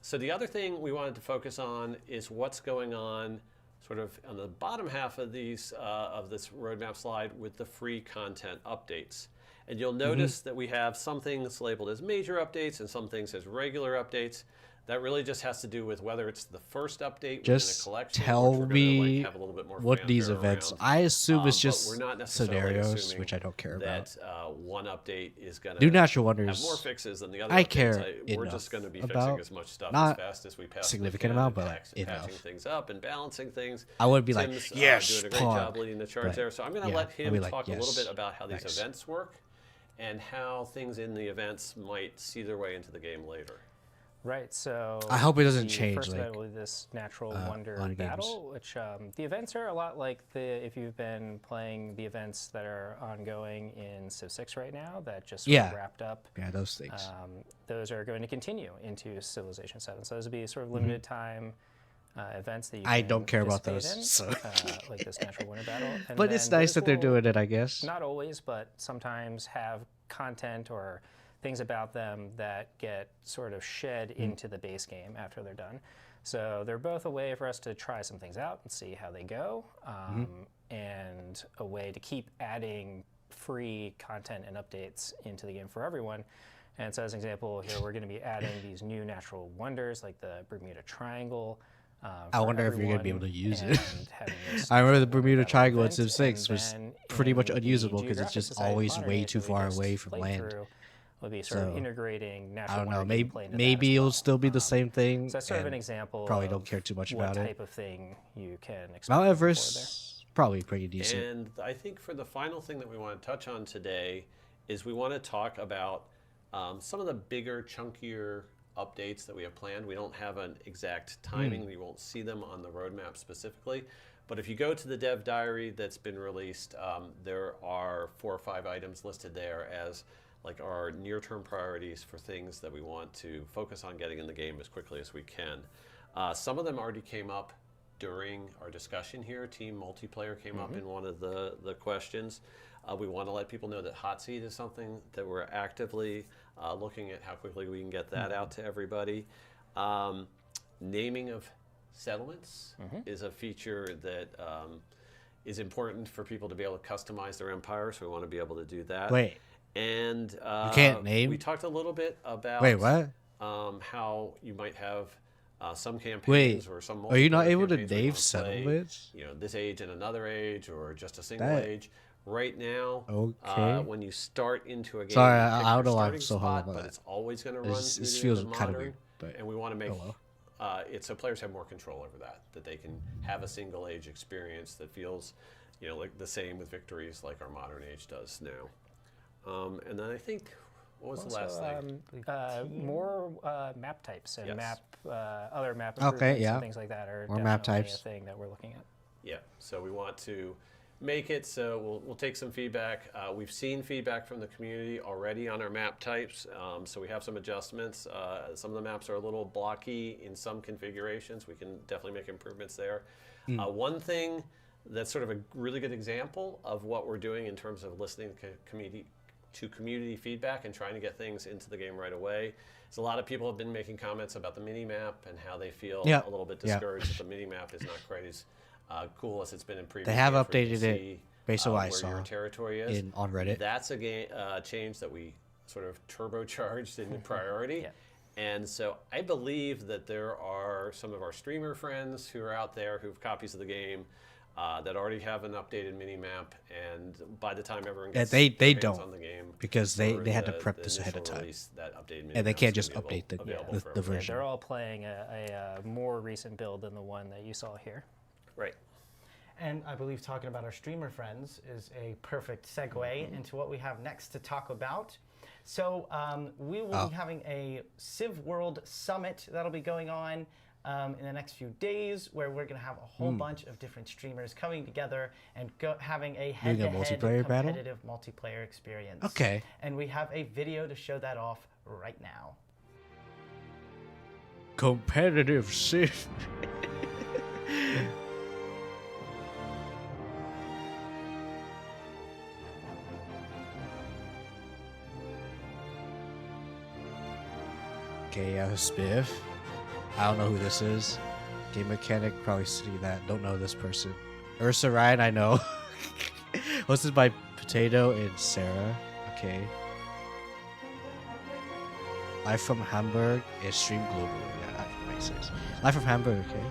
So the other thing we wanted to focus on is what's going on sort of on the bottom half of these of this roadmap slide with the free content updates. And you'll notice that we have some things labeled as major updates and some things as regular updates. That really just has to do with whether it's the first update within a collection, tell which we're me gonna, like, have a little bit more what these fanfare events. around. I assume it's But just we're not necessarily scenarios, assuming which I don't care about. that one update is going New to natural have wonders. more fixes than the other I updates. care We're enough just going to be fixing about, as much stuff not as fast as we possibly significant can, amount, and but enough. patching things up and balancing things. I would be like, Tim's, yes, doing a great Pog. job leading the charge But, there. So I'm going to yeah, let I'll him be like, talk a yes, little bit about how these nice. events work and how things in the events might see their way into the game later. Right, so I hope it doesn't the change, first event like, will be this natural wonder on games. battle, which the events are a lot like if you've been playing the events that are ongoing in Civ 6 right now that just sort of wrapped up. Yeah, those things. Those are going to continue into Civilization 7. So those will be sort of limited time events that you can I don't care about participate those, in, so. like this natural winter battle. And But it's then nice those that they're will doing it, I guess. Not always, but sometimes have content or things about them that get sort of shed into the base game after they're done. So they're both a way for us to try some things out and see how they go, and a way to keep adding free content and updates into the game for everyone. And so as an example, here we're going to be adding these new natural wonders like the Bermuda Triangle. I wonder if you're going to be able to use it. having this I remember the natural Bermuda battle Triangle in event, Civ 6 and was then pretty much in the unusable because it's Geographic just Society always Modern way Age too that we far just away from played land. through, will be sort of So, integrating natural I don't know. wonder Maybe gameplay into that maybe as it'll well. still be the same thing. So that's sort of an and example. Probably of don't care too much what about it. type of thing you can expect. Mount moving forward Everest, probably pretty decent. And I think for the final thing that we want to touch on today is we want to talk about some of the bigger, chunkier updates that we have planned. We don't have an exact timing. We won't see them on the roadmap specifically. But if you go to the dev diary that's been released, there are 4 or 5 items listed there as like our near-term priorities for things that we want to focus on getting in the game as quickly as we can. Some of them already came up during our discussion here. Team multiplayer came up in one of the questions. We want to let people know that Hot Seat is something that we're actively looking at how quickly we can get that out to everybody. Naming of settlements is a feature that is important for people to be able to customize their empire, so we want to be able to do that. Wait. And You can't name? We talked a little bit about Wait, what? how you might have some campaigns or some are you not multiplayer able to campaigns where you name wanna play, settlements? you know, this age and another age, or just a single That- age. Right now, Okay. when you start into a game, Sorry, you pick I your don't know why I'm starting so hung spot, up on but that. it's always going to run This through the feels end of kind of modern, weird, but and we want to make well. it so players have more control over that they can have a single age experience that feels, you know, like the same with victories like our modern age does now. And then I think, what was the last thing? More map types and Yes. other map Okay, improvements yeah. and things like that are More map definitely types. a thing that we're looking at. Yeah, so we want to make it so we'll take some feedback. We've seen feedback from the community already on our map types, so we have some adjustments. Some of the maps are a little blocky in some configurations. We can definitely make improvements there. One thing that's sort of a really good example of what we're doing in terms of listening to community feedback and trying to get things into the game right away. So a lot of people have been making comments about the mini-map and how they feel a little bit discouraged that the mini-map is not quite as cool as it's been in previous They have games where you updated can it see, based on what I where saw your territory is. on Reddit. That's a change that we sort of turbocharged in the priority. And so I believe that there are some of our streamer friends who are out there who have copies of the game that already have an updated mini-map, and by the time everyone gets they their hands don't. on the game, because for they had to the- prep the this ahead of initial time. release, that updated And they mini-map's can't gonna just be update the, available the, for the everyone. version. They're all playing a more recent build than the one that you saw here. Right. And I believe talking about our streamer friends is a perfect segue into what we have next to talk about. So we will be having a Civ World Summit that'll be going on in the next few days, where we're going to have a whole bunch of different streamers coming together and having a head-to-head multiplayer battle? competitive multiplayer experience. Okay. And we have a video to show that off right now. Competitive Civ. Okay, Spiff. I don't know who this is. Game mechanic, probably see that. Don't know this person. Ursa Ryan, I know. Hosted by Potato and Sarah. Okay. Live from Hamburg is streamed globally. Yeah, that makes sense. Live from Hamburg, okay.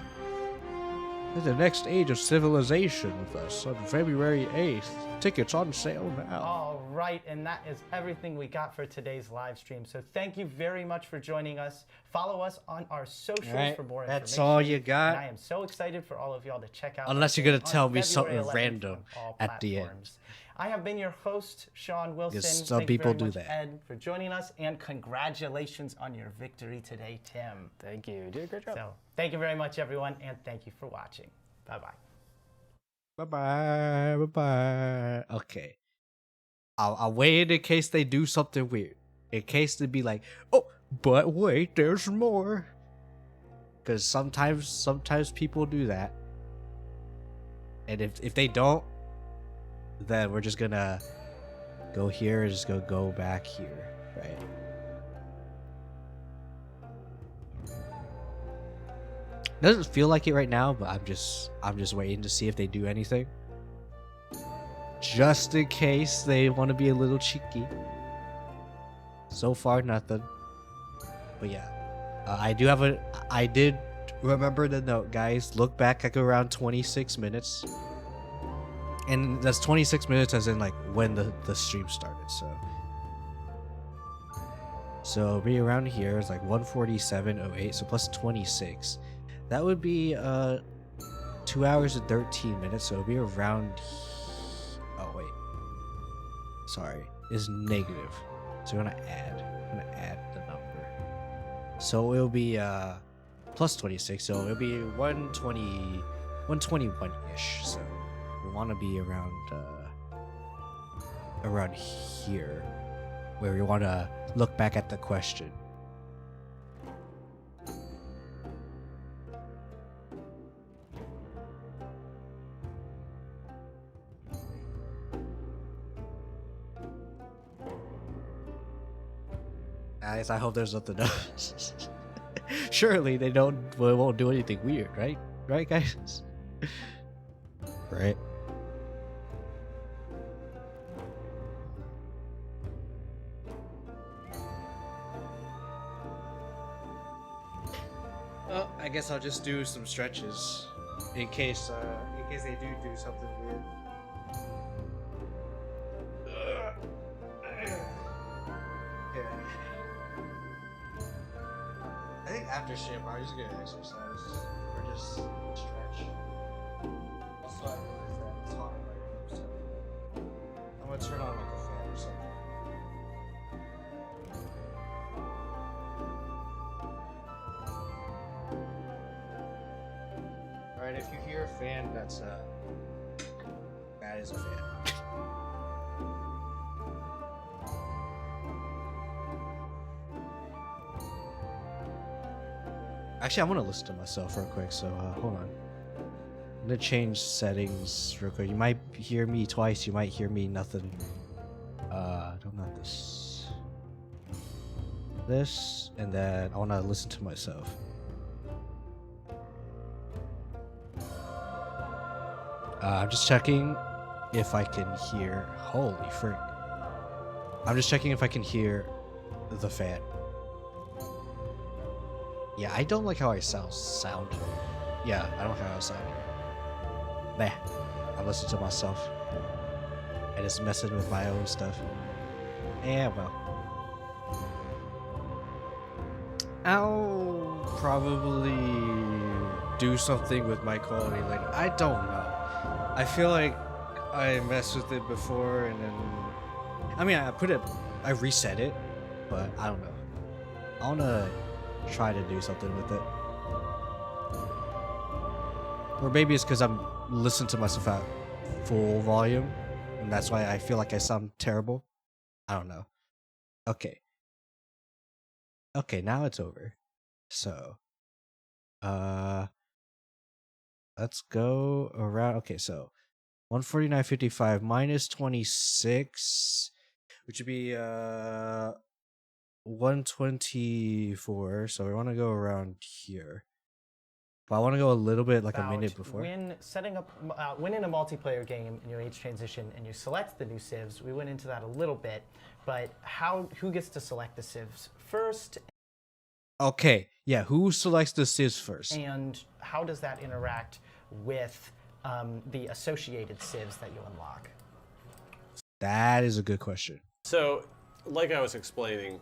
The next age of civilization with us on February 8th. Tickets on sale now. All right, and that is everything we got for today's live stream. So thank you very much for joining us. Follow us on our socials All right, for more that's information. all you got? And I am so excited for all of y'all to check out. Unless that you're gonna game on tell me February something 11th random on all at the end. platforms. I have been your host, Sean Wilson. Yes, some Thank you people very do much, that. Ed, for joining us, and congratulations on your victory today, Tim. Thank you. You did a great job. So thank you very much, everyone, and thank you for watching. Bye-bye. Bye-bye. Bye-bye. Okay. I'll wait in case they do something weird. In case they be like, oh, but wait, there's more. Because sometimes people do that. And if they don't, then we're just gonna go here and just go back here, right? Doesn't feel like it right now, but I'm just waiting to see if they do anything. Just in case they want to be a little cheeky. So far, nothing. But yeah, I did remember the note, guys. Look back like around 26 minutes. And that's 26 minutes as in like when the stream started, so it'll be around here. It's like 1:47:08, so plus 26. That would be 2 hours and 13 minutes, so it'll be around oh wait. Sorry, is negative. So I'm gonna add the number. So it'll be plus 26, so it'll be 121-ish. So we want to be around here, where we want to look back at the question. Guys, I hope there's nothing else. Surely they won't do anything weird, right? Right, guys? Right. Well, I guess I'll just do some stretches in case they do something weird. I think after ship, I'm just gonna exercise or just stretch. Also, I realized that it's hot right now, so I'm gonna turn on like a fan or something. All right, if you hear a fan, that is a fan. Actually, I want to listen to myself real quick, so hold on. I'm gonna change settings real quick. You might hear me twice, you might hear me nothing. Don't know this. This, and then I want to listen to myself. I'm just checking if I can hear. Holy frick. I'm just checking if I can hear the fan. Yeah, I don't like how I sound. Yeah, I don't like how I sound. Nah, I listen to myself. And it's messing with my own stuff. Yeah, well. I'll probably do something with my quality later. I don't know. I feel like I messed with it before and then... I mean, I reset it, but I don't know. I want to try to do something with it. Or maybe it's because I'm listening to myself at full volume, and that's why I feel like I sound terrible. I don't know. Okay. Okay, now it's over. So, let's go around. Okay, so 149.55 minus 26, which would be 124. So we want to go around here. But I want to go a little bit like a minute before. When setting up, when in a multiplayer game in your age transition and you select the new civs, we went into that a little bit, but who gets to select the civs first? Okay, yeah, who selects the civs first? And how does that interact with the associated civs that you unlock? That is a good question. So, like I was explaining,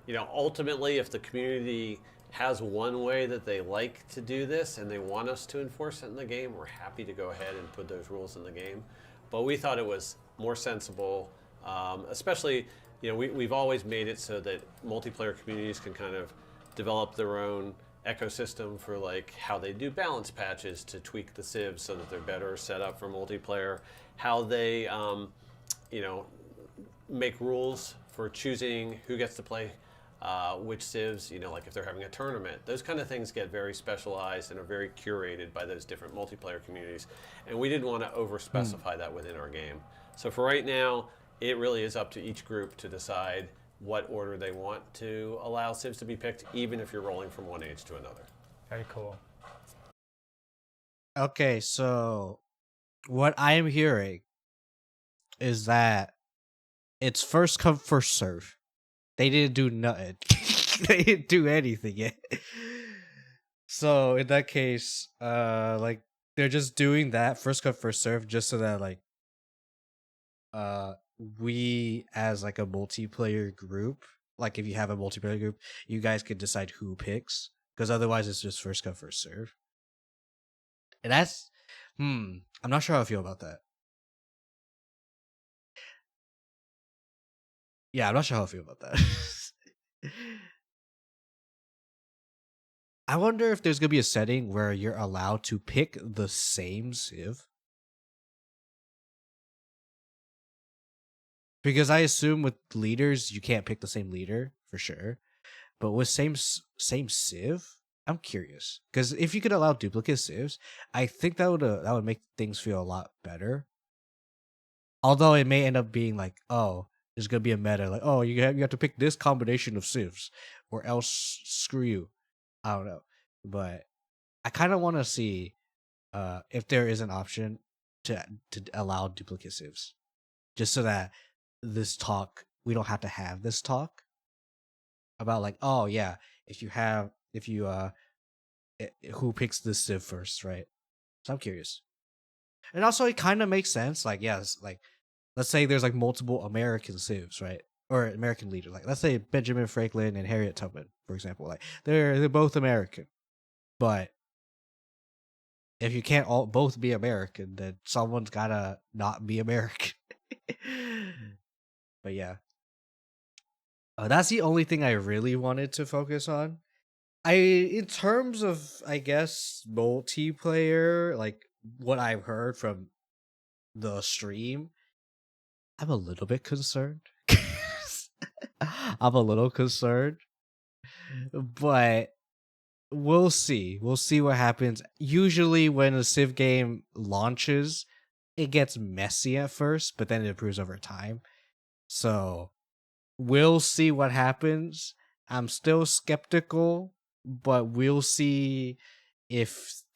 ultimately, if the community has one way that they like to do this and they want us to enforce it in the game, we're happy to go ahead and put those rules in the game. But we thought it was more sensible, especially, we've always made it so that multiplayer communities can kind of develop their own ecosystem for like how they do balance patches to tweak the civs so that they're better set up for multiplayer, how they, make rules for choosing who gets to play which civs, like if they're having a tournament. Those kind of things get very specialized and are very curated by those different multiplayer communities. And we didn't want to over-specify that within our game. So for right now, it really is up to each group to decide what order they want to allow civs to be picked, even if you're rolling from one age to another. Very cool. Okay, so what I am hearing is that it's first come, first serve. They didn't do nothing. They didn't do anything yet. So in that case, like they're just doing that first come, first serve just so that like we as like a multiplayer group, like if you have a multiplayer group, you guys could decide who picks, because otherwise it's just first come, first serve. And that's I'm not sure how I feel about that. Yeah, I'm not sure how I feel about that. I wonder if there's gonna be a setting where you're allowed to pick the same civ. Because I assume with leaders you can't pick the same leader for sure, but with same civ, I'm curious. Because if you could allow duplicate civs, I think that would make things feel a lot better. Although it may end up being like, oh, there's gonna be a meta like, oh, you have to pick this combination of civs, or else screw you. I don't know, but I kind of want to see if there is an option to allow duplicate civs, just so that we don't have to have this talk about like, oh yeah, who picks this civ first, right? So I'm curious, and also it kind of makes sense. Like, yes, like let's say there's like multiple American civs, right? Or American leaders. Like let's say Benjamin Franklin and Harriet Tubman, for example. Like they're both American, but if you can't both be American, then someone's gotta not be American. But yeah, that's the only thing I really wanted to focus on. In terms of, I guess, multiplayer, like what I've heard from the stream, I'm a little bit concerned. I'm a little concerned, but we'll see. We'll see what happens. Usually, when a Civ game launches, it gets messy at first, but then it improves over time. So we'll see what happens. I'm still skeptical, but we'll see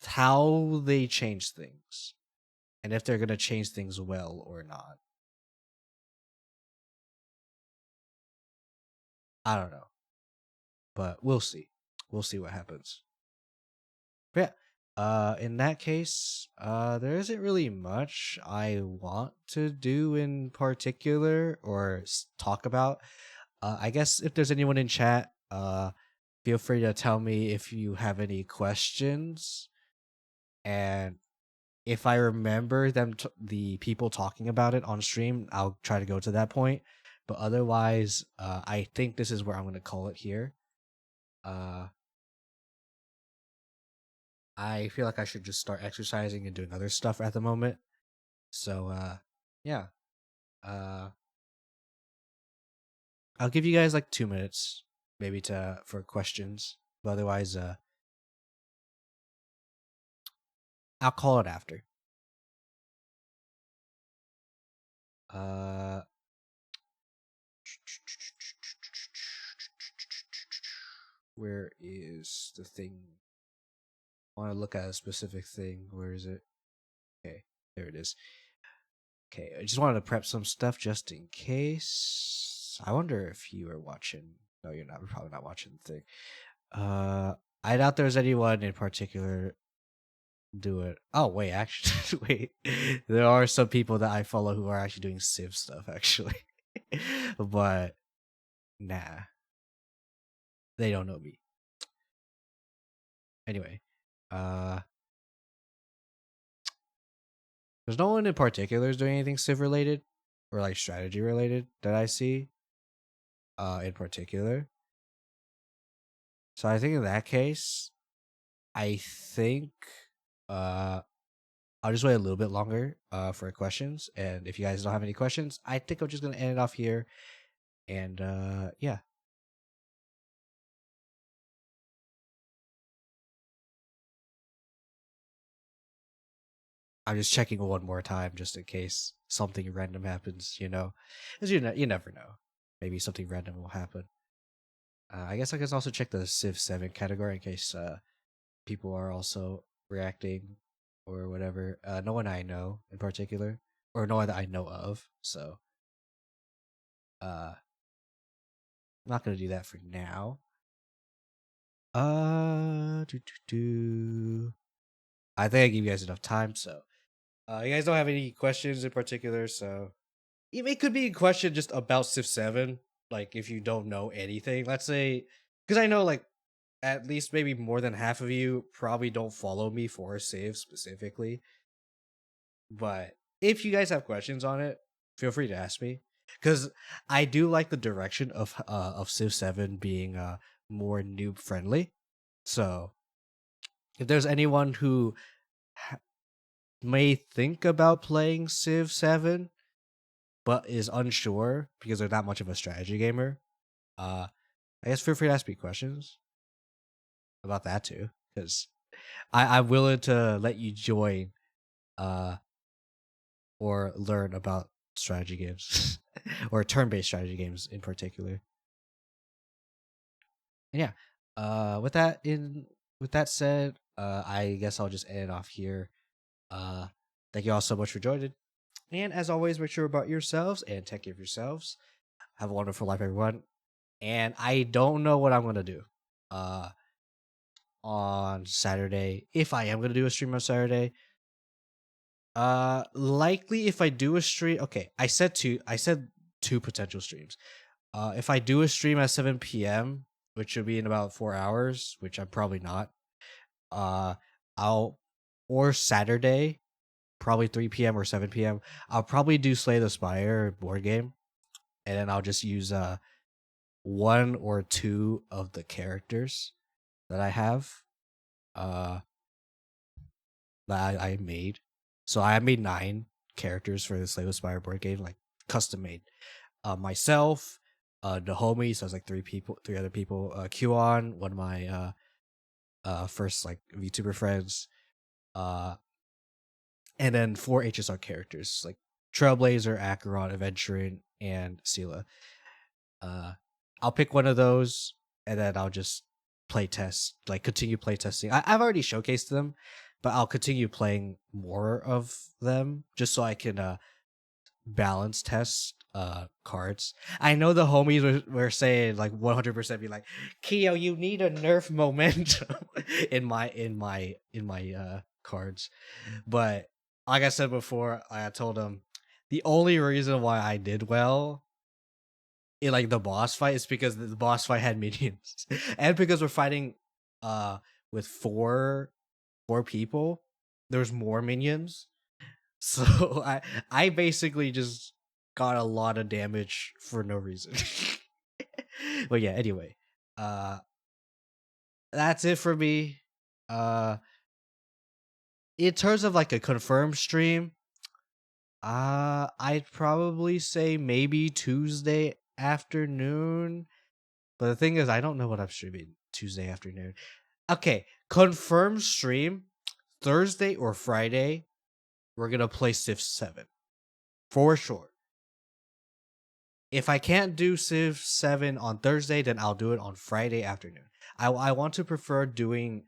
how they change things and if they're gonna change things well or not. I don't know, but we'll see. We'll see what happens. But yeah, In that case, there isn't really much I want to do in particular or talk about. I guess if there's anyone in chat, feel free to tell me if you have any questions, and if I remember the people talking about it on stream, I'll try to go to that point. But otherwise, I think this is where I'm going to call it here. I feel like I should just start exercising and doing other stuff at the moment. So, yeah. I'll give you guys like 2 minutes, maybe for questions. But otherwise, I'll call it after. Where is the thing? I want to look at a specific thing. Where is it? Okay, there it is. Okay, I just wanted to prep some stuff just in case. I wonder if you are watching. No, you're not. We're probably not watching the thing. I doubt there's anyone in particular do it. Oh wait, actually, wait. There are some people that I follow who are actually doing Civ stuff, actually. But nah, they don't know me. Anyway, there's no one in particular is doing anything Civ related or like strategy related that I see. In particular. So I think in that case, I think I'll just wait a little bit longer for questions. And if you guys don't have any questions, I think I'm just gonna end it off here. And yeah. I'm just checking one more time just in case something random happens, you know. Because you never know. Maybe something random will happen. I guess I can also check the Civ 7 category in case people are also reacting or whatever. No one I know in particular, or no one that I know of. So, I'm not gonna do that for now. I think I gave you guys enough time. So, you guys don't have any questions in particular. So, it could be a question just about Civ 7. Like, if you don't know anything, let's say, because I know like at least maybe more than half of you probably don't follow me for Civ specifically. But if you guys have questions on it, feel free to ask me, because I do like the direction of Civ 7 being more noob friendly. So if there's anyone who may think about playing Civ 7 but is unsure because they're not much of a strategy gamer, I guess feel free to ask me questions about that too, because I'm willing to let you join or learn about strategy games or turn-based strategy games in particular. And yeah, with that said, I guess I'll just end it off here. Thank you all so much for joining. And as always, make sure about yourselves and take care of yourselves. Have a wonderful life, everyone. And I don't know what I'm gonna do on Saturday. If I am gonna do a stream on Saturday. Likely if I do a stream, okay, I said two potential streams. If I do a stream at 7 p.m., which would be in about 4 hours, which I'm probably not, or Saturday, probably 3 p.m. or 7 p.m., I'll probably do Slay the Spire board game, and then I'll just use one or two of the characters that I have that I made. So I made 9 characters for the Slay the Spire board game, like custom made. Myself, the homies, so I was like 3 other people, Qon, one of my first like VTuber friends, and then 4 HSR characters like Trailblazer, Acheron, Adventuring, and Sela. I'll pick one of those and then I'll just play test, like continue play testing. I've already showcased them, but I'll continue playing more of them just so I can balance test cards. I know the homies were saying like 100% be like, Kyo, you need a nerf momentum in my cards. But like I said before, I told him the only reason why I did well in like the boss fight is because the boss fight had minions. And because we're fighting with four people, there's more minions. So I basically just got a lot of damage for no reason. But yeah, anyway. That's it for me. In terms of like a confirmed stream, I'd probably say maybe Tuesday afternoon. But the thing is, I don't know what I'm streaming Tuesday afternoon. Okay, confirmed stream Thursday or Friday. We're gonna play Civ 7 for sure. If I can't do Civ 7 on Thursday, then I'll do it on Friday afternoon. I want to prefer doing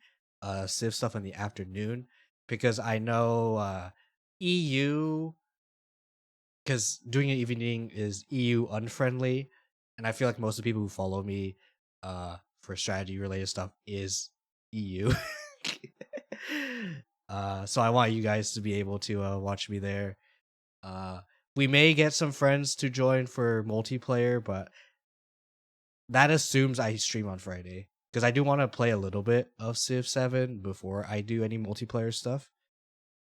Civ stuff in the afternoon because I know EU, because doing an evening is EU unfriendly, and I feel like most of the people who follow me for strategy related stuff is EU. So I want you guys to be able to watch me there. We may get some friends to join for multiplayer, but that assumes I stream on Friday because I do want to play a little bit of Civ 7 before I do any multiplayer stuff.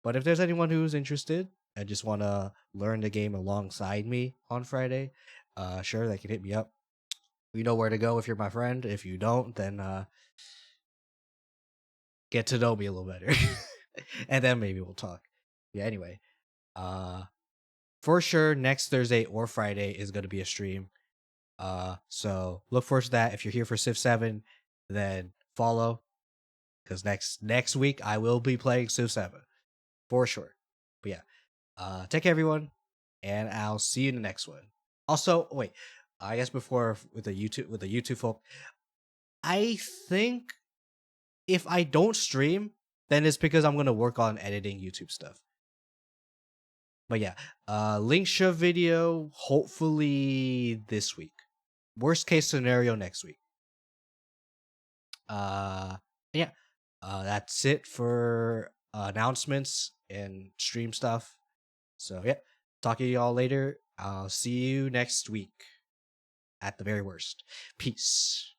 But if there's anyone who's interested and just want to learn the game alongside me on Friday, sure, they can hit me up. You know where to go if you're my friend. If you don't, then get to know me a little better. And then maybe we'll talk. Yeah, anyway. For sure, next Thursday or Friday is going to be a stream. So look forward to that. If you're here for Civ 7, then follow, because next week I will be playing Civ 7 for sure. But yeah, take care everyone, and I'll see you in the next one. Also, wait, I guess before with the YouTube folk, I think if I don't stream, then it's because I'm gonna work on editing YouTube stuff. But yeah, Linksha video hopefully this week. Worst case scenario next week. Yeah. That's it for announcements and stream stuff. So yeah, talk to y'all later. I'll see you next week. At the very worst. Peace.